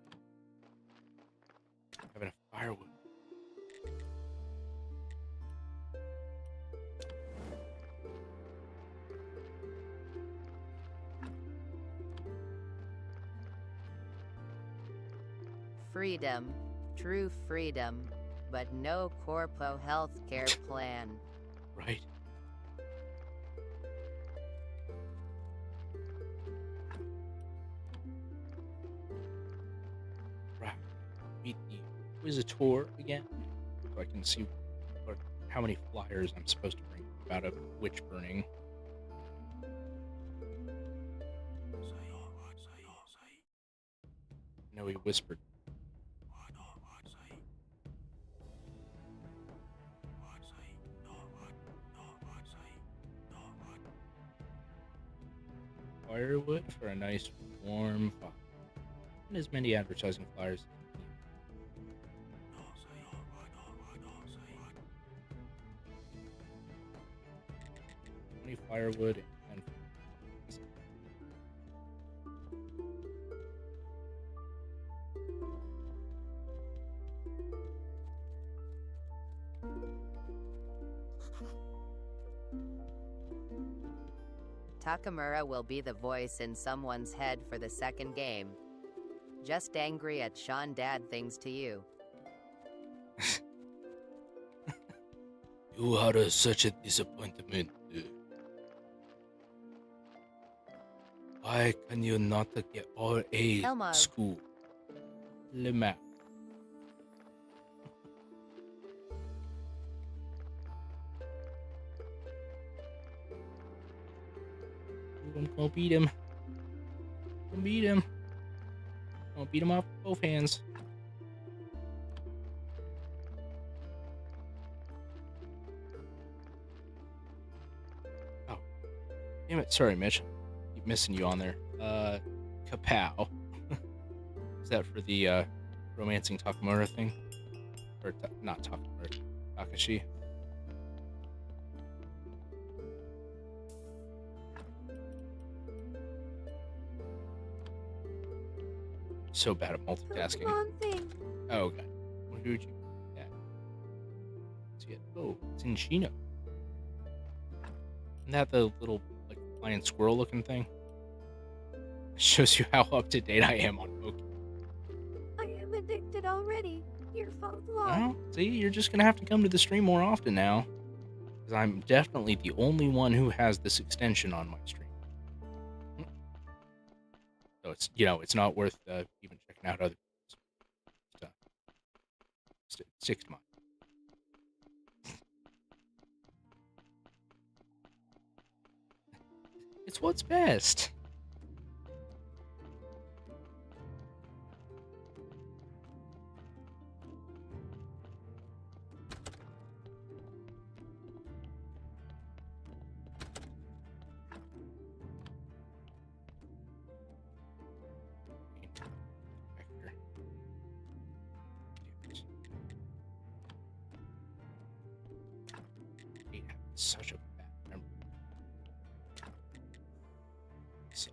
A: Having a firewood.
S: Freedom, true freedom, but no corpo healthcare plan.
A: Right. Right. Meet the Inquisitor again, so I can see how many flyers I'm supposed to bring about a witch burning. No, he whispered. Firewood for a nice warm fire. And as many advertising flyers. 20 firewood and
S: Takamura will be the voice in someone's head for the second game. Just angry at Sean dad things to you.
A: You are such a disappointment. Why can you not get all A's
H: Elmo.
A: at school? Lima. I'm gonna beat him. I'm gonna beat him. I'm gonna beat him off with both hands. Oh. Damn it. Sorry, Mitch. Keep missing you on there. Kapow. Is that for the romancing Takamura thing? Or not Takamura, Takashi? So bad at multitasking. Oh, okay. Well, who would you? Yeah. See it. Oh, it's in Chino. Isn't that the little like flying squirrel looking thing? Shows you how up to date I am on Pokemon.
H: I am addicted already. Your fault, Lord.
A: Well, see, you're just gonna have to come to the stream more often now, because I'm definitely the only one who has this extension on my stream. So it's it's not worth even checking out other stuff. Stick to mine. It's what's best. Such a bad memory. So.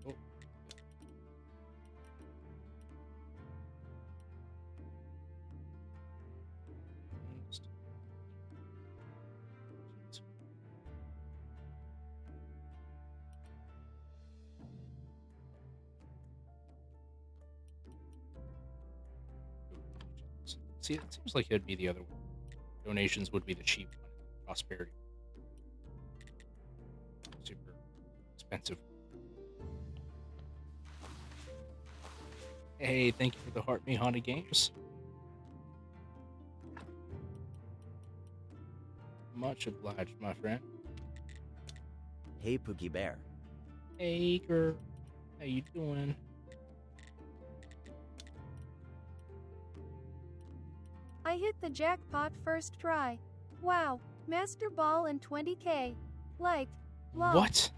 A: Oh. See, it seems like it'd be the other way. Donations would be the cheap one. Prosperity. Super expensive. Hey, thank you for the Heart Me Haunted Games. Much obliged, my friend.
Q: Hey, Pookie Bear.
A: Hey, girl. How you doing?
H: I hit the jackpot first try. Wow, Master Ball and 20k. Like, lol.
A: What?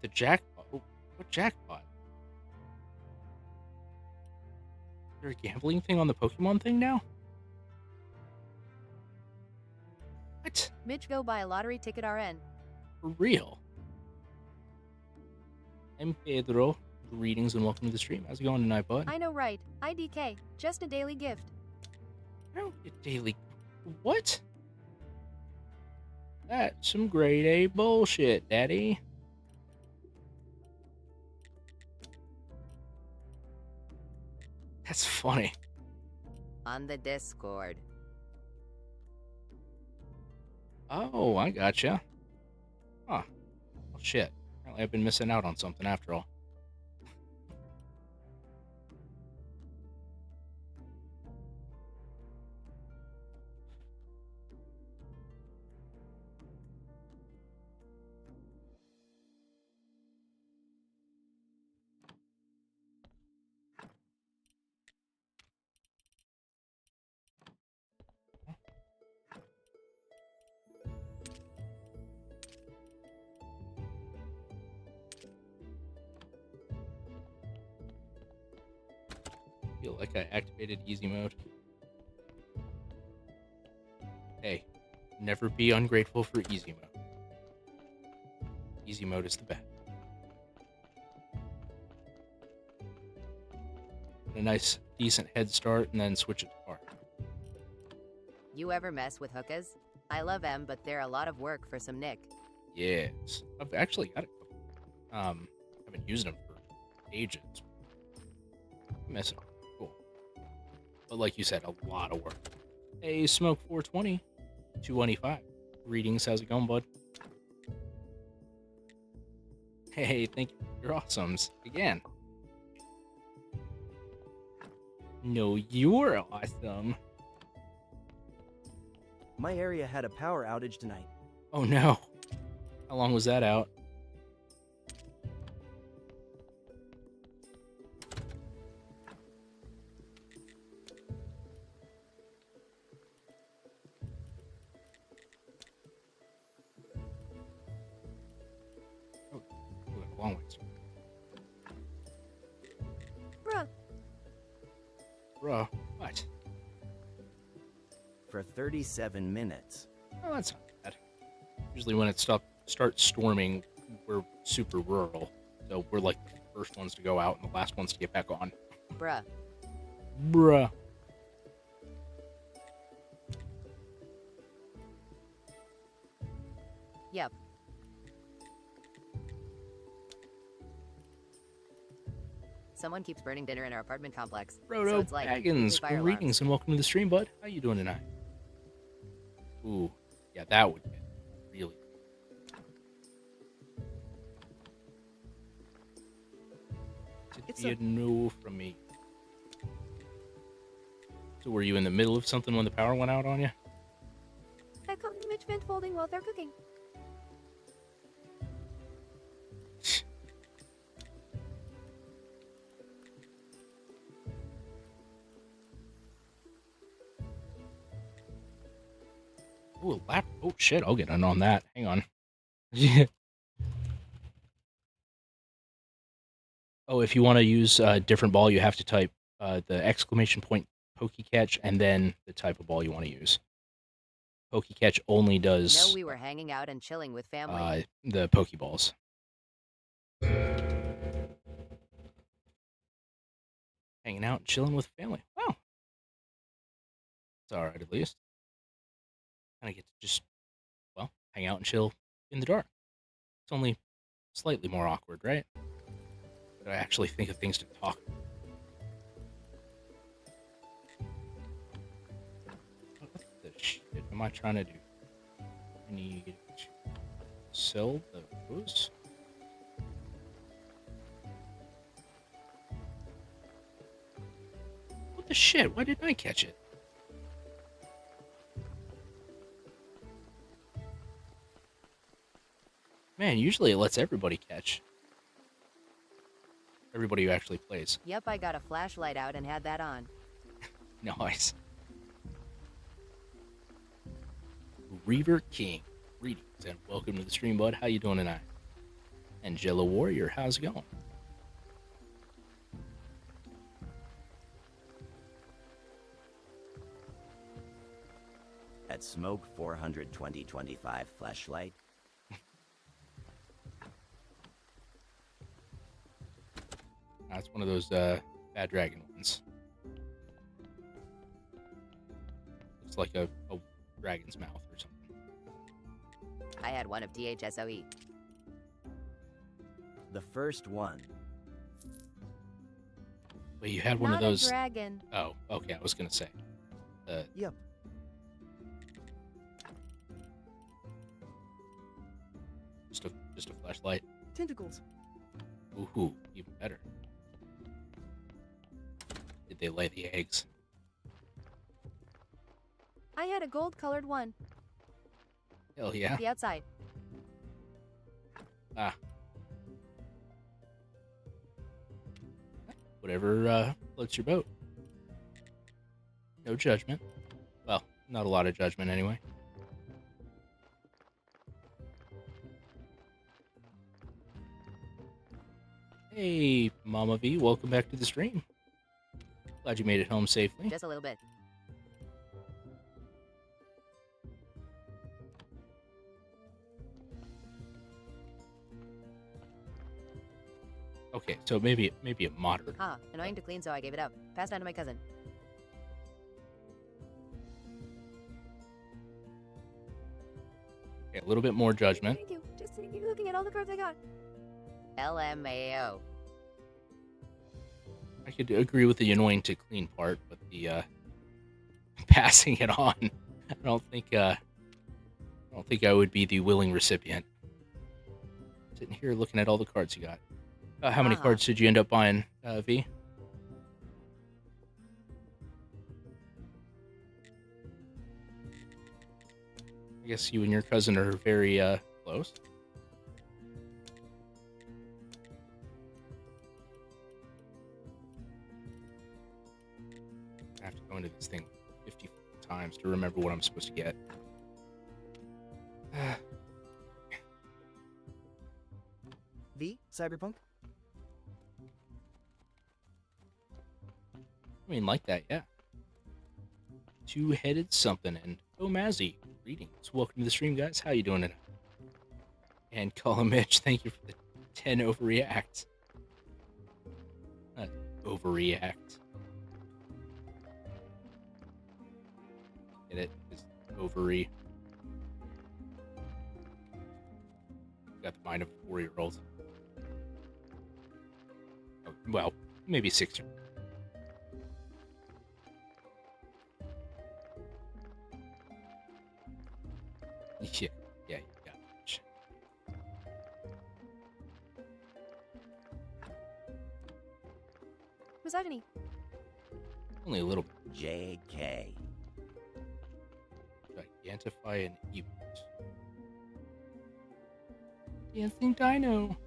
A: The jackpot? What jackpot? Is there a gambling thing on the Pokemon thing now? What?
B: Mitch, go buy a lottery ticket RN.
A: For real? I'm Pedro. Greetings and welcome to the stream. How's it going tonight, bud?
H: I know, right? IDK, just a daily gift.
A: I don't get daily. What? That's some grade A bullshit, Daddy. That's funny.
S: On the Discord.
A: Oh, I gotcha. Huh. Well, shit. Apparently I've been missing out on something after all. I feel like I activated easy mode. Hey, never be ungrateful for easy mode. Easy mode is the best. A nice, decent head start, and then switch it to hard.
S: You ever mess with hookahs? I love them, but they're a lot of work for some Nick.
A: Yes, I've actually got it. Haven't used them for ages. Messing, cool. But like you said, a lot of work. Hey, Smoke 420, 225. Greetings, how's it going, bud? Hey, thank you. You're awesomes again. No, you're awesome.
E: My area had a power outage tonight.
A: Oh no. How long was that out? Oh, a long ways.
H: Bruh.
A: Bruh, what?
Q: For 37 minutes.
A: Oh, that's not bad. Usually when it starts storming, we're super rural. So we're like the first ones to go out and the last ones to get back on.
S: Bruh.
A: Bruh.
S: Yep. Someone keeps burning dinner in our apartment complex.
A: Roto
S: so it's like
A: Baggins,
S: fire alarms.
A: greetings and welcome to the stream, bud. How you doing tonight? Ooh, yeah, that would get really. It's a no from me. So were you in the middle of something when the power went out on you?
H: I caught Mitch vent folding while they're cooking.
A: Ooh, a lap. Oh shit, I'll get in on that. Hang on. Yeah. Oh, if you want to use a different ball, you have to type the exclamation point Pokecatch and then the type of ball you want to use. Pokecatch only does
S: No, we were hanging out and chilling with family.
A: the Pokeballs. Hanging out and chilling with family. Wow. It's alright at least. Kind of get to just, well, hang out and chill in the dark. It's only slightly more awkward, right? But I actually think of things to talk. I trying to do? I need to sell those. What the shit? Why didn't I catch it? Man, usually it lets everybody catch. Everybody who actually plays.
B: Yep, I got a flashlight out and had that on.
A: Nice. Reaver King, greetings and welcome to the stream, bud. How you doing tonight? Angela Warrior, how's it going?
Q: At Smoke 42025 flashlight.
A: That's one of those bad dragon ones. Looks like a dragon's mouth or something.
S: I had one of THSOE.
Q: The first one.
A: Wait, you had one of those?
U: Not a dragon.
A: Oh, okay. I was gonna say.
O: Yep.
A: Just a flashlight.
O: Tentacles.
A: Ooh, even better. Did they lay the eggs?
U: I had a gold-colored one.
A: Hell yeah.
U: The outside.
A: Ah. Whatever floats your boat. No judgment. Well, not a lot of judgment anyway. Hey, Mama V, welcome back to the stream. Glad you made it home safely.
S: Just a little bit.
A: Okay, so maybe a moderate.
S: Ah, annoying to clean, so I gave it up. Passed on to my cousin.
A: Okay, a little bit more judgment.
U: Thank you. Just thank you looking at all the cards I got.
S: LMAO.
A: I could agree with the annoying to clean part, but the passing it on, I don't think I would be the willing recipient. Sitting here looking at all the cards you got. How many cards did you end up buying, V? I guess you and your cousin are very close. I have to go into this thing 50 times to remember what I'm supposed to get.
O: V, Cyberpunk?
A: I mean, like that, yeah. Two-headed something, and Mazzy, greetings. Welcome to the stream, guys. How you doing tonight? And Colin Mitch, thank you for the 10 overreacts. Not overreact. Get it? It's ovary. Got the mind of a 4-year-old. Oh, well, maybe 6-year-old. Yeah, you got it.
U: Misogyny.
A: Only a little bit.
Q: JK.
A: Gigantify an event. Dancing Dino.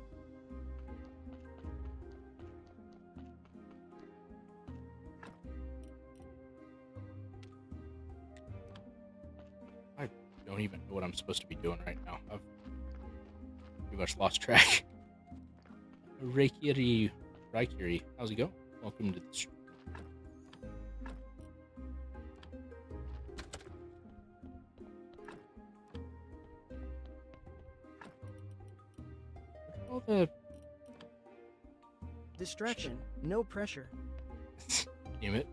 A: I don't even know what I'm supposed to be doing right now. I've pretty much lost track. Raikiri, how's it going? Welcome to the stream. All the
O: distraction, no pressure.
A: Damn it.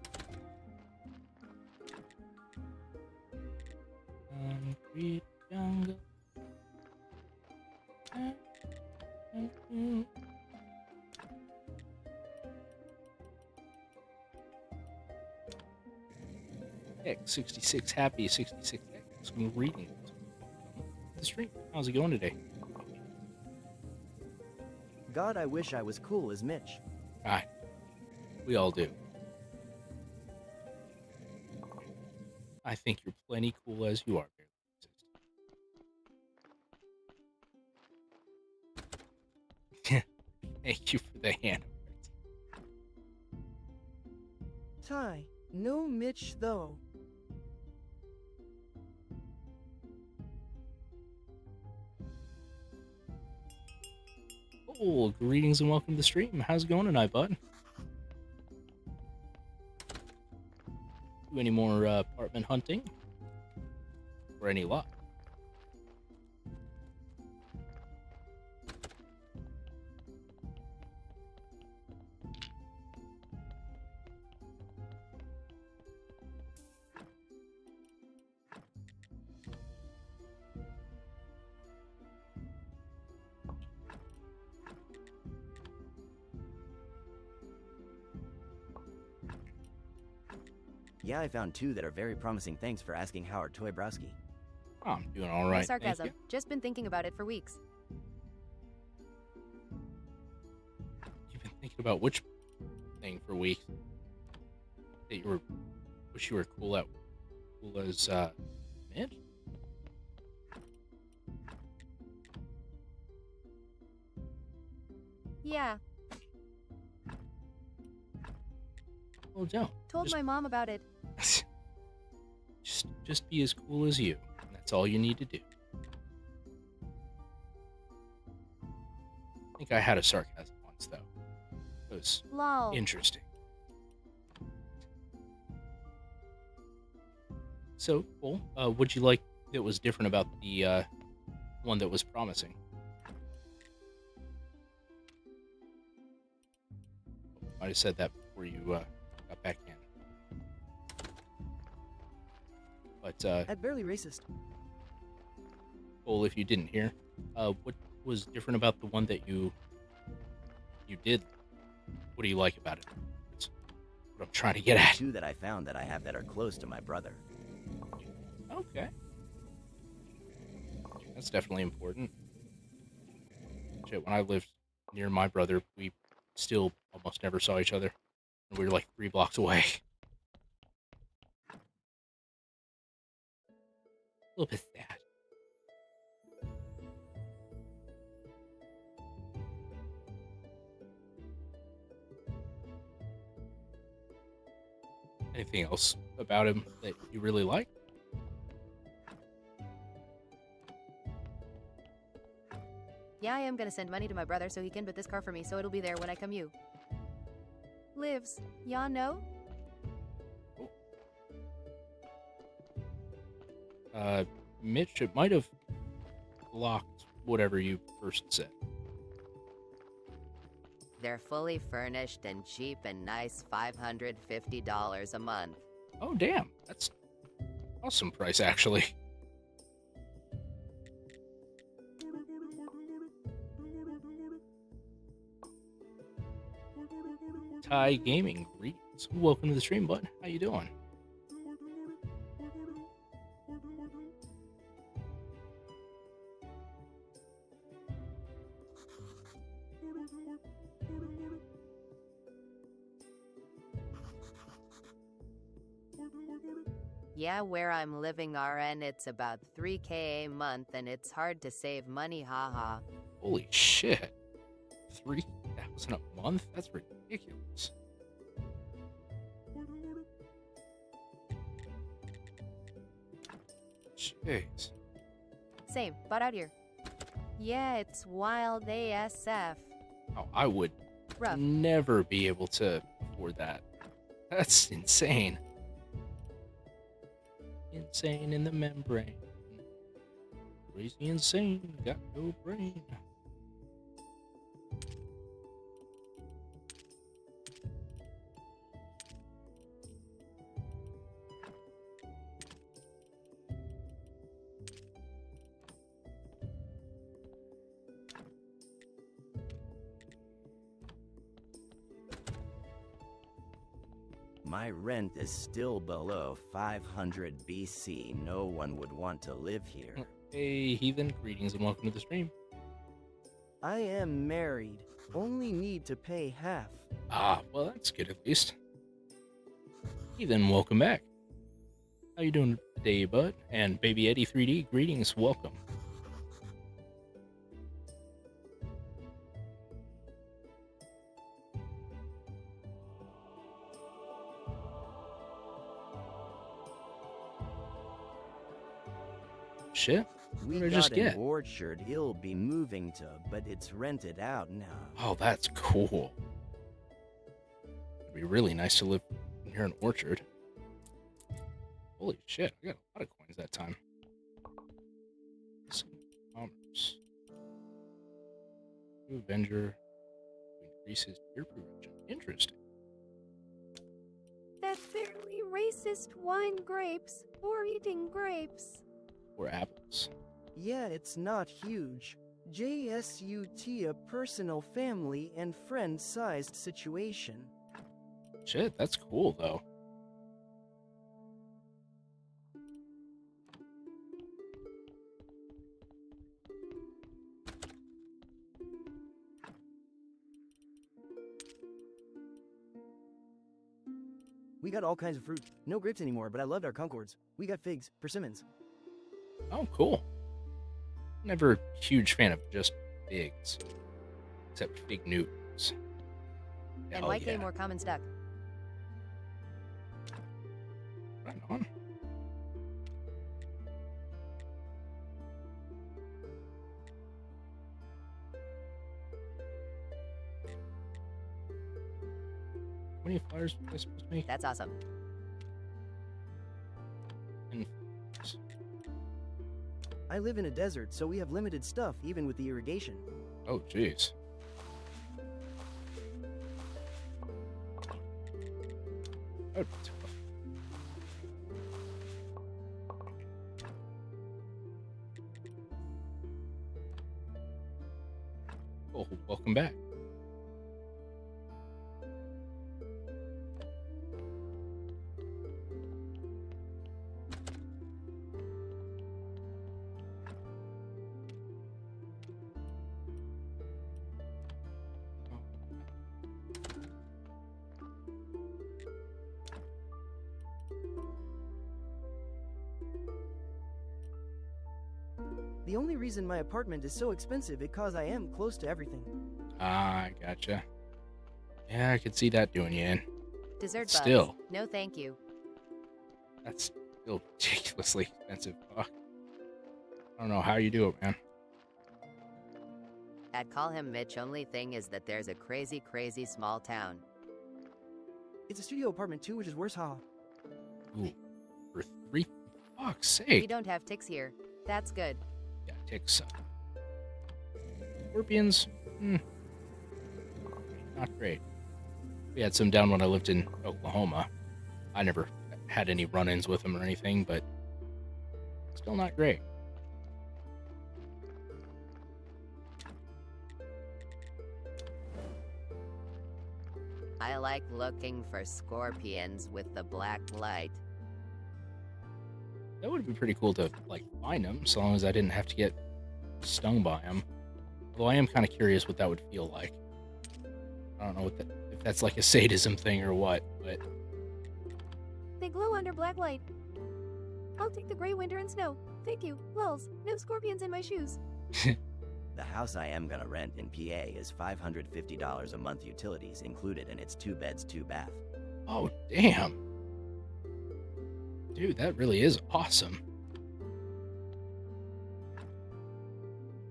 A: Concrete jungle. X66 happy 66X. some greetings. The stream. How's it going today?
E: God, I wish I was cool as Mitch.
A: Alright. We all do. I think you're plenty cool as you are, Barely. Thank you for the hand.
O: Ty, no Mitch though.
A: Oh, greetings and welcome to the stream. How's it going tonight, bud? Do any more apartment hunting? Or any luck?
Q: Yeah, I found two that are very promising. Thanks for asking, Howard Toybrowski.
A: Oh, I'm doing all right.
B: No sarcasm. Just been thinking about it for weeks.
A: You've been thinking about which thing for weeks? That you wish you were cool as Mitch?
B: Yeah.
A: Well, don't.
B: Told my mom about it.
A: Just be as cool as you. That's all you need to do. I think I had a sarcasm once, though. It was
B: Lol.
A: interesting. So, cool. What'd you like that was different about the one that was promising? Might have said that before you got back in. But,
O: At barely racist.
A: Cole, if you didn't hear, what was different about the one that you did? What do you like about it? That's what I'm trying to get at.
Q: Two that I found that I have that are close to my brother.
A: Okay. That's definitely important. Shit, when I lived near my brother, we still almost never saw each other. And we were like 3 blocks away. A little bit sad. Anything else about him that you really like?
B: Yeah, I am gonna send money to my brother so he can bid this car for me, so it'll be there when I come you. Lives, y'all know?
A: Mitch, it might have blocked whatever you first said.
S: They're fully furnished and cheap and nice, $550 a month.
A: Oh, damn. That's awesome price, actually. Ty Gaming, greetings. Welcome to the stream, bud. How you doing?
S: Yeah, where I'm living RN, it's about $3K a month and it's hard to save money, haha.
A: Holy shit. 3,000 a month? That's ridiculous. Jeez.
B: Same, bought out here. Yeah, it's wild ASF.
A: Oh, I would
B: Rough.
A: never be able to afford that. That's insane. Insane in the membrane. Crazy insane, got no brain.
Q: my rent is still below 500 BC. No one would want to live here.
A: Hey, heathen, greetings and welcome to the stream.
O: I am married. Only need to pay half.
A: Ah, well, that's good at least. Heathen, welcome back. How you doing today, bud? And Baby Eddie 3D, greetings, welcome. Shit.
Q: We
A: What did I
Q: got
A: just
Q: an
A: get?
Q: orchard he'll be moving to, but it's rented out now.
A: Oh, that's cool. It'd be really nice to live near an orchard. Holy shit, I got a lot of coins that time. Some commerce. New Avenger increases peer prevention. Interesting.
H: That fairly racist wine grapes or eating grapes.
A: Or apples.
O: Yeah, it's not huge. JSUT a personal family and friend-sized situation.
A: Shit, that's cool though.
O: We got all kinds of fruit. No grapes anymore, but I loved our concords. We got figs, persimmons.
A: Oh, cool. Never a huge fan of just figs. Except fig Newtons.
B: And YK more common stuck.
A: Right on. How many flyers was I supposed to make?
B: That's awesome.
A: And
O: I live in a desert, so we have limited stuff even with the irrigation.
A: oh, jeez. That would be tough. Oh, welcome back.
O: The only reason my apartment is so expensive is because I am close to everything.
A: Ah, I gotcha. Yeah, I could see that doing you in.
B: Dessert bugs.
A: Still.
B: No thank you.
A: That's still ridiculously expensive. Fuck. I don't know how you do it, man.
B: At Call Him Mitch, only thing is that there's a crazy, crazy small town.
O: It's a studio apartment too, which is worse, haha.
A: Ooh, for fuck's
B: We
A: sake.
B: don't have ticks here. That's good.
A: Yeah, ticks suck. Scorpions, not great. We had some down when I lived in Oklahoma. I never had any run-ins with them or anything, but still not great.
B: I like looking for scorpions with the black light.
A: That would be pretty cool to, like, find them, so long as I didn't have to get stung by them. Although I am kind of curious what that would feel like. I don't know what if that's like a sadism thing or what, but...
H: They glow under black light. I'll take the gray winter and snow. Thank you. Lulz. No scorpions in my shoes.
Q: The house I am gonna rent in PA is $550 a month, utilities included, and it's 2 beds, 2 bath.
A: Oh, damn. Dude, that really is awesome.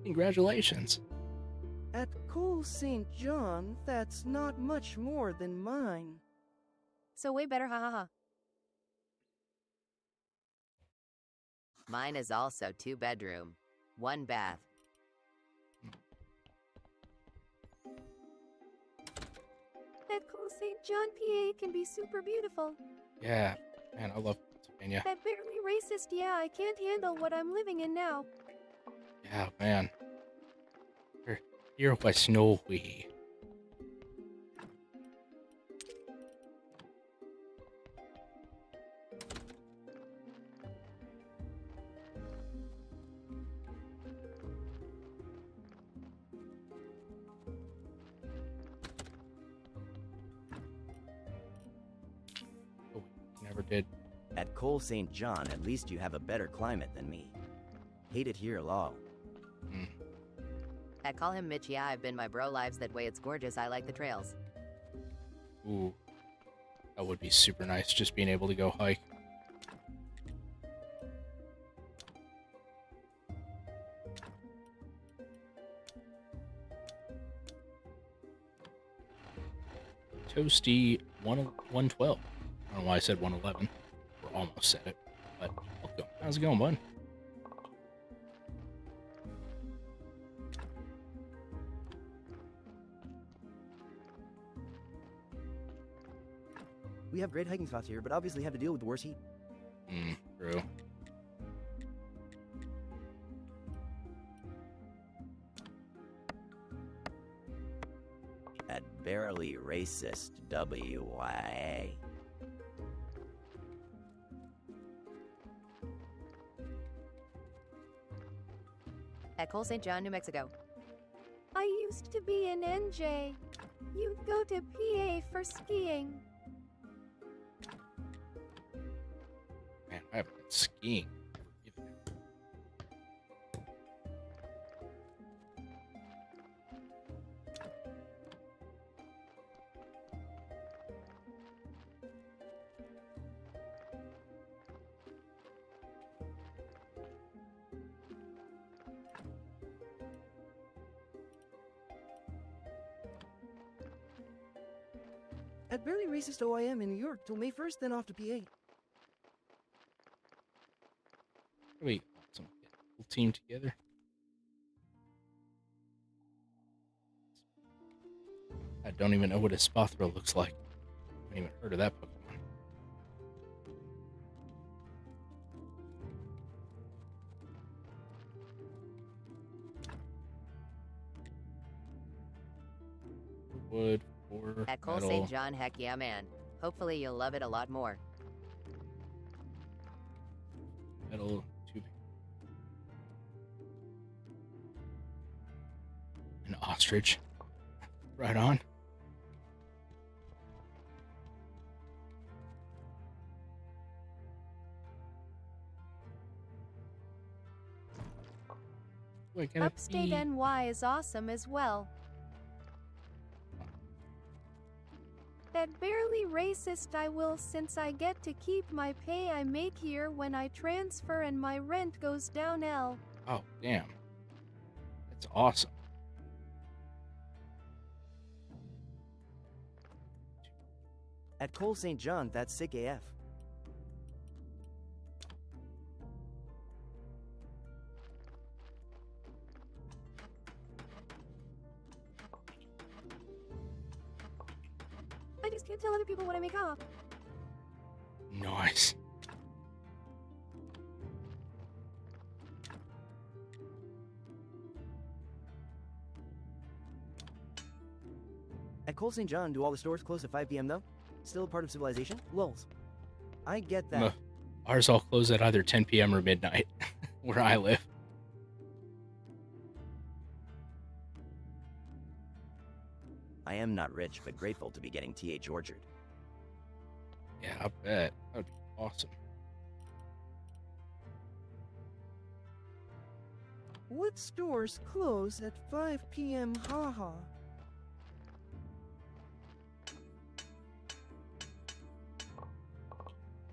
A: Congratulations.
O: At Cole St. John, that's not much more than mine.
B: So way better, ha ha ha. Mine is also 2-bedroom, 1 bath.
H: That Cole St. John, PA can be super beautiful.
A: Yeah, man, I love Pennsylvania.
H: That barely racist, yeah, I can't handle what I'm living in now.
A: Yeah, man. Here was snowy.
Q: Cole St. John, at least you have a better climate than me. Hate it here, lol.
S: I call him Mitch. Yeah, I've been my bro lives that way. It's gorgeous. I like the trails.
A: Ooh. That would be super nice, just being able to go hike. Toasty 112. I don't know why I said 111. Or almost said it. But welcome. How's it going, bud?
E: We have great hiking spots here, but obviously have to deal with the worst heat.
A: True.
Q: At barely racist WYA.
S: At Cole St. John, New Mexico.
H: I used to be in NJ. You'd go to PA for skiing.
A: Man, I haven't been skiing.
E: At barely racist OIM in New York till May 1st, then off to PA.
A: We some whole team together. I don't even know what a Spothra looks like. I haven't even heard of that Pokemon. Wood for
S: At Cole
A: metal.
S: St. John, heck yeah, man. Hopefully you'll love it a lot more.
A: Metal tubing. An ostrich. Right on. Wait,
H: Upstate NY is awesome as well. That barely racist I will, since I get to keep my pay I make here when I transfer and my rent goes down L.
A: Oh, damn. That's awesome.
E: At Cole St. John, that's sick AF.
H: I just can't tell other people what I make off.
A: Nice.
E: At Cole St. John, do all the stores close at 5 p.m. though? Still a part of civilization? Lulz. I get that.
A: Ours all close at either 10 p.m. or midnight, where I live.
Q: I am not rich, but grateful to be getting TH Orchard.
A: Yeah, I bet. That would be awesome.
O: What stores close at 5 p.m. haha?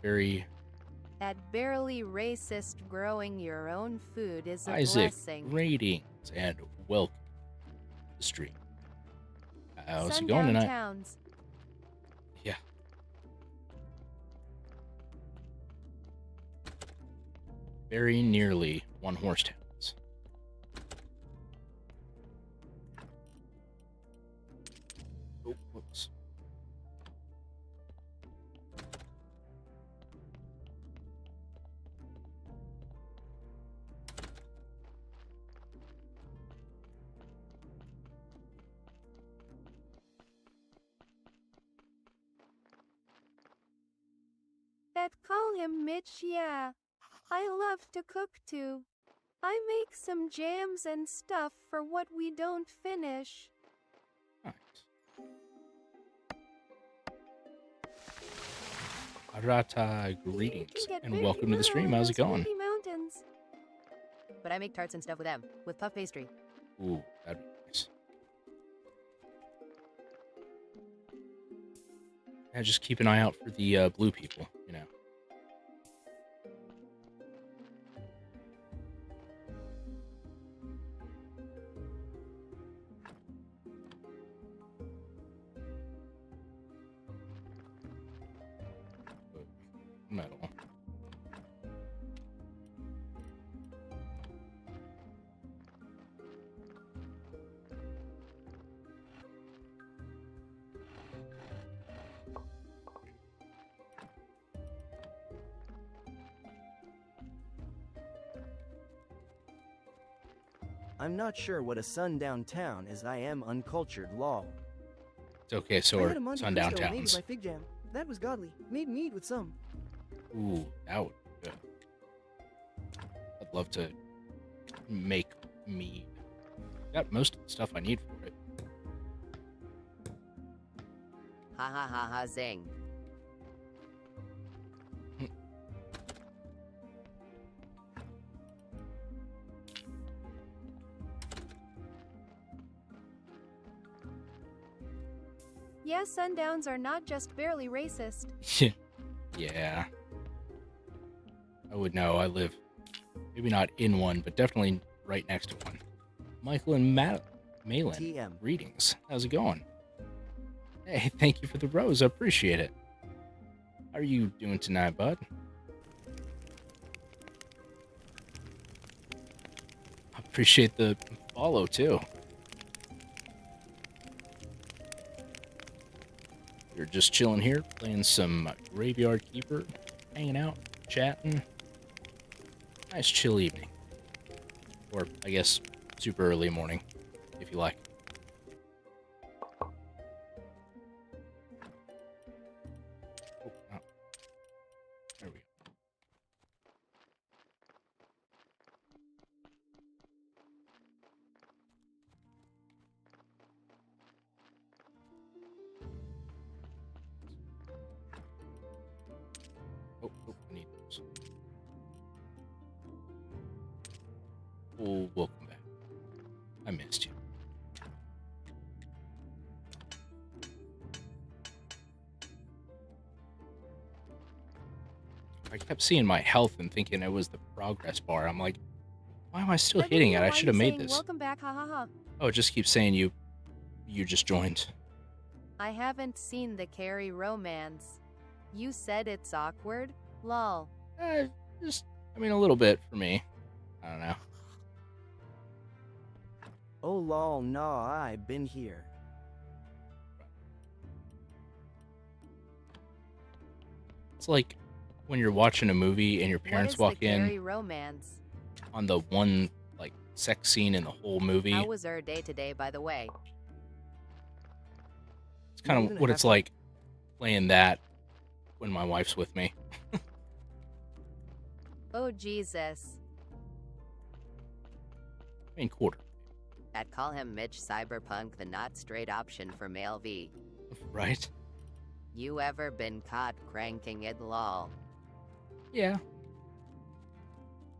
A: Very
B: At barely racist, growing your own food is a
A: Isaac
B: blessing.
A: ratings and welcome to the stream. How's it
B: Sundown
A: going tonight?
B: Towns.
A: Yeah. Very nearly one horse towns. Oh, whoops.
H: That call him Mitch, yeah. I love to cook too. I make some jams and stuff for what we don't finish.
A: I Arata,
H: You
A: greetings
H: can get
A: and
H: very
A: welcome to the
H: little
A: stream.
H: in
A: How's it
H: those
A: going?
H: leafy mountains.
S: But I make tarts and stuff with them, with puff pastry.
A: Ooh, that'd be nice. Yeah, just keep an eye out for the blue people, you know. Metal.
E: I'm not sure what a sundown town is. I am uncultured, lol.
A: It's okay, so
E: I
A: are
E: had a Monte
A: sundown
E: Cristo made with
A: towns.
E: my fig jam. That was godly. Made mead with some.
A: Ooh, that would be good. I'd love to make mead. Got most of the stuff I need for it.
S: Ha ha ha ha zing.
H: Yes, sundowns are not just barely racist.
A: Yeah. I would know. I live, maybe not in one, but definitely right next to one. Michael and Malin,
E: TM.
A: greetings. How's it going? Hey, thank you for the rose. I appreciate it. How are you doing tonight, bud? I appreciate the follow, too. We're just chilling here, playing some Graveyard Keeper, hanging out, chatting. Nice chill evening. Or, I guess, super early morning, if you like. Oh, no. There we go. Oh, I need those. Oh, welcome back. I missed you. I kept seeing my health and thinking it was the progress bar. I'm like, why am I still hitting it? I should have made this.
H: Welcome back, ha ha ha.
A: Oh, it just keeps saying you just joined.
B: I haven't seen the Carrie romance. You said it's awkward? Lol.
A: I mean, a little bit for me. I don't know.
E: Oh lol, nah, I've been here.
A: It's like when you're watching a movie and your parents
B: what is
A: walk
B: the
A: in
B: Carrie romance?
A: on the one like sex scene in the whole movie.
S: How was her day today, by the way?
A: It's kind of what it's like playing that when my wife's with me.
B: Oh Jesus.
A: I mean, quarter.
S: At call him Mitch Cyberpunk, the not straight option for male V.
A: Right?
S: You ever been caught cranking it, lol?
A: Yeah.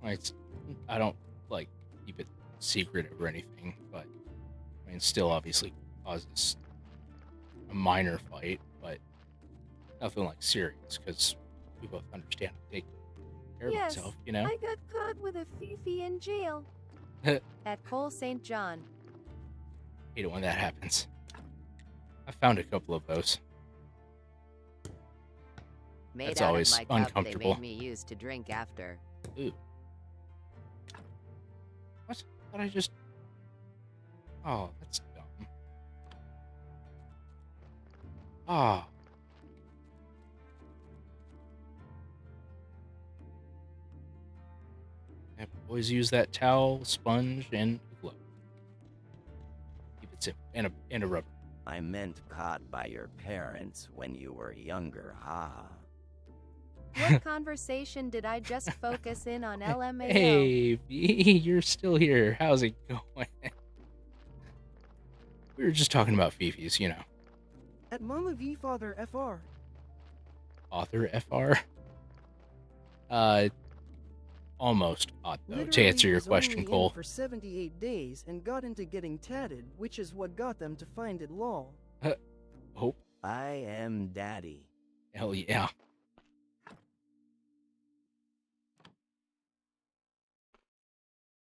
A: I don't like keep it secret or anything, but I mean, still obviously causes a minor fight, but nothing like serious because we both understand to take care of
H: Yes,
A: myself, you know?
H: I got caught with a Fifi in jail.
B: At Cole St. John.
A: Hate it when that happens. I found a couple of those.
S: Made
A: That's
S: out
A: always
S: of my cup
A: uncomfortable.
S: they made me use to drink after.
A: Ooh. What? Thought I just... Oh, that's dumb. Ah. Yeah, always use that towel, sponge, and a glove. Keep it simple. And a rubber.
Q: I meant caught by your parents when you were younger, ha.
B: What conversation did I just focus in on LMAO?
A: Hey, V, you're still here. How's it going? We were just talking about Fifis, you know.
E: At Mama V Father FR.
A: author FR. Almost aught though. To
O: Literally
A: answer your
O: was
A: question,
O: only in
A: Cole.
O: for 78 days and got into getting tatted, which is what got them to find it lol.
A: Oh,
Q: I am daddy.
A: hell yeah.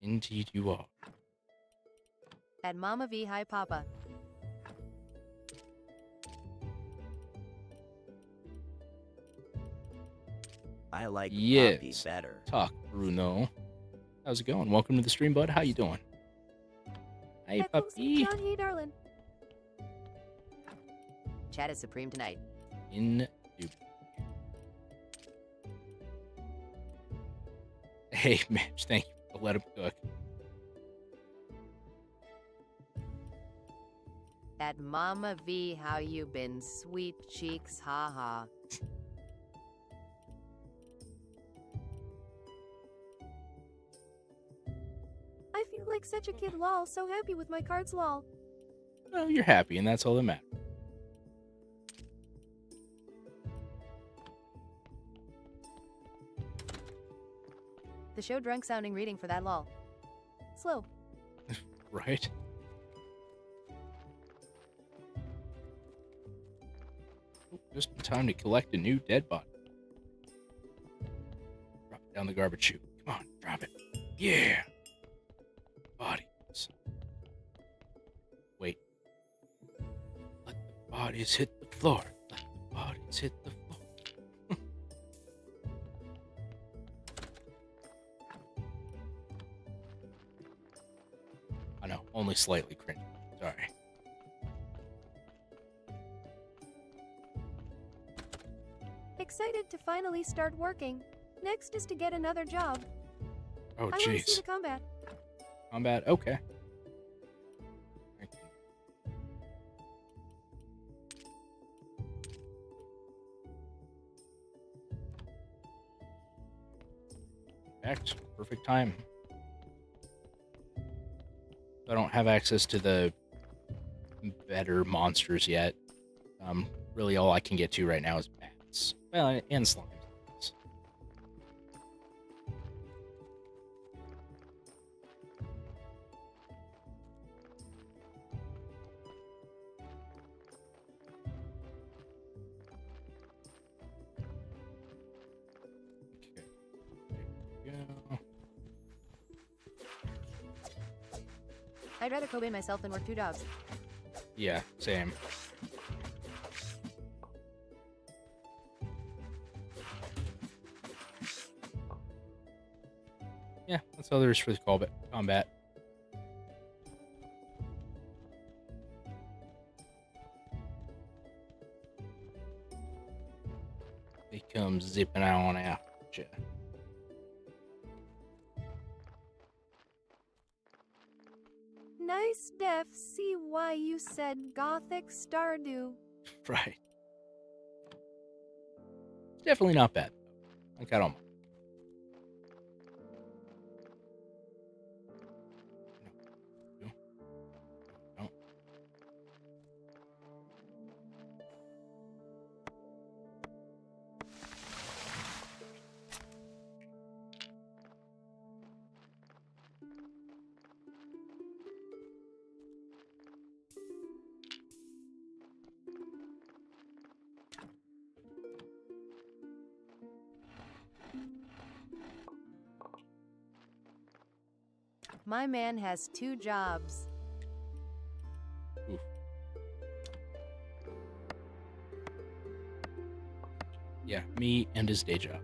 A: Indeed you are.
B: At Mama V Hi Papa.
Q: I like Poppy
A: Yes.
Q: better.
A: Talk, Bruno. How's it going? Welcome to the stream, bud. How you doing? Hey, puppy.
H: John, hey, darling.
S: Chat is supreme tonight.
A: Indubitably. Hey, Mitch, thank you for letting him cook.
B: At Mama V, how you been? Sweet cheeks, haha.
H: I feel like such a kid lol, so happy with my cards lol.
A: Well, you're happy, and that's all that matters.
B: The show drunk sounding reading for that lol.
H: Slow.
A: Right? Oh, just in time to collect a new dead body. Drop it down the garbage chute. Come on, drop it. Yeah! Bodies. Wait. Let the bodies hit the floor. Let the bodies hit the floor. I know, only slightly cringe. Sorry.
H: Excited to finally start working. Next is to get another job.
A: Oh,
H: I want to see
A: jeez.
H: the combat.
A: Combat, okay. Perfect time. I don't have access to the better monsters yet. Really all I can get to right now is bats. Well, and slimes.
B: I'd rather Kobe myself than work 2 jobs.
A: Yeah, same. Yeah, that's all there is for the combat. They come zipping on out.
H: Nice def, see why you said Gothic Stardew.
A: Right. It's definitely not bad. Like, I don't mind. No.
B: My man has 2 jobs.
A: Oof. Yeah, me and his day job.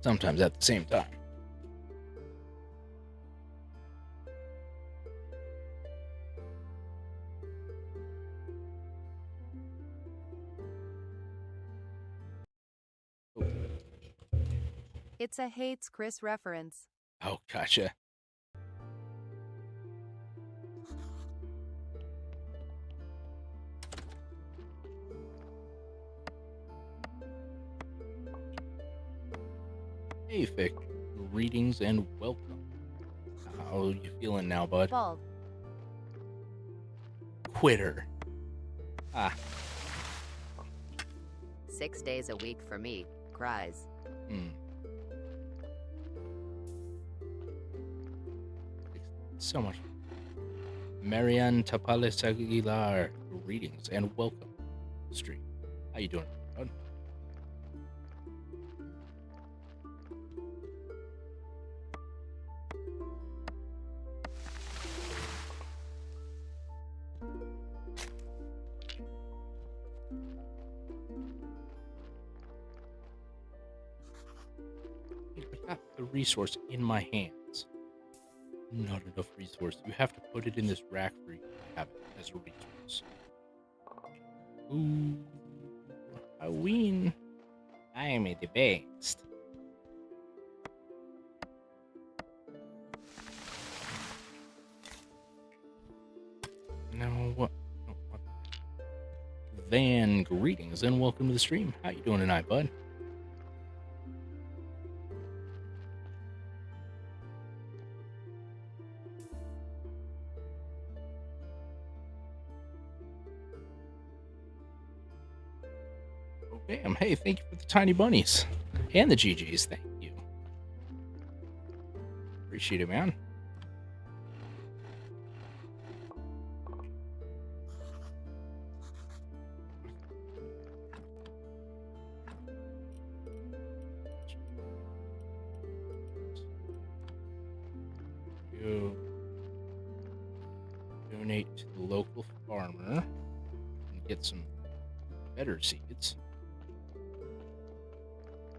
A: Sometimes at the same time.
B: It's a hates Chris reference.
A: Oh, gotcha. Hey, Fick. Greetings and welcome. How you feeling now, bud?
B: Bald.
A: quitter. Ah.
S: 6 days a week for me. Cries.
A: So much. Marianne Tapales Aguilar, greetings and welcome to the stream. How you doing, bud? I got the resource in my hands. Not enough resource. You have to put it in this rack for you to have it as a resource. Ooh, Halloween. I am the best. No, what? No, what? Van, greetings and welcome to the stream. How you doing tonight, bud? Bam. Hey, thank you for the tiny bunnies and the GGs. Thank you. Appreciate it, man. You donate to the local farmer and get some better seeds.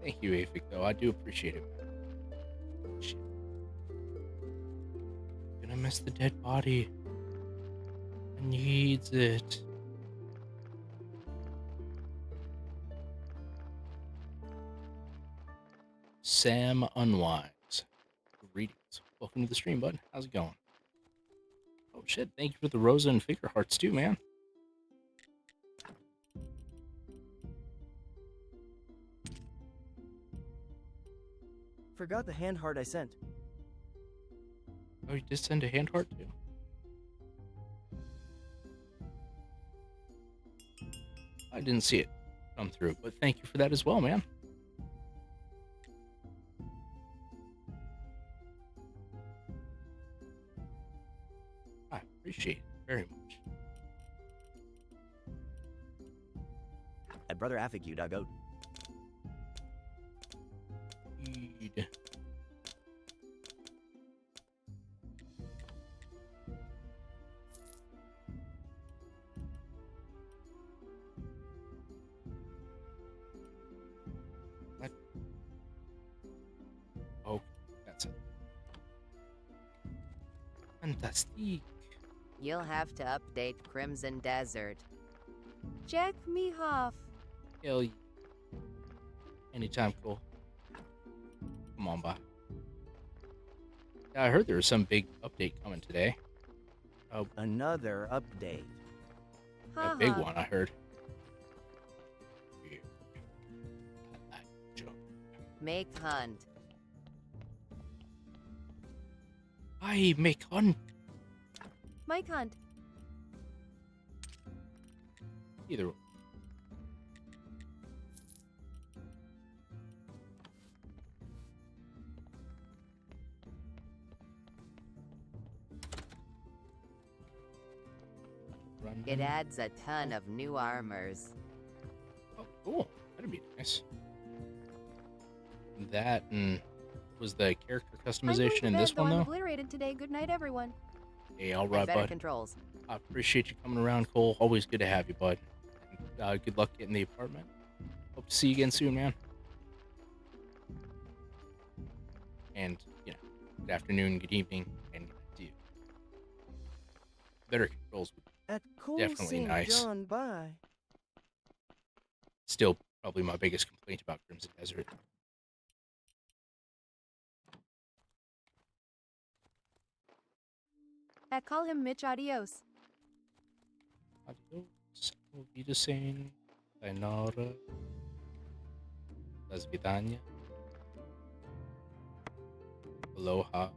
A: Thank you, Afik, though. I do appreciate it. Shit. Gonna miss the dead body. I needs it. Sam Unwise. Greetings. Welcome to the stream, bud. How's it going? Oh, shit. Thank you for the Rosa and Figure Hearts, too, man.
E: Forgot the hand heart I sent.
A: Oh, you did send a hand heart too? I didn't see it come through, but thank you for that as well, man. I appreciate it very much.
E: At brother Afik you dug out.
A: What? Oh, that's it. Fantastic.
S: You'll have to update Crimson Desert.
H: Jack me off.
A: Hell yeah. Anytime, Cole. Come on, bye. Yeah, I heard there was some big update coming today.
E: Another update.
A: A big one, I heard.
S: Make hunt.
A: I make hunt.
H: Mike Hunt.
A: Either way.
S: It adds a ton of new armors.
A: Oh, cool. That'd be nice. That and was the character customization in this one,
H: I'm
A: though?
H: obliterated today. Good night, everyone.
A: Hey, all right,
S: better
A: bud.
S: controls.
A: I appreciate you coming around, Cole. Always good to have you, bud. And, good luck getting the apartment. Hope to see you again soon, man. And, you know, good afternoon, good evening, and good night to you. Better controls would
E: At Cole
A: definitely
E: St.
A: nice.
E: John, bye.
A: Still probably my biggest complaint about Crimson Desert.
H: Call him Mitch. Adios.
A: Adios. Auf Wiedersehen. Sayonara. До свидания. Aloha.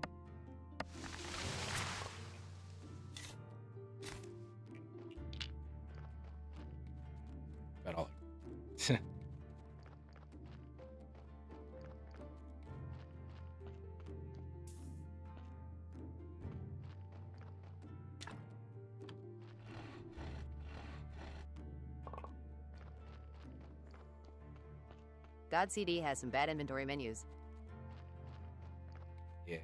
S: God CD has some bad inventory menus.
A: Yeah.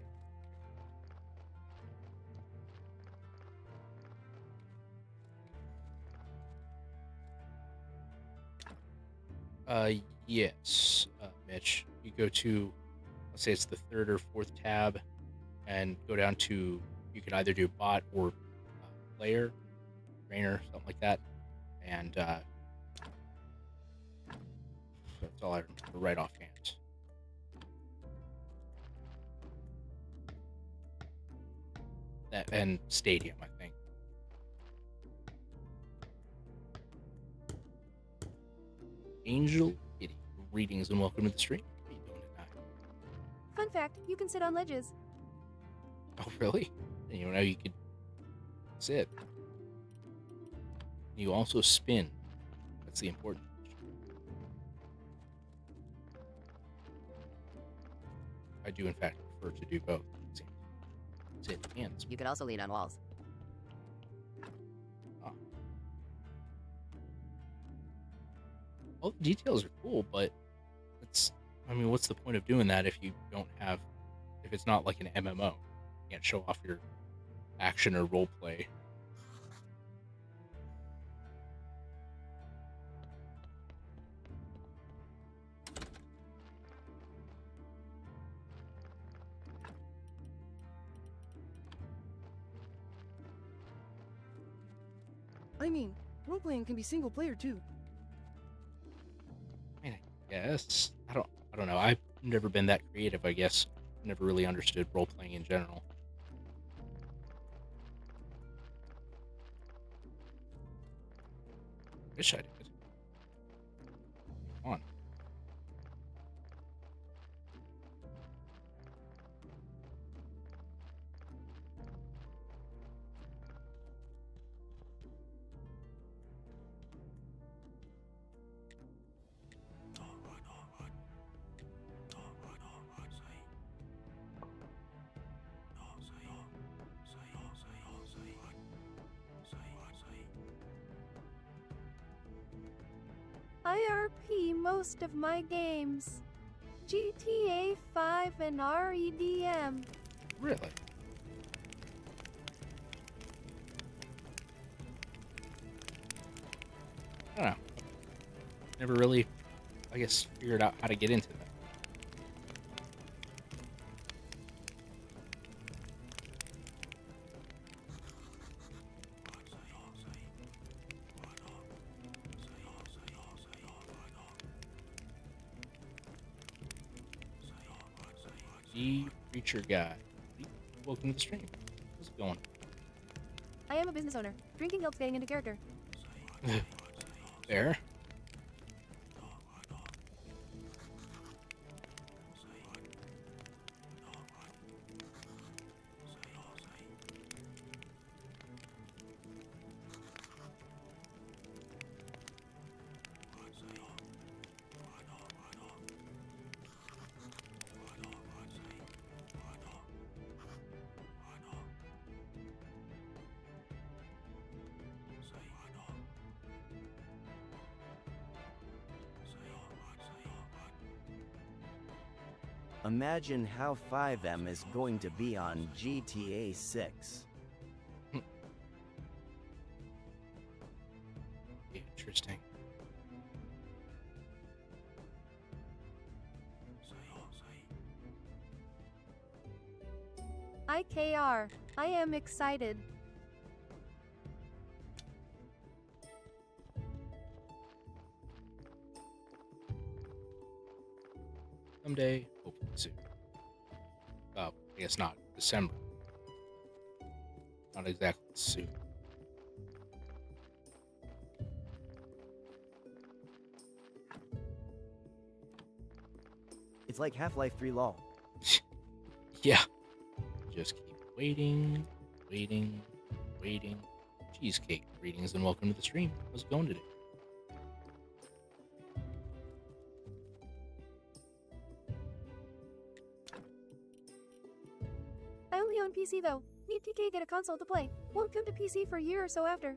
A: Yes, Mitch. You go to, let's say it's the third or fourth tab, and go down to, you can either do bot or player, trainer, something like that. And that's all I remember right offhand. That and Stadium, I think. Angel Kitty, greetings and welcome to the stream. How are you doing tonight?
H: Fun fact, you can sit on ledges.
A: Oh, really? And you know you could sit. You also spin. That's the important. I do, in fact, prefer to do both. Sit and spin.
S: You can also lean on walls.
A: All the details are cool, but it's, I mean, what's the point of doing that if you don't have, if it's not like an MMO? You can't show off your action or role play.
O: I mean, role-playing can be single-player too.
A: I mean, I guess. I don't know. I've never been that creative, I guess. Never really understood role playing in general. Wish I did. Come on.
H: IRP most of my games. GTA 5 and REDM.
A: Really? I don't know. Never really, I guess, figured out how to get into that. The Preacher Guy. Welcome to the stream. How's it going?
H: I am a business owner. Drinking helps getting into character.
A: There.
Q: Imagine how 5M is going to be on GTA 6.
A: Interesting.
H: IKR. I am excited.
A: Someday, hopefully soon. I guess not December. Not exactly soon.
E: It's like Half-Life 3 lol.
A: Yeah. Just keep waiting, waiting, waiting. Cheesecake, greetings and welcome to the stream. How's it going today?
H: I only own PC though. Need TK get a console to play. Won't come to PC for a year or so after.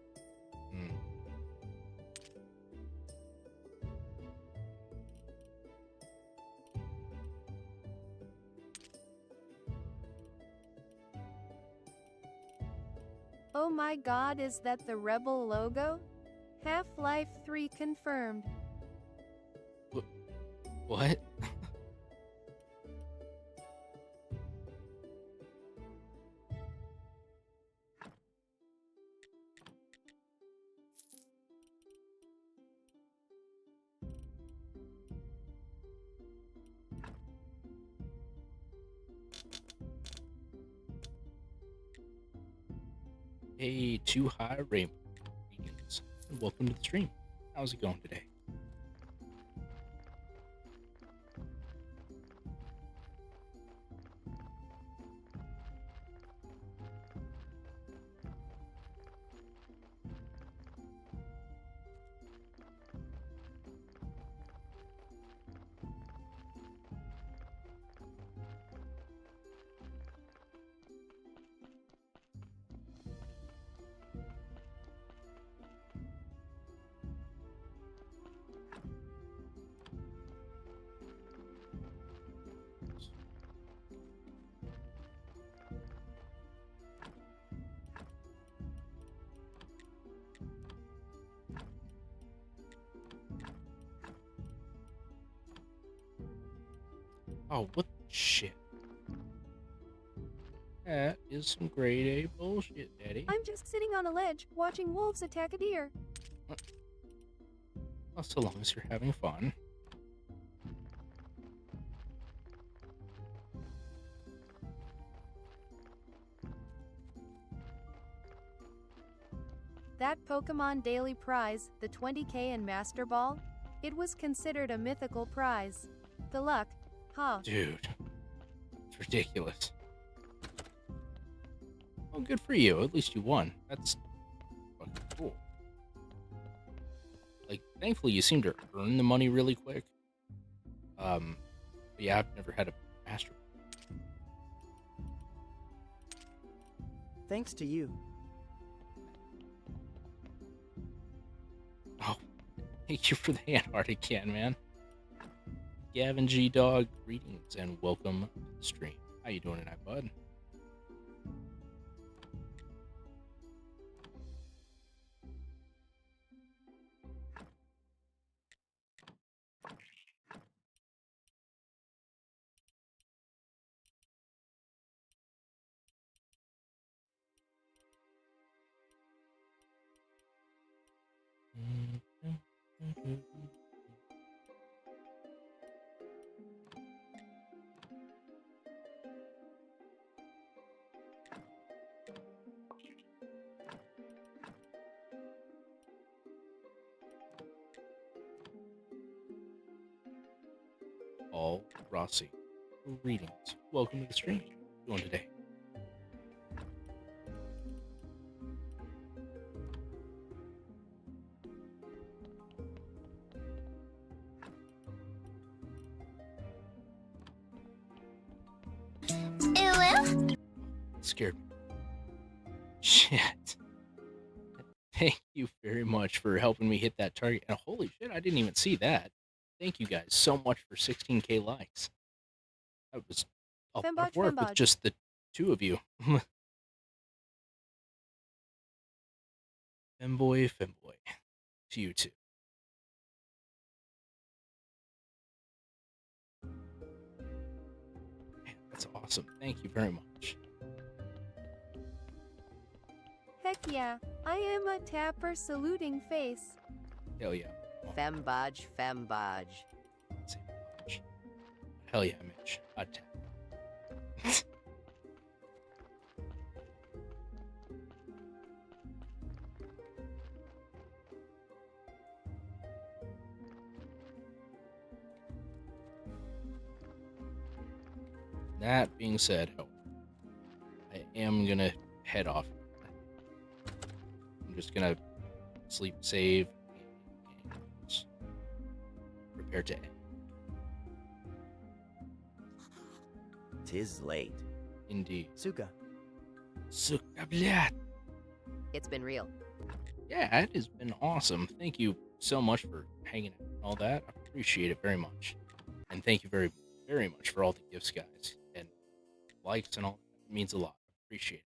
H: Oh my god, is that the Rebel logo? Half-Life 3 confirmed.
A: What? Hey, Too High Rainbow. Greetings, and welcome to the stream. How's it going today? Oh, what the shit? That is some grade A bullshit, Daddy.
H: I'm just sitting on a ledge, watching wolves attack a deer.
A: Well, so long as you're having fun.
H: That Pokemon Daily Prize, the 20k in Master Ball, it was considered a mythical prize. The luck, huh?
A: Dude, it's ridiculous. Oh, good for you. At least you won. That's fucking cool. Like, thankfully, you seem to earn the money really quick. But yeah, I've never had a master.
E: Thanks to you.
A: Oh, thank you for the hand heart again, man. Gavin G Dog, greetings and welcome to the stream. How you doing tonight, bud? Paul Rossi, greetings. Welcome to the stream. How you doing today? Scared me. Shit. Thank you very much for helping me hit that target. And holy shit, I didn't even see that. Thank you guys so much for 16k likes. That was a lot of work with just the two of you. Femboy. To you too. Man, that's awesome. Thank you very much.
H: Heck yeah, I am a tapper saluting face.
A: Hell yeah.
S: Fembodge.
A: Hell yeah, Mitch. I'd tap. That being said, I am gonna head off. I'm just gonna sleep, save, and prepare to end.
Q: Tis late.
A: Indeed.
E: Suka.
A: Suka, bleh.
S: It's been real.
A: Yeah, it has been awesome. Thank you so much for hanging out and all that. I appreciate it very much. And thank you very, very much for all the gifts, guys. And likes and all that. It means a lot. I appreciate it.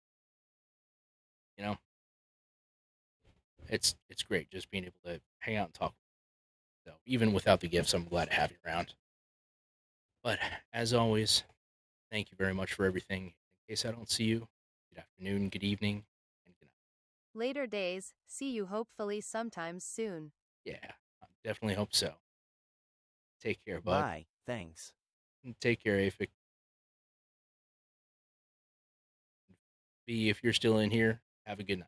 A: You know, it's great just being able to hang out and talk. So even without the gifts, I'm glad to have you around. But as always, thank you very much for everything. In case I don't see you, good afternoon, good evening, and good night.
B: Later days, see you hopefully sometime soon.
A: Yeah, I definitely hope so. Take care, bud.
E: Bye. Thanks.
A: Take care, Afik. B, if you're still in here, have a good night.